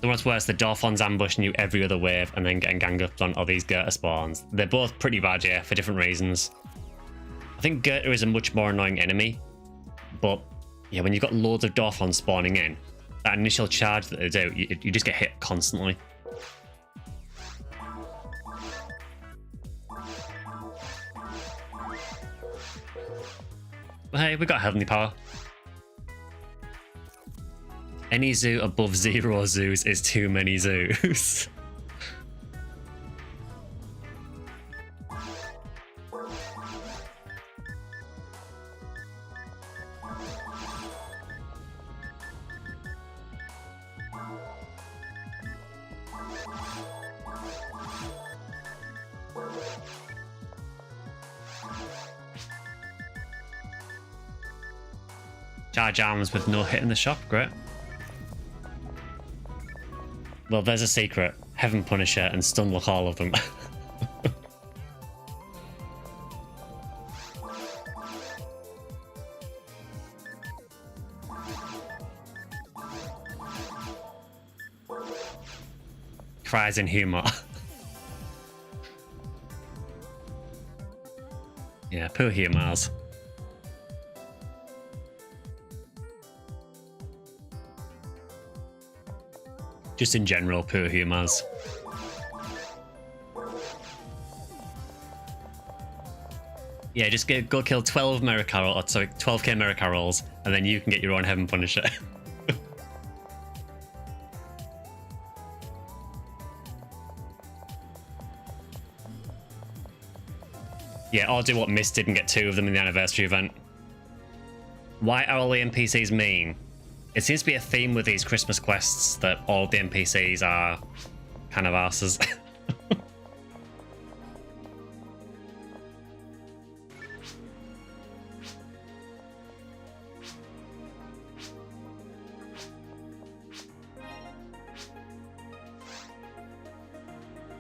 So what's worse, the Dorphons ambushing you every other wave and then getting ganged up on all these Gerta spawns. They're both pretty bad, yeah, for different reasons. I think Gerta is a much more annoying enemy, but yeah, when you've got loads of Dorphons spawning in, that initial charge that they do, you just get hit constantly. But hey, we got Heavenly Power. Any zoo above 0 zoos is too many zoos. Charge arms with no hit in the shop, great. Well, there's a secret. Heaven Punisher and Stunlock all of them. Cries in humour. Yeah, poor humors. Just in general, poor humors. Yeah, just go kill 12 Mericarol, or sorry, 12k Mericarols, and then you can get your own Heaven Punisher. Yeah, or do what Mist did and get 2 of them in the anniversary event. Why are all the NPCs mean? It seems to be a theme with these Christmas quests that all the NPCs are kind of arses.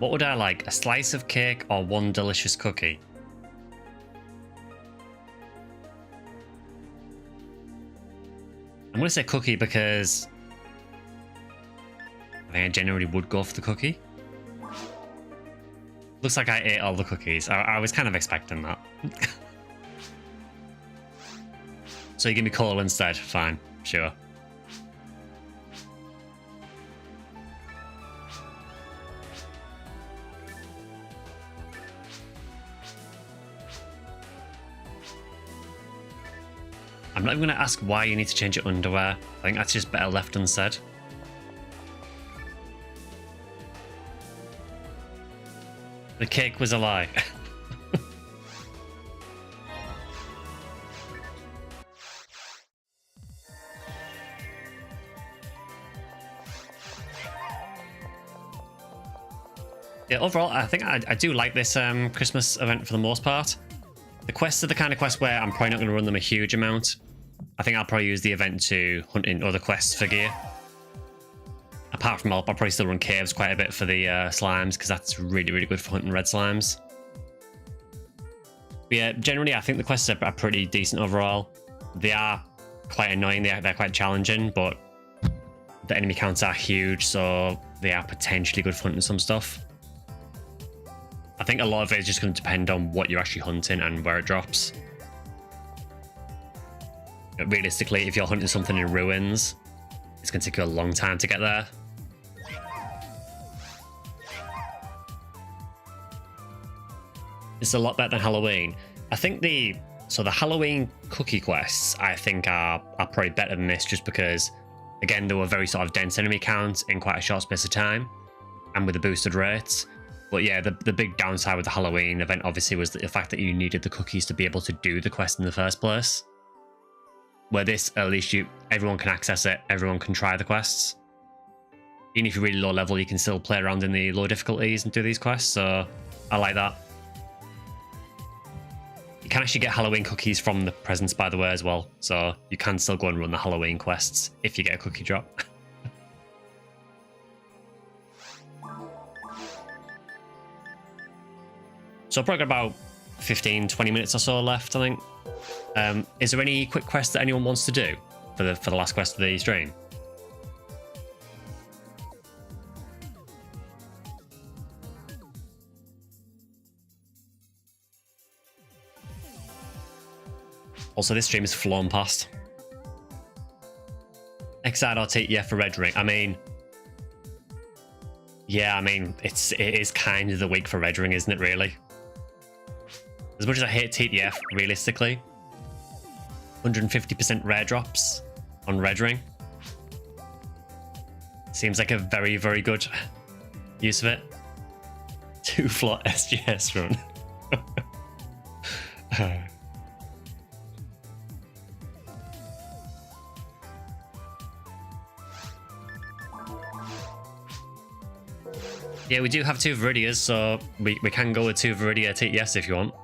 What would I like? A slice of cake or one delicious cookie? I'm going to say cookie because I think I generally would go for the cookie. Looks like I ate all the cookies. I was kind of expecting that. So you give me coal instead? Fine, sure. I'm not even going to ask why you need to change your underwear. I think that's just better left unsaid. The cake was a lie. Yeah, overall, I think I do like this Christmas event for the most part. The quests are the kind of quests where I'm probably not going to run them a huge amount. I think I'll probably use the event to hunt in other quests for gear. Apart from I'll probably still run caves quite a bit for the slimes, because that's really, really good for hunting red slimes. But yeah, generally I think the quests are pretty decent overall. They are quite annoying, they're quite challenging, but the enemy counts are huge, so they are potentially good for hunting some stuff. I think a lot of it is just going to depend on what you're actually hunting and where it drops. Realistically, if you're hunting something in ruins, it's going to take you a long time to get there. It's a lot better than Halloween. I think the Halloween cookie quests, I think are probably better than this, just because, again, they were very sort of dense enemy count in quite a short space of time, and with the boosted rates. But yeah, the big downside with the Halloween event obviously was the fact that you needed the cookies to be able to do the quest in the first place. Where this, at least everyone can access it, everyone can try the quests. Even if you're really low level, you can still play around in the low difficulties and do these quests, so I like that. You can actually get Halloween cookies from the presents, by the way, as well, so you can still go and run the Halloween quests if you get a cookie drop. So I've probably got about 15-20 minutes or so left, I think. Is there any quick quests that anyone wants to do for the last quest of the stream? Also, this stream is flown past. Exide or TTF for Red Ring. I mean, yeah, I mean, it is kind of the week for Red Ring, isn't it, really? As much as I hate TTF, realistically, 150% rare drops on Red Ring seems like a very, very good use of it. 2-flot SGS run. Yeah, we do have 2 Viridias, so we can go with 2 Viridia TTS if you want.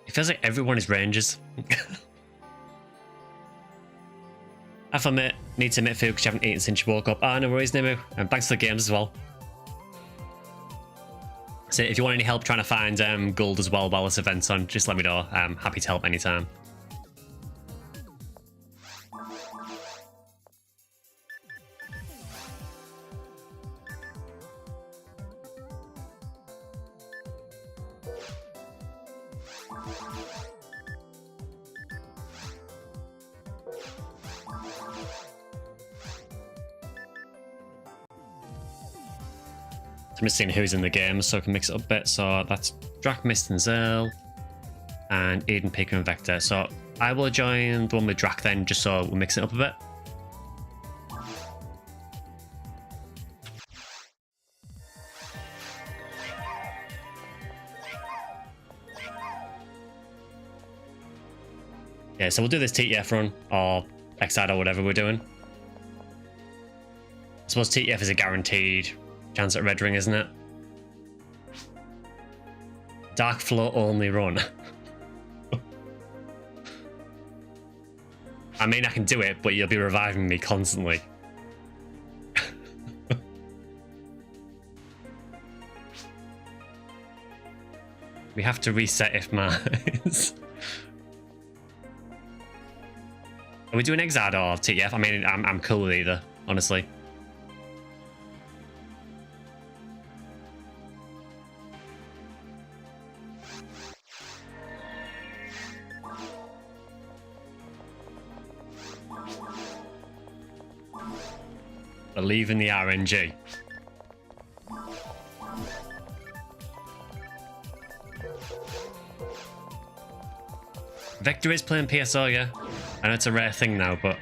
It feels like everyone is rangers. I admit, need to admit food because you haven't eaten since you woke up. Ah, no worries, Nimu. And thanks for the games as well. So if you want any help trying to find gold as well while this event's on, just let me know. I'm happy to help anytime. I'm just seeing who's in the game so I can mix it up a bit. So that's Drac, Mist and Zerl, and Eden, Pika and Vector. So I will join the one with Drac then, just so we'll mix it up a bit. Yeah, so we'll do this TTF run, or Exide, or whatever we're doing. I suppose TTF is a guaranteed chance at Red Ring, isn't it? Dark Flow only run. I mean, I can do it, but you'll be reviving me constantly. We have to reset if mines. Are we doing Exad or TF? I mean, I'm cool with either, honestly. Believe in the RNG. Vector is playing PSO, yeah. I know it's a rare thing now, but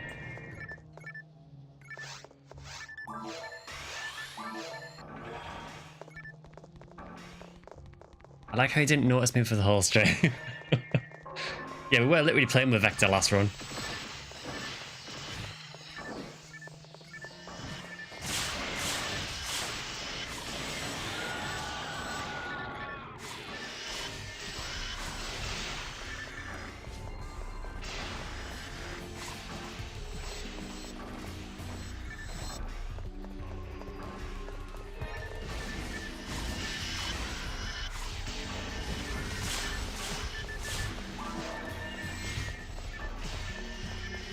I like how he didn't notice me for the whole stream. Yeah, we were literally playing with Vector last run.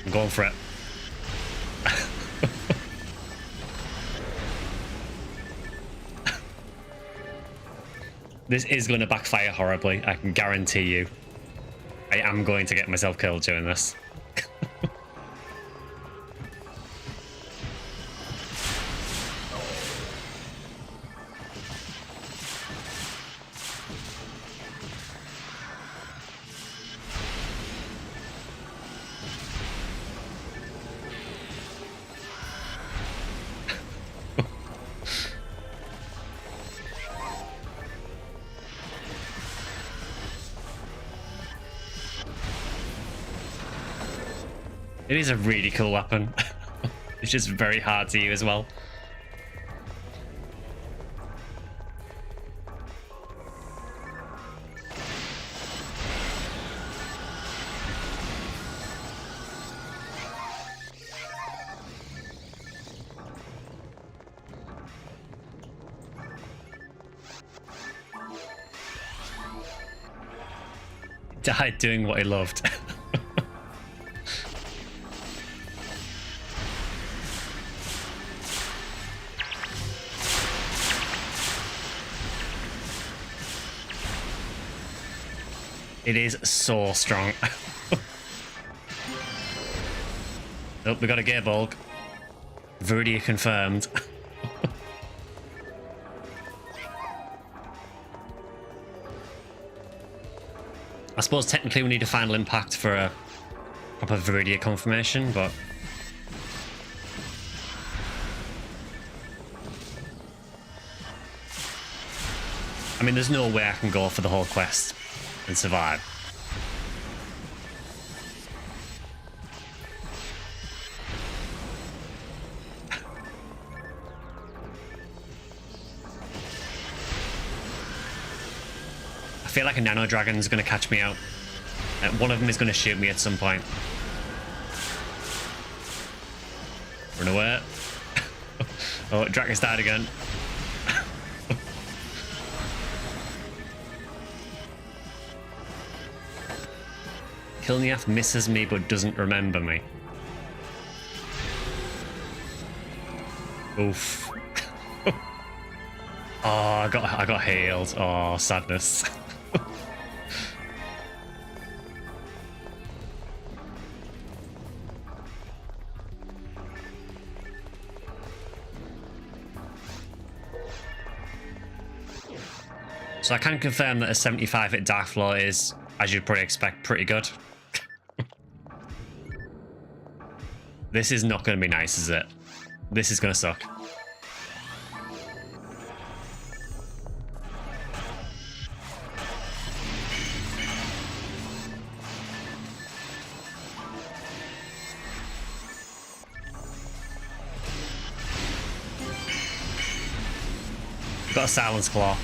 I'm going for it. This is going to backfire horribly, I can guarantee you. I am going to get myself killed doing this. It is a really cool weapon. It's just very hard to use as well. Died doing what he loved. It is so strong. Oh, we got a Gearbolg. Viridia confirmed. I suppose technically we need a final impact for a proper Viridia confirmation, but I mean, there's no way I can go for the whole quest and survive. I feel like a Nano Dragon is going to catch me out. One of them is going to shoot me at some point. Run away. Oh, Dragon's died again. Kilniath misses me but doesn't remember me. Oof. Oh, I got healed. Oh, sadness. So I can confirm that a 75 hit Dark Floor is, as you'd probably expect, pretty good. This is not going to be nice, is it? This is going to suck. Got a Silence Claw.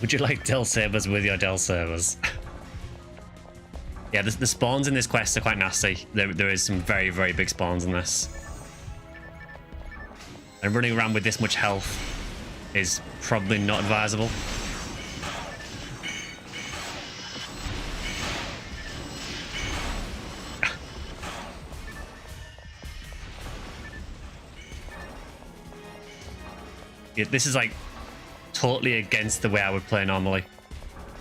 Would you like Del Sabers with your Del Sabers? Yeah, the spawns in this quest are quite nasty. There is some very, very big spawns in this. And running around with this much health is probably not advisable. Yeah, this is like totally against the way I would play normally.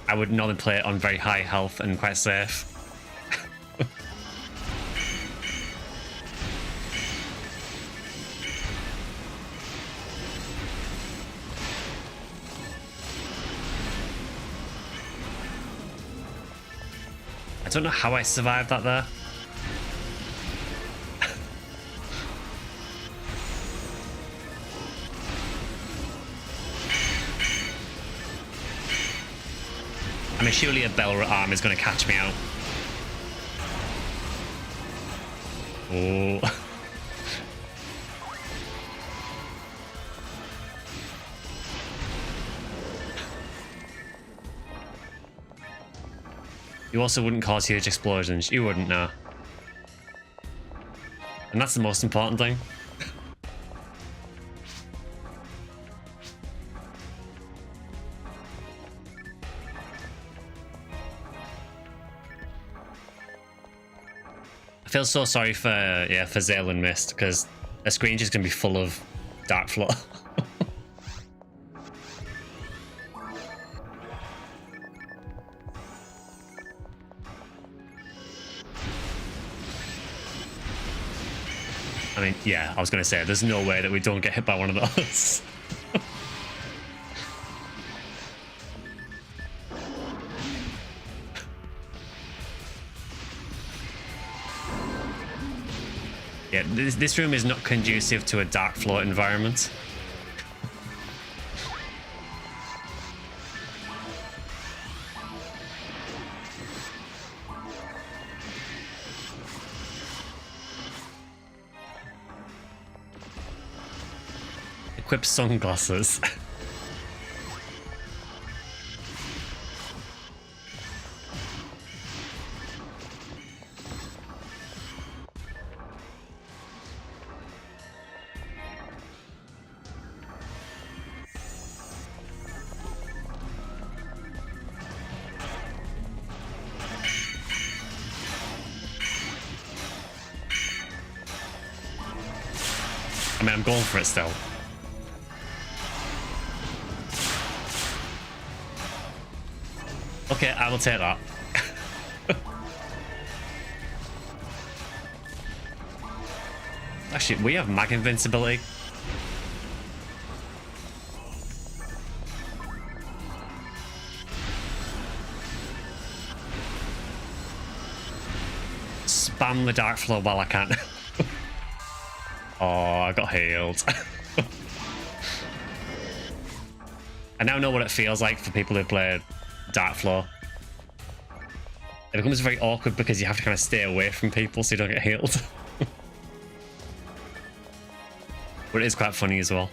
I would normally play it on very high health and quite safe. I don't know how I survived that there. I mean, surely a Belra arm is going to catch me out. Oh. You also wouldn't cause huge explosions. You wouldn't know. And that's the most important thing. I feel so sorry for Zale and Mist, because a screen's just gonna be full of dark floor. I mean, yeah, I was gonna say there's no way that we don't get hit by one of those. Yeah, this room is not conducive to a dark floor environment. Equip sunglasses. I mean, I'm going for it still. Okay, I will take that. Actually, we have mag invincibility. Spam the dark floor while I can. Oh, I got healed. I now know what it feels like for people who play Dark Floor. It becomes very awkward because you have to kind of stay away from people so you don't get healed. But it is quite funny as well.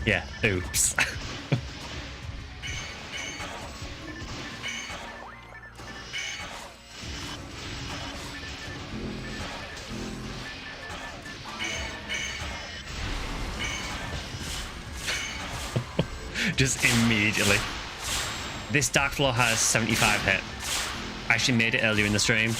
Yeah, oops. Just immediately. This Dark Floor has 75 hit. I actually made it earlier in the stream.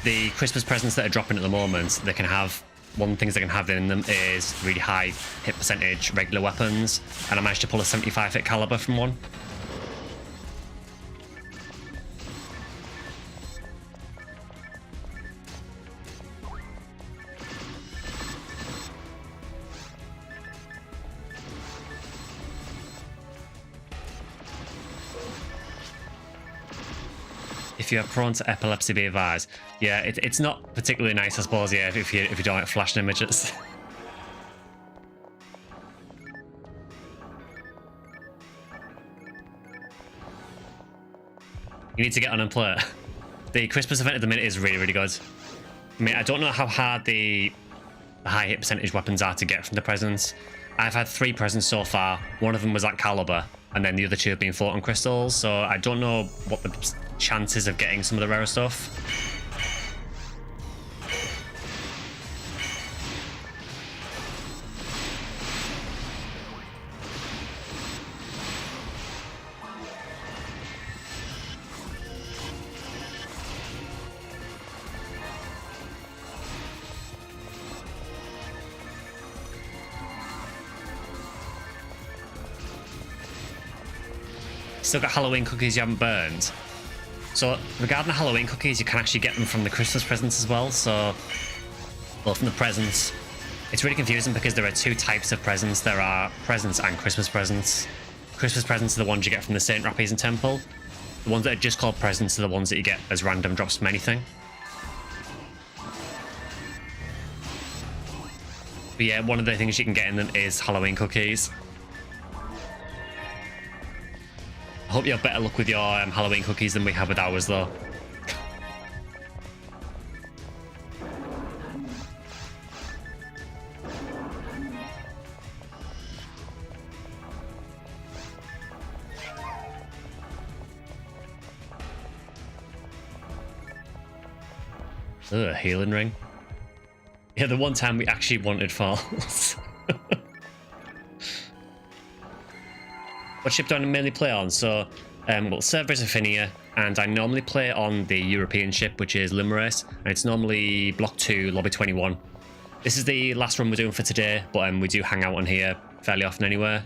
The Christmas presents that are dropping at the moment, they can have, one of the things they can have in them is really high hit percentage regular weapons, and I managed to pull a 75 hit caliber from one. If you're prone to epilepsy, be advised. Yeah, it's not particularly nice, I suppose, yeah, if you don't like flashing images. You need to get on and play it. The Christmas event at the minute is really, really good. I mean, I don't know how hard the high hit percentage weapons are to get from the presents. I've had 3 presents so far. One of them was at caliber, and then the other 2 have been floating crystals, so I don't know what the chances of getting some of the rarer stuff. Still got Halloween cookies you haven't burned. So regarding the Halloween cookies, you can actually get them from the Christmas presents as well. So, well, from the presents. It's really confusing because there are 2 types of presents. There are presents and Christmas presents. Christmas presents are the ones you get from the Saint Rappies Temple. The ones that are just called presents are the ones that you get as random drops from anything. But yeah, one of the things you can get in them is Halloween cookies. I hope you have better luck with your Halloween cookies than we have with ours, though. Ugh, healing ring. Yeah, the one time we actually wanted falls. What ship do I mainly play on? So, well, server is Ephinea, and I normally play on the European ship, which is Limerace, and it's normally Block 2, Lobby 21. This is the last run we're doing for today, but we do hang out on here fairly often anyway.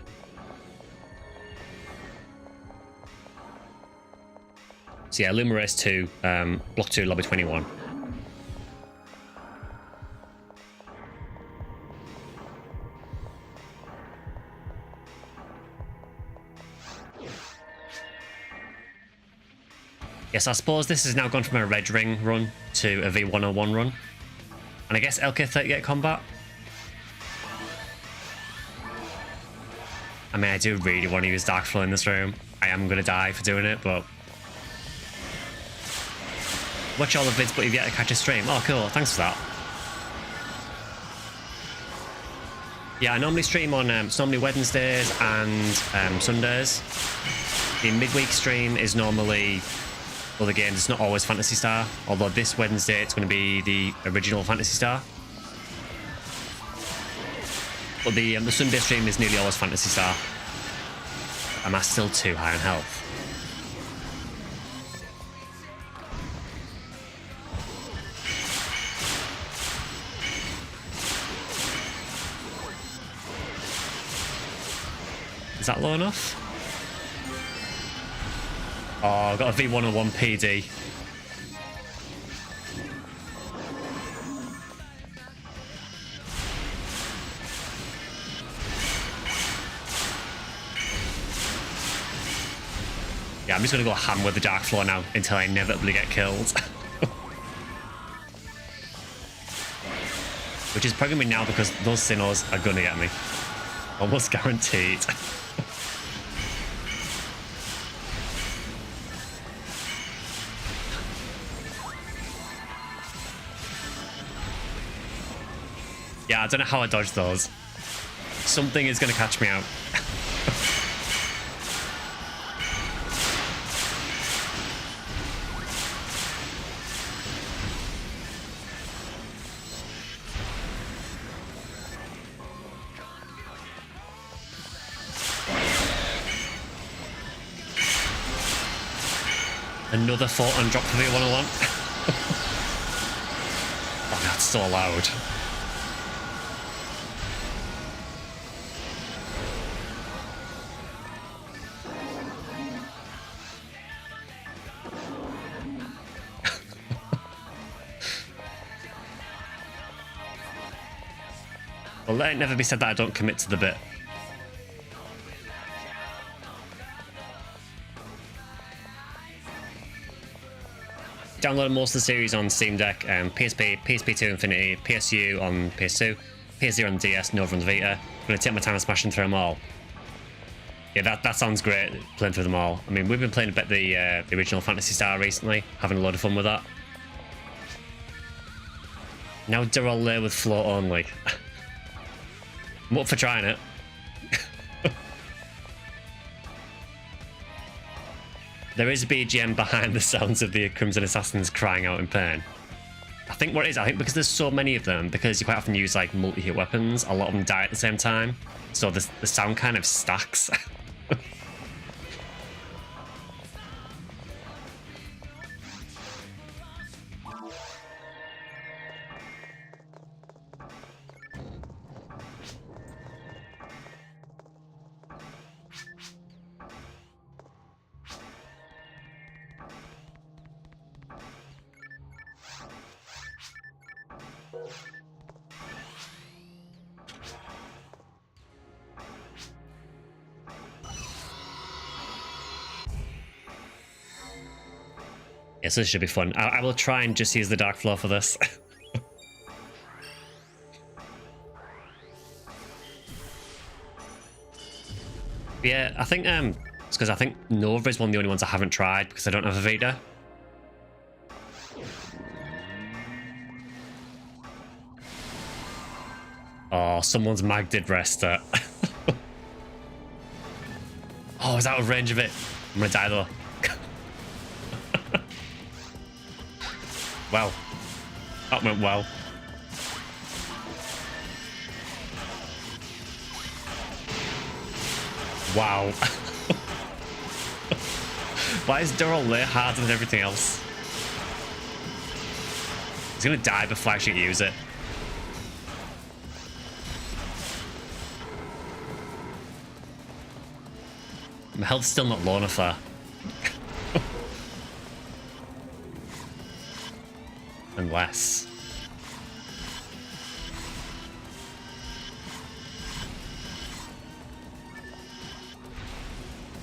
So yeah, Limerace 2, Block 2, Lobby 21. Yes, I suppose this has now gone from a red ring run to a V101 run. And I guess LK38 combat. I mean, I do really want to use Dark Flow in this room. I am going to die for doing it, but... Watch all the vids, but you've yet to catch a stream. Oh, cool. Thanks for that. Yeah, I normally stream on it's normally Wednesdays and Sundays. The midweek stream is normally other games. It's not always Phantasy Star, although this Wednesday it's going to be the original Phantasy Star. But the Sunday stream is nearly always Phantasy Star. Am I still too high on health? Is that low enough? Oh, I've got a V101 PD. Yeah, I'm just going to go ham with the Dark Floor now until I inevitably get killed. Which is probably now because those Sinnohs are going to get me. Almost guaranteed. Yeah, I don't know how I dodged those. Something is going to catch me out. Another photon drop for the 101. Oh, that's so loud. Well, let it never be said that I don't commit to the bit. Downloaded most of the series on Steam Deck, PSP, PSP2 Infinity, PSU on PS2, PS0 on DS, Nova on the Vita. I'm going to take my time and smashing through them all. Yeah, that sounds great, playing through them all. I mean, we've been playing a bit the original Phantasy Star recently, having a lot of fun with that. Now Durrell there with float only. I'm up for trying it. There is a BGM behind the sounds of the Crimson Assassins crying out in pain. I think what it is, I think because there's so many of them, because you quite often use like multi-hit weapons, a lot of them die at the same time. So the sound kind of stacks. Yeah, so this should be fun. I will try and just use the Dark Flow for this. Yeah, I think it's because I think Nova is one of the only ones I haven't tried because I don't have a Vita. Oh, someone's mag did rest it. Oh, I was out of range of it. I'm gonna die though. Well, that went well. Wow. Why is Durrell lit harder than everything else? He's gonna die before I actually use it. My health's still not low enough there. Unless.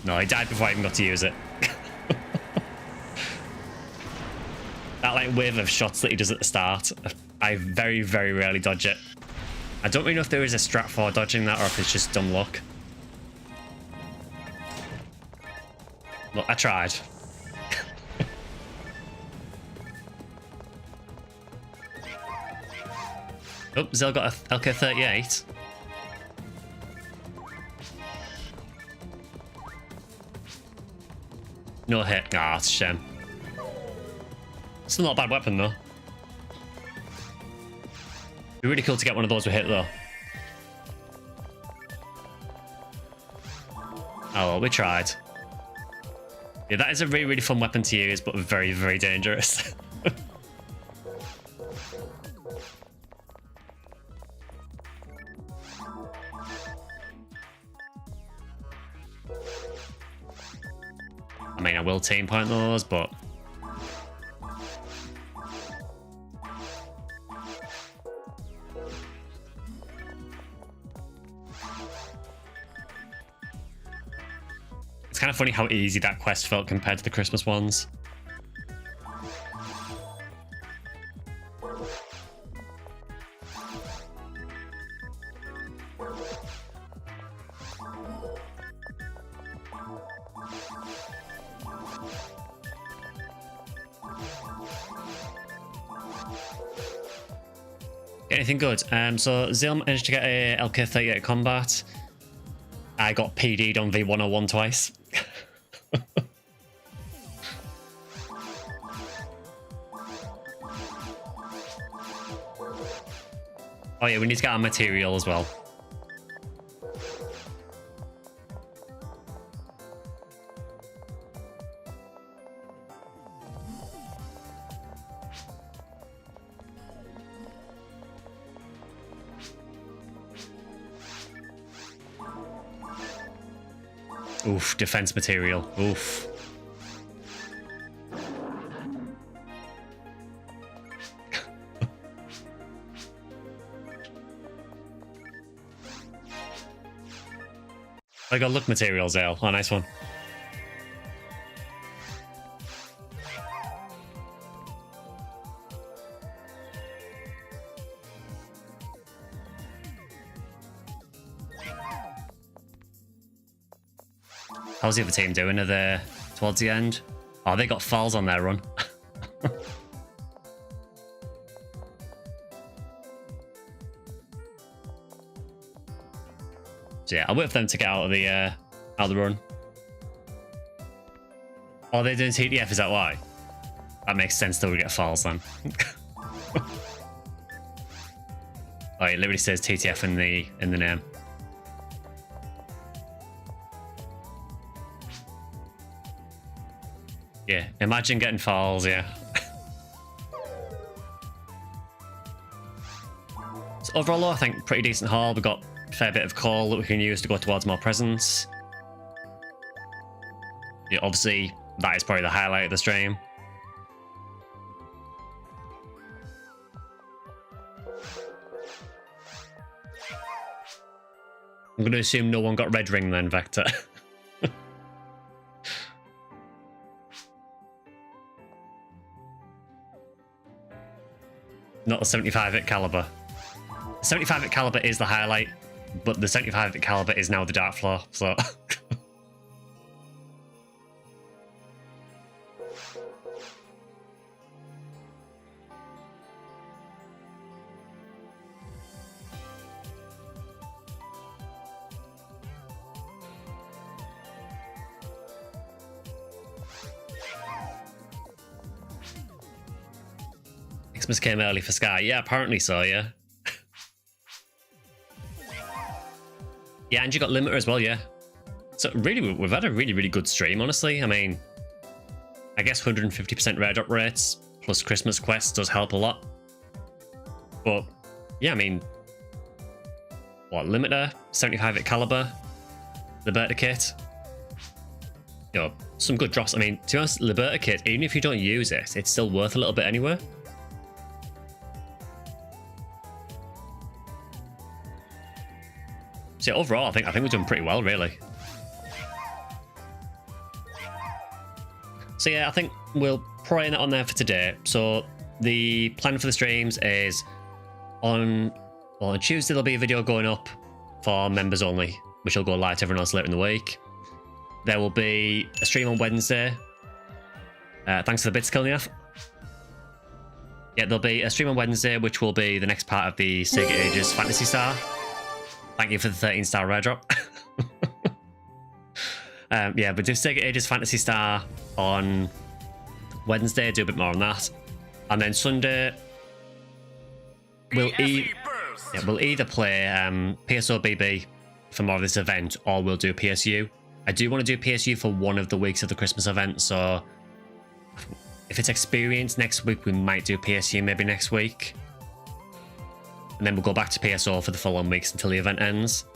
No, I died before I even got to use it. That like wave of shots that he does at the start, I very, very rarely dodge it. I don't really know if there is a strat for dodging that or if it's just dumb luck. Look, I tried. Oh, Zell got a LK-38. No hit. Ah, it's a shame. Still not a bad weapon, though. Be really cool to get one of those with hit, though. Oh, well, we tried. Yeah, that is a really, really fun weapon to use, but very, very dangerous. I mean, I will team point those, but... It's kind of funny how easy that quest felt compared to the Christmas ones. Anything good? So Zil managed to get a LK-38 combat. I got PD'd on V101 twice. Oh yeah, we need to get our material as well. Oof, defense material. Oof. I got look materials, Ale. Oh, nice one. How's the other team doing? Are they towards the end? Oh, they got falls on their run. So yeah, I'll wait for them to get out of the run. Oh, they're doing TTF, is that why? That makes sense that we get files then. Oh, it literally says TTF in the name. Yeah, imagine getting files, yeah. So overall, I think pretty decent haul. We've got a fair bit of call that we can use to go towards more presents. Yeah, obviously, that is probably the highlight of the stream. I'm going to assume no one got red ring then, Vector. Not the 75-hit caliber. The 75-hit caliber is the highlight, but the 75-hit caliber is now the dark floor, so... Xmas came early for Sky. Yeah, apparently so, yeah. Yeah, and you got Limiter as well, yeah. So really, we've had a really good stream, honestly. I mean, I guess 150% rare drop rates plus Christmas quests does help a lot. But, yeah, I mean, what, Limiter, 75-hit caliber, Liberta kit. You know, some good drops. I mean, to be honest, Liberta kit, even if you don't use it, it's still worth a little bit anyway. So yeah, overall, I think we're doing pretty well, really. So yeah, I think we'll probably end it on there for today. So the plan for the streams is on Tuesday there'll be a video going up for members only, which will go live to everyone else later in the week. There will be a stream on Wednesday. Thanks for the bits, Kilniath. Yeah, there'll be a stream on Wednesday, which will be the next part of the Sega Ages Phantasy Star. Thank you for the 13-star rare drop. Yeah, but do Sega Ages Phantasy Star on Wednesday, do a bit more on that. And then Sunday, we'll either play PSOBB for more of this event, or we'll do PSU. I do want to do PSU for one of the weeks of the Christmas event, so if it's experience next week, we might do PSU maybe next week. And then we'll go back to PSO for the following weeks until the event ends.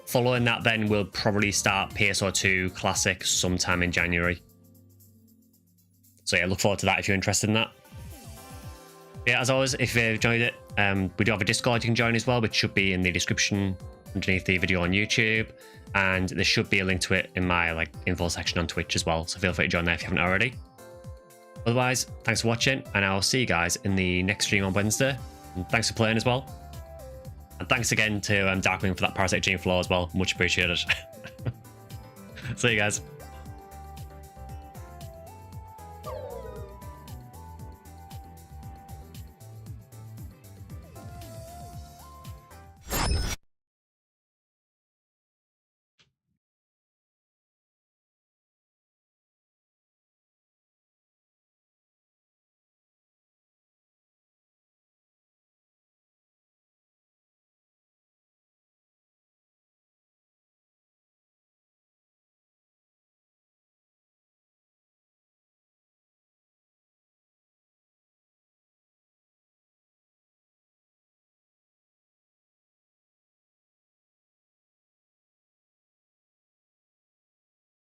Following that, then we'll probably start PSO 2 Classic sometime in January. So yeah, look forward to that if you're interested in that. Yeah, as always, if you've enjoyed it, we do have a Discord you can join as well, which should be in the description underneath the video on YouTube. And there should be a link to it in my info section on Twitch as well. So feel free to join there if you haven't already. Otherwise, thanks for watching, and I'll see you guys in the next stream on Wednesday. And thanks for playing as well. And thanks again to Darkwing for that Parasite Gene Floor as well. Much appreciated. See you guys.